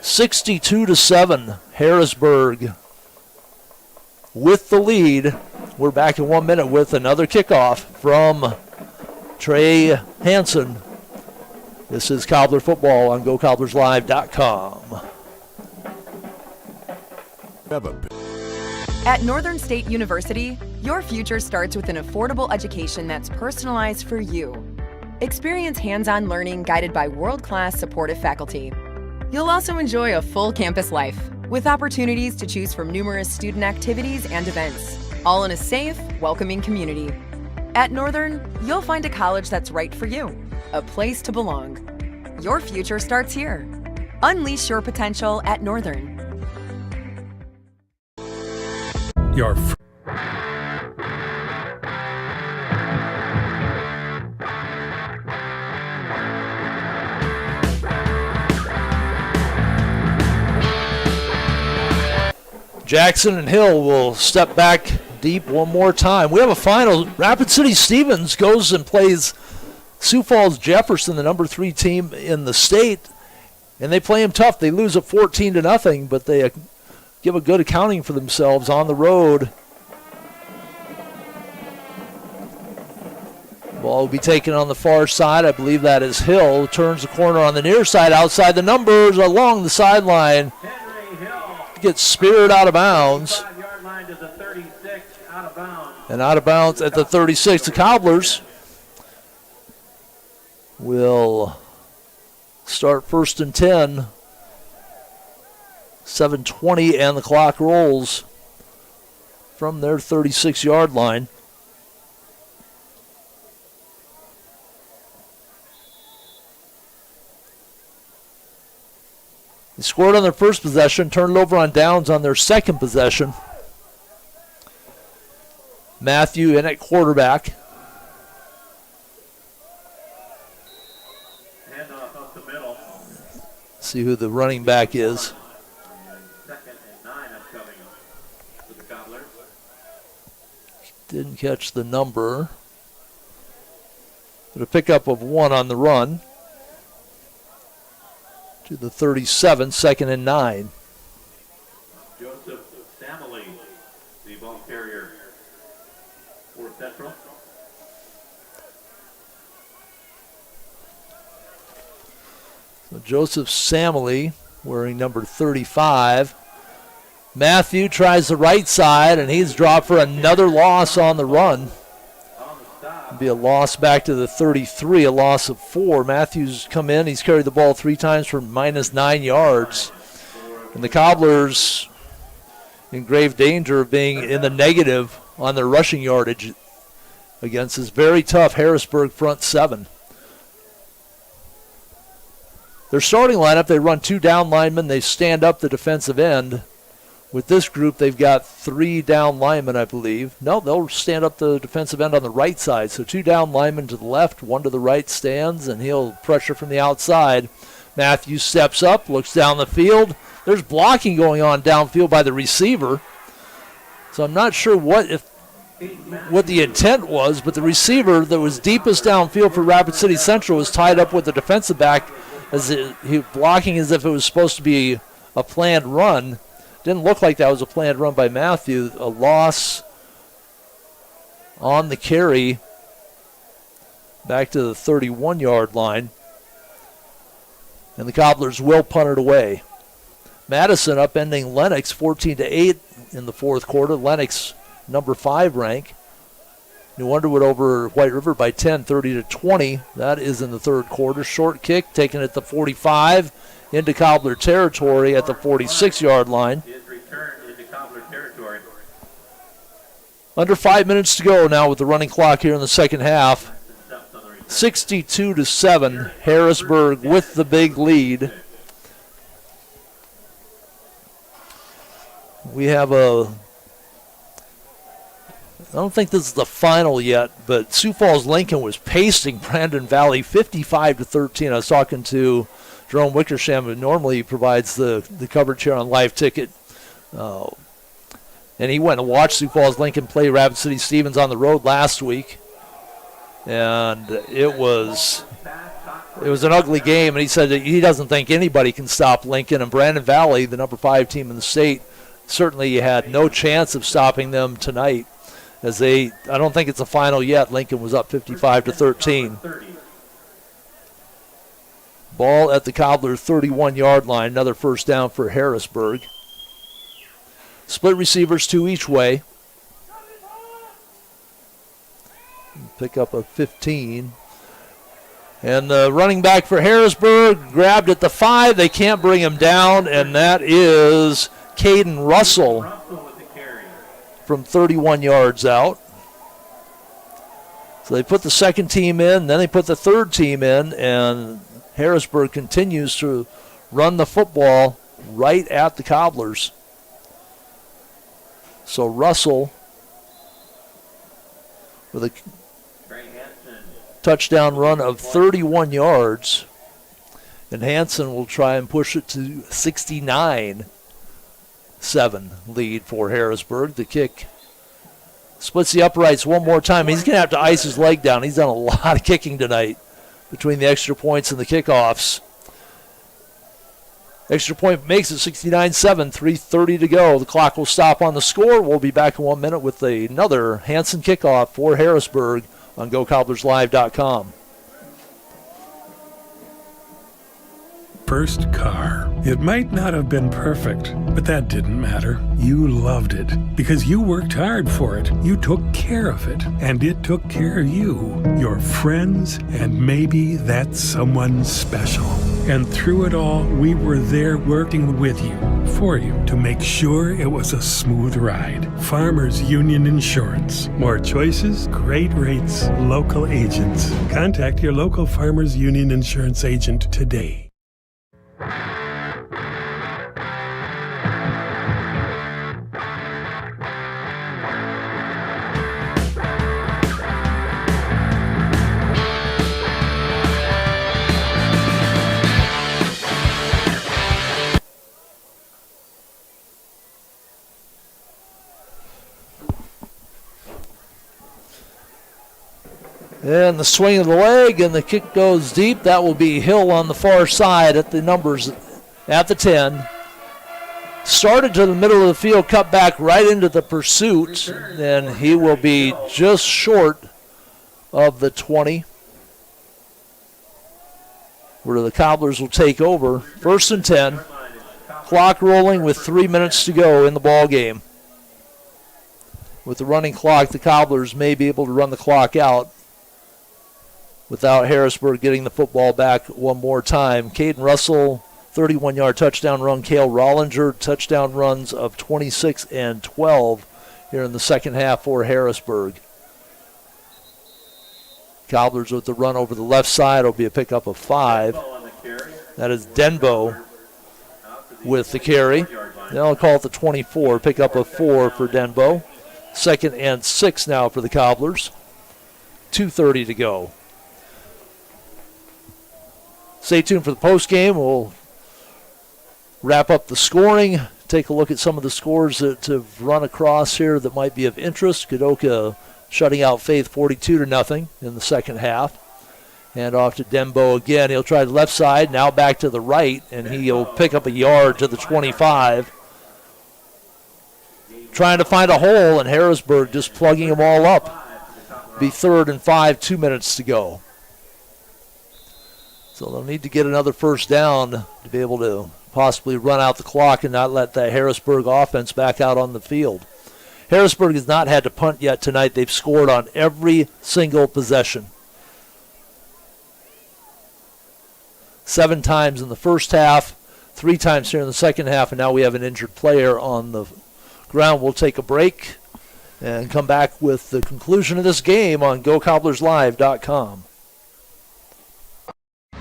62-7, Harrisburg with the lead. We're back in 1 minute with another kickoff from Trey Hansen. This is Cobbler football on GoCobblersLive.com.
At Northern State University, your future starts with an affordable education that's personalized for you. Experience hands-on learning guided by world-class supportive faculty. You'll also enjoy a full campus life with opportunities to choose from numerous student activities and events, all in a safe, welcoming community. At Northern, you'll find a college that's right for you, a place to belong. Your future starts here. Unleash your potential at Northern.
Your
Jackson and Hill will step back deep one more time. We have a final. Rapid City Stevens goes and plays Sioux Falls Jefferson, the number 3 team in the state, and they play them tough. They lose at 14-0, but they give a good accounting for themselves on the road. Ball will be taken on the far side. I believe that is Hill. Turns the corner on the near side, outside the numbers, along the sideline. Gets speared out of bounds. And out of bounds at the 36. The Cobblers will start 1st and 10. 7:20 and the clock rolls from their 36-yard line. They scored on their first possession, turned it over on downs on their second possession. Matthew in at quarterback.
Handoff up the middle.
See who the running back is.
2nd and 9 upcoming for the Cobblers.
Didn't catch the number. But a pickup of 1 on the run. To the 37, 2nd and 9.
Joseph Samley, the ball carrier for Central.
So Joseph Samley wearing number 35. Matthew tries the right side, and he's dropped for another loss on the run. It'll be a loss back to the 33, a loss of 4. Matthews come in. He's carried the ball 3 times for -9 yards. And the Cobblers in grave danger of being in the negative on their rushing yardage against this very tough Harrisburg front 7. Their starting lineup, they run 2 down linemen. They stand up the defensive end. With this group, they've got 3 down linemen, I believe. No, they'll stand up the defensive end on the right side. So 2 down linemen to the left, 1 to the right stands, and he'll pressure from the outside. Matthews steps up, looks down the field. There's blocking going on downfield by the receiver. So I'm not sure what the intent was, but the receiver that was deepest downfield for Rapid City Central was tied up with the defensive back as he blocking as if it was supposed to be a planned run. Didn't look like that was a planned run by Matthew. A loss on the carry back to the 31-yard line. And the Cobblers will punt it away. Madison upending Lennox 14-8 in the fourth quarter. Lennox number 5 rank. New Underwood over White River by 10, 30-20. That is in the third quarter. Short kick taken at the 45 into Cobbler territory at the 46-yard line.
Is returned into Cobbler territory.
Under 5 minutes to go now with the running clock here in the second half. 62-7. Harrisburg with the big lead. We have I don't think this is the final yet, but Sioux Falls Lincoln was pasting Brandon Valley 55-13. I was talking to Jerome Wickersham, who normally provides the coverage here on Live Ticket. And he went and watched Sioux Falls Lincoln play Rapid City Stevens on the road last week. And it was an ugly game, and he said that he doesn't think anybody can stop Lincoln. And Brandon Valley, the number 5 team in the state, certainly you had no chance of stopping them tonight. I don't think it's a final yet. Lincoln was up 55-13. Ball at the Cobbler 31-yard line. Another first down for Harrisburg. Split receivers, 2 each way. Pick up a 15. And the running back for Harrisburg grabbed at the 5. They can't bring him down, and that is Caden Russell from 31 yards out. So they put the second team in, then they put the third team in, and Harrisburg continues to run the football right at the Cobblers. So Russell with a touchdown run of 31 yards, and Hansen will try and push it to 69-7 lead for Harrisburg. The kick splits the uprights one more time. He's going to have to ice his leg down. He's done a lot of kicking tonight between the extra points and the kickoffs. Extra point makes it 69-7, 3:30 to go. The clock will stop on the score. We'll be back in 1 minute with another Hansen kickoff for Harrisburg on GoCobblersLive.com.
First car. It might not have been perfect, but that didn't matter. You loved it because you worked hard for it. You took care of it, and it took care of you, your friends, and maybe that someone special. And through it all, we were there working with you, for you, to make sure it was a smooth ride. Farmers Union Insurance. More choices, great rates, local agents. Contact your local Farmers Union Insurance agent today.
And the swing of the leg, and the kick goes deep. That will be Hill on the far side at the numbers at the 10. Started to the middle of the field, cut back right into the pursuit, and he will be just short of the 20, where the Cobblers will take over. 1st and 10. Clock rolling with 3 minutes to go in the ball game. With the running clock, the Cobblers may be able to run the clock out without Harrisburg getting the football back one more time. Caden Russell, 31-yard touchdown run. Cale Rollinger, touchdown runs of 26 and 12 here in the second half for Harrisburg. Cobblers with the run over the left side will be a pickup of 5. That is Denbo with the carry. They'll call it the 24, pickup of 4 for Denbo. 2nd and 6 now for the Cobblers. 2:30 to go. Stay tuned for the postgame. We'll wrap up the scoring, take a look at some of the scores that have run across here that might be of interest. Kadoka shutting out Faith 42-0 in the second half. And off to Denbo again. He'll try the left side, now back to the right, and he'll pick up a yard to the 25. Trying to find a hole, and Harrisburg just plugging them all up. Be 3rd and 5, 2 minutes to go. So they'll need to get another first down to be able to possibly run out the clock and not let the Harrisburg offense back out on the field. Harrisburg has not had to punt yet tonight. They've scored on every single possession. 7 times in the first half, 3 times here in the second half, and now we have an injured player on the ground. We'll take a break and come back with the conclusion of this game on GoCobblersLive.com.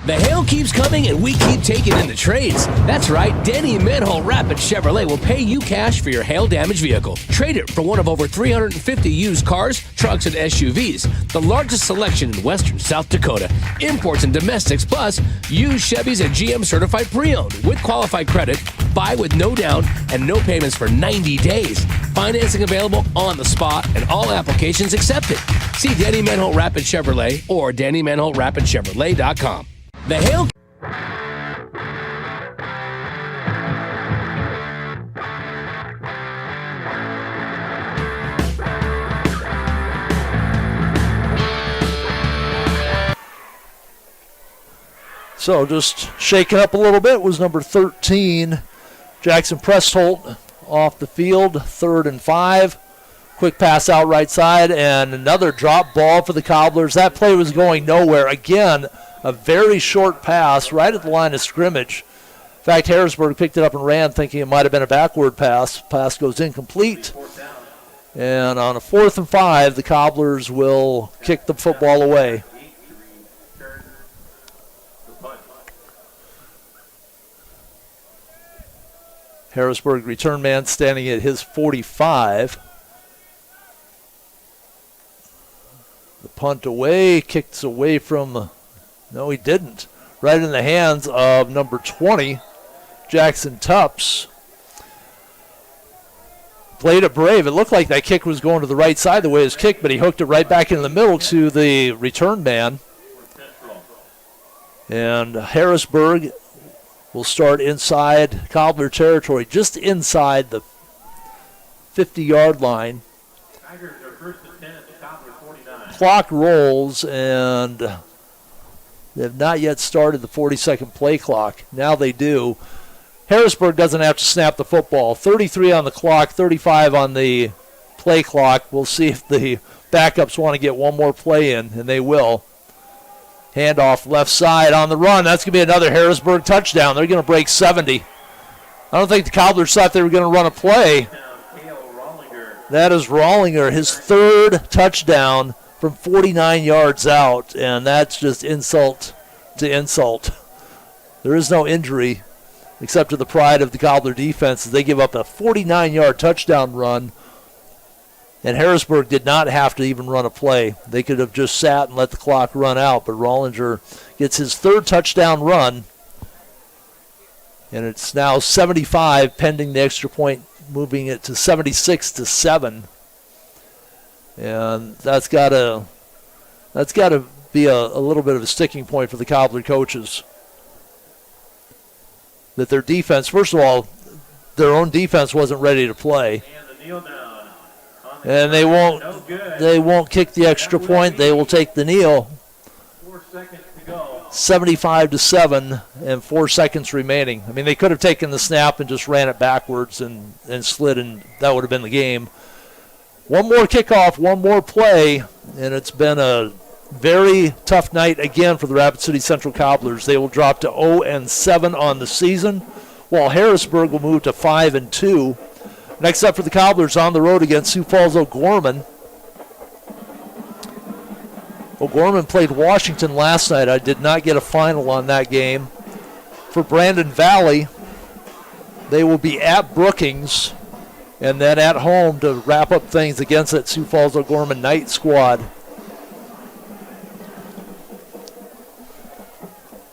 The hail keeps coming and we keep taking in the trades. That's right, Denny Manhole Rapid Chevrolet will pay you cash for your hail damaged vehicle. Trade it for one of over 350 used cars, trucks, and SUVs. The largest selection in western South Dakota. Imports and domestics, plus used Chevys and GM certified pre-owned with qualified credit. Buy with no down and no payments for 90 days. Financing available on the spot and all applications accepted. See Danny Manhole Rapid Chevrolet or DannyManholeRapidChevrolet.com. The hail.
So just shaking up a little bit was number 13, Jackson Prestholt, off the field, 3rd and 5. Quick pass out right side, and another drop ball for the Cobblers. That play was going nowhere. Again, a very short pass right at the line of scrimmage. In fact, Harrisburg picked it up and ran thinking it might have been a backward pass. Pass goes incomplete. And on a 4th and 5, the Cobblers will kick the football away. Harrisburg return man standing at his 45. The punt away, kicks away from, no he didn't, right in the hands of number 20, Jackson Tupps. Played it brave. It looked like that kick was going to the right side the way it was kicked, but he hooked it right back in the middle to the return man. And Harrisburg will start inside Cobbler territory, just inside the 50-yard line.
Tigers are first and 10 at the Cobbler 49.
Clock rolls, and they have not yet started the 40-second play clock. Now they do. Harrisburg doesn't have to snap the football. 33 on the clock, 35 on the play clock. We'll see if the backups want to get one more play in, and they will. Handoff left side on the run. That's going to be another Harrisburg touchdown. They're going to break 70. I don't think the Cobblers thought they were going to run a play. That is Rollinger, his 3rd touchdown from 49 yards out, and that's just insult to insult. There is no injury except to the pride of the Cobbler defense as they give up a 49-yard touchdown run, and Harrisburg did not have to even run a play. They could have just sat and let the clock run out, but Rollinger gets his 3rd touchdown run, and it's now 75 pending the extra point, moving it to 76-7. And that's got to be a little bit of a sticking point for the Cobbler coaches. That their defense, first of all, their own defense wasn't ready to play. And they won't kick the extra point. They will take the kneel.
4 seconds to go.
75-7 and 4 seconds remaining. I mean, they could have taken the snap and just ran it backwards and slid, and that would have been the game. One more kickoff, one more play, and it's been a very tough night again for the Rapid City Central Cobblers. They will drop to 0-7 on the season, while Harrisburg will move to 5-2. Next up for the Cobblers on the road against Sioux Falls O'Gorman. O'Gorman played Washington last night. I did not get a final on that game. For Brandon Valley, they will be at Brookings and then at home to wrap up things against that Sioux Falls O'Gorman night squad.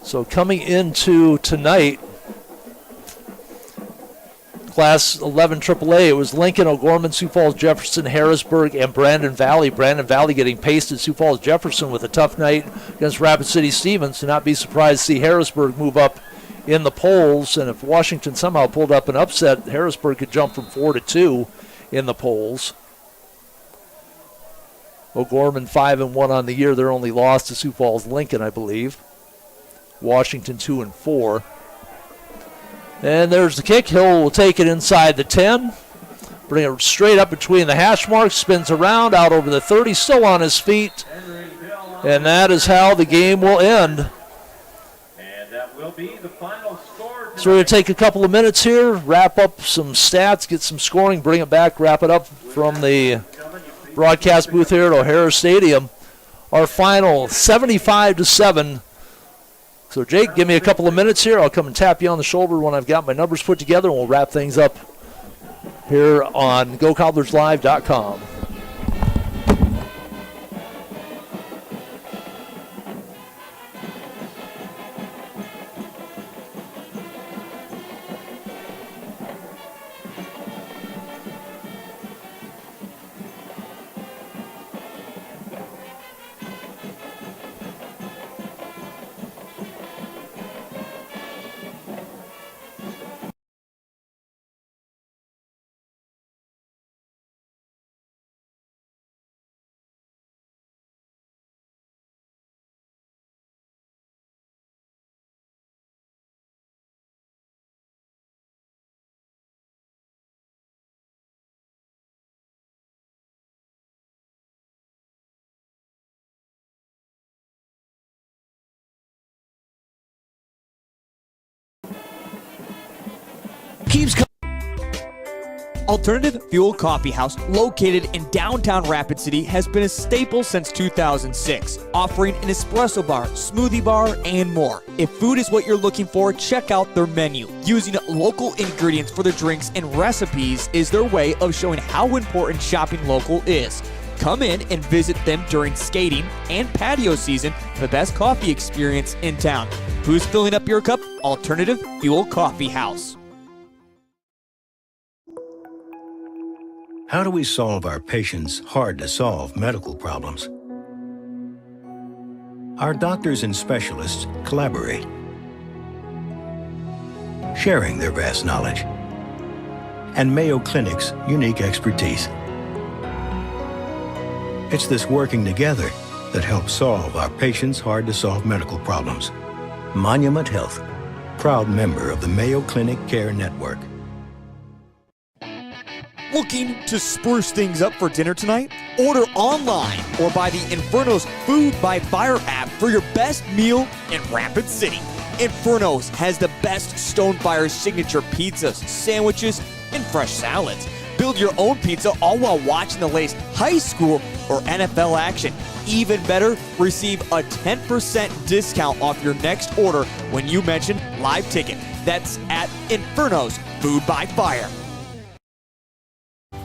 So coming into tonight, Class 11 AAA, it was Lincoln, O'Gorman, Sioux Falls, Jefferson, Harrisburg, and Brandon Valley. Brandon Valley getting pasted Sioux Falls, Jefferson with a tough night against Rapid City Stevens. To not be surprised to see Harrisburg move up in the polls. And if Washington somehow pulled up an upset, Harrisburg could jump from 4-2 in the polls. O'Gorman 5-1 on the year. Their only loss to Sioux Falls, Lincoln, I believe. Washington 2-4. And there's the kick. Hill will take it inside the 10. Bring it straight up between the hash marks. Spins around, out over the 30. Still on his feet. And that is how the game will end.
And that will be the final score.
So we're going to take a couple of minutes here, wrap up some stats, get some scoring, bring it back, wrap it up from the broadcast booth here at O'Hara Stadium. Our final 75-7. So, Jake, give me a couple of minutes here. I'll come and tap you on the shoulder when I've got my numbers put together, and we'll wrap things up here on GoCobblersLive.com.
keeps coming.
Alternative Fuel Coffee House, located in downtown Rapid City, has been a staple since 2006, offering an espresso bar, smoothie bar, and more. If food is what you're looking for, check out their menu. Using local ingredients for their drinks and recipes is their way of showing how important shopping local is. Come in and visit them during skating and patio season for the best coffee experience in town. Who's filling up your cup? Alternative Fuel Coffee House.
How do we solve our patients' hard-to-solve medical problems? Our doctors and specialists collaborate, sharing their vast knowledge and Mayo Clinic's unique expertise. It's this working together that helps solve our patients' hard-to-solve medical problems. Monument Health, proud member of the Mayo Clinic Care Network.
Looking to spruce things up for dinner tonight? Order online or buy the Inferno's Food by Fire app for your best meal in Rapid City. Inferno's has the best Stonefire signature pizzas, sandwiches, and fresh salads. Build your own pizza all while watching the latest high school or NFL action. Even better, receive a 10% discount off your next order when you mention Live Ticket. That's at Inferno's Food by Fire.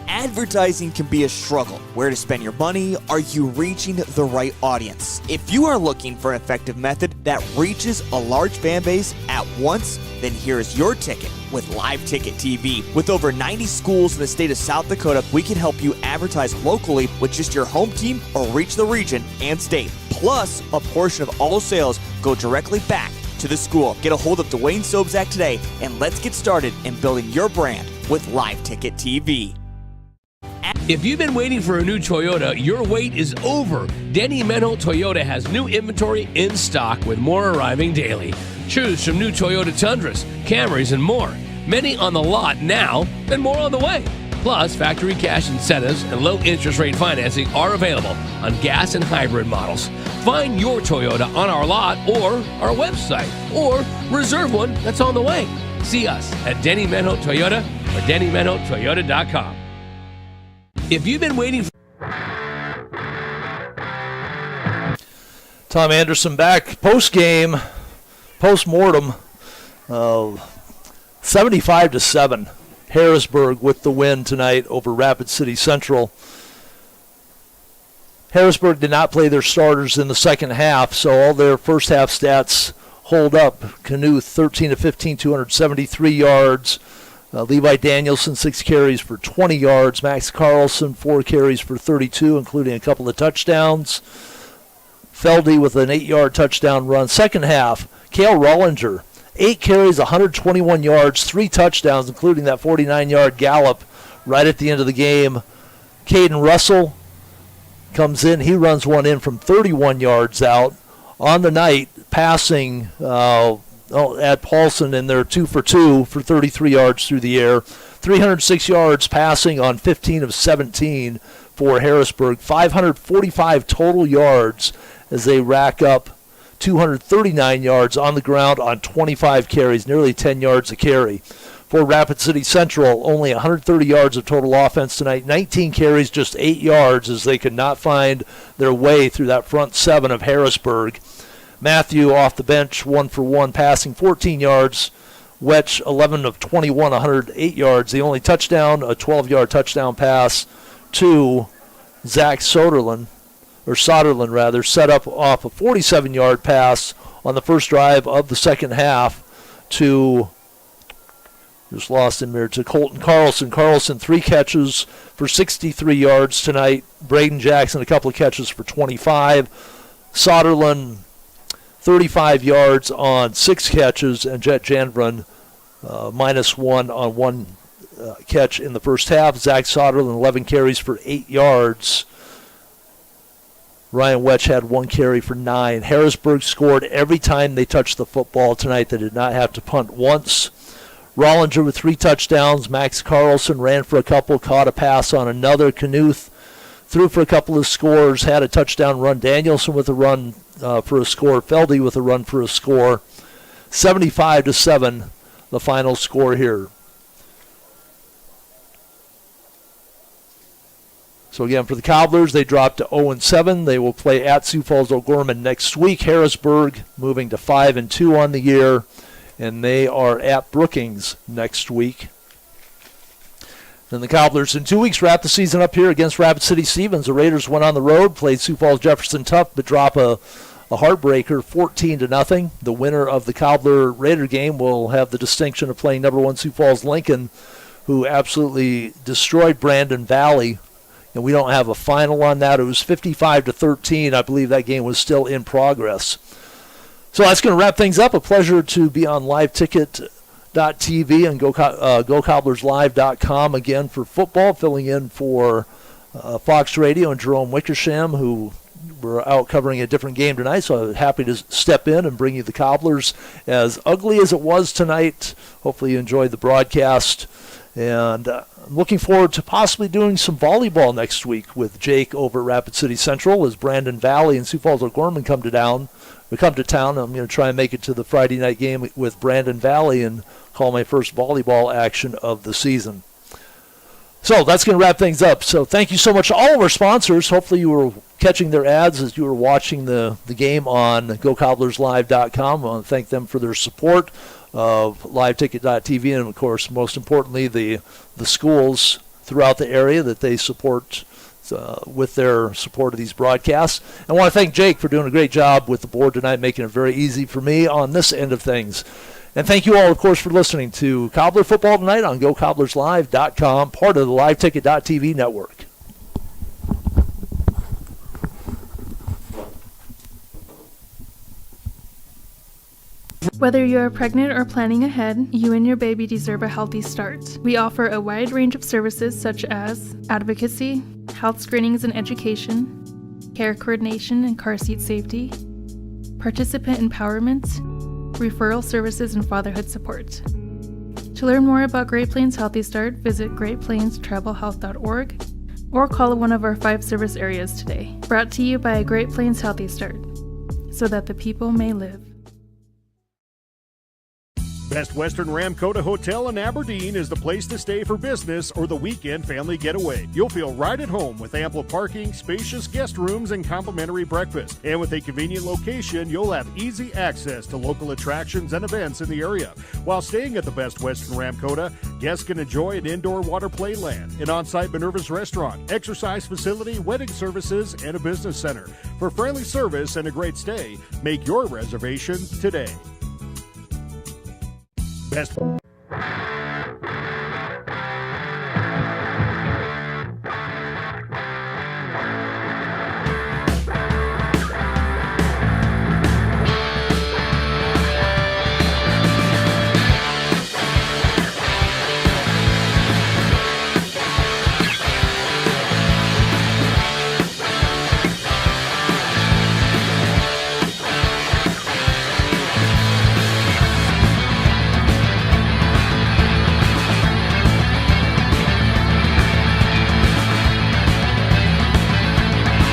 Advertising can be a struggle. Where to spend your money? Are you reaching the right audience? If you are looking for an effective method that reaches a large fan base at once, then here's your ticket with Live Ticket TV. With over 90 schools in the state of South Dakota, we can help you advertise locally with just your home team or reach the region and state. Plus, a portion of all sales go directly back to the school. Get a hold of Dwayne Sobzak today, and let's get started in building your brand with Live Ticket TV.
If you've been waiting for a new Toyota, your wait is over. Denny Menho Toyota has new inventory in stock with more arriving daily. Choose from new Toyota Tundras, Camrys, and more. Many on the lot now and more on the way. Plus, factory cash incentives and low interest rate financing are available on gas and hybrid models. Find your Toyota on our lot or our website, or reserve one that's on the way. See us at Denny Menho Toyota or DennyMenhoToyota.com. If you've been waiting for...
Tom Anderson back post-game, post-mortem, 75-7. Harrisburg with the win tonight over Rapid City Central. Harrisburg did not play their starters in the second half, so all their first half stats hold up. Knuth, 13-15, 273 yards. Levi Danielson, 6 carries for 20 yards. Max Carlson, 4 carries for 32, including a couple of touchdowns. Feldy with an 8-yard touchdown run. Second half, Cale Rollinger, 8 carries, 121 yards, 3 touchdowns, including that 49-yard gallop right at the end of the game. Caden Russell comes in. He runs one in from 31 yards out. On the night, passing... at Paulson, and they're 2 for 2 for 33 yards through the air. 306 yards passing on 15 of 17 for Harrisburg. 545 total yards as they rack up 239 yards on the ground on 25 carries, nearly 10 yards a carry. For Rapid City Central, only 130 yards of total offense tonight. 19 carries, just 8 yards as they could not find their way through that front 7 of Harrisburg. Matthew off the bench, 1 for 1, passing 14 yards. Wetch, 11 of 21, 108 yards. The only touchdown, a 12-yard touchdown pass to Zach Soderlund, set up off a 47-yard pass on the first drive of the second half to, just lost him here, to Colton Carlson. Carlson, 3 catches for 63 yards tonight. Braden Jackson, a couple of catches for 25. Soderlund, 35 yards on 6 catches, and Jet Janvran -1 on 1 catch in the first half. Zach Soderlund, 11 carries for 8 yards. Ryan Wetch had 1 carry for 9. Harrisburg scored every time they touched the football tonight. They did not have to punt once. Rollinger with 3 touchdowns. Max Carlson ran for a couple, caught a pass on another. Knuth threw for a couple of scores, had a touchdown run. Danielson with a run for a score. Feldy with a run for a score. 75-7, the final score here. So again, for the Cobblers, they dropped to 0-7. They will play at Sioux Falls O'Gorman next week. Harrisburg moving to 5-2 on the year, and they are at Brookings next week. Then the Cobblers in 2 weeks wrap the season up here against Rapid City Stevens. The Raiders went on the road, played Sioux Falls Jefferson tough, but drop a heartbreaker 14-0. The winner of the Cobbler Raider game will have the distinction of playing number 1 Sioux Falls Lincoln, who absolutely destroyed Brandon Valley. And we don't have a final on that. It was 55-13. I believe that game was still in progress. So that's going to wrap things up. A pleasure to be on liveticket.tv and gocobblerslive.com again for football, filling in for Fox Radio and Jerome Wickersham, who were out covering a different game tonight. So I'm happy to step in and bring you the Cobblers. As ugly as it was tonight, hopefully you enjoyed the broadcast. And I'm looking forward to possibly doing some volleyball next week with Jake over at Rapid City Central as Brandon Valley and Sioux Falls O'Gorman come to town. I'm going to try and make it to the Friday night game with Brandon Valley and call my first volleyball action of the season. So that's going to wrap things up. So thank you so much to all of our sponsors. Hopefully you were catching their ads as you were watching the game on gocobblerslive.com. I want to thank them for their support of liveticket.tv and, of course, most importantly, the schools throughout the area that they support with their support of these broadcasts. I want to thank Jake for doing a great job with the board tonight, making it very easy for me on this end of things. And thank you all, of course, for listening to Cobbler Football tonight on gocobblerslive.com, part of the liveticket.tv network.
Whether you are pregnant or planning ahead, you and your baby deserve a healthy start. We offer a wide range of services such as advocacy, health screenings and education, care coordination and car seat safety, participant empowerment, referral services, and fatherhood support. To learn more about Great Plains Healthy Start, visit greatplainstravelhealth.org or call one of our 5 service areas today. Brought to you by Great Plains Healthy Start, so that the people may live.
Best Western Ramkota Hotel in Aberdeen is the place to stay for business or the weekend family getaway. You'll feel right at home with ample parking, spacious guest rooms, and complimentary breakfast. And with a convenient location, you'll have easy access to local attractions and events in the area. While staying at the Best Western Ramkota, guests can enjoy an indoor water play land, an on-site Minerva's restaurant, exercise facility, wedding services, and a business center. For friendly service and a great stay, make your reservation today. Best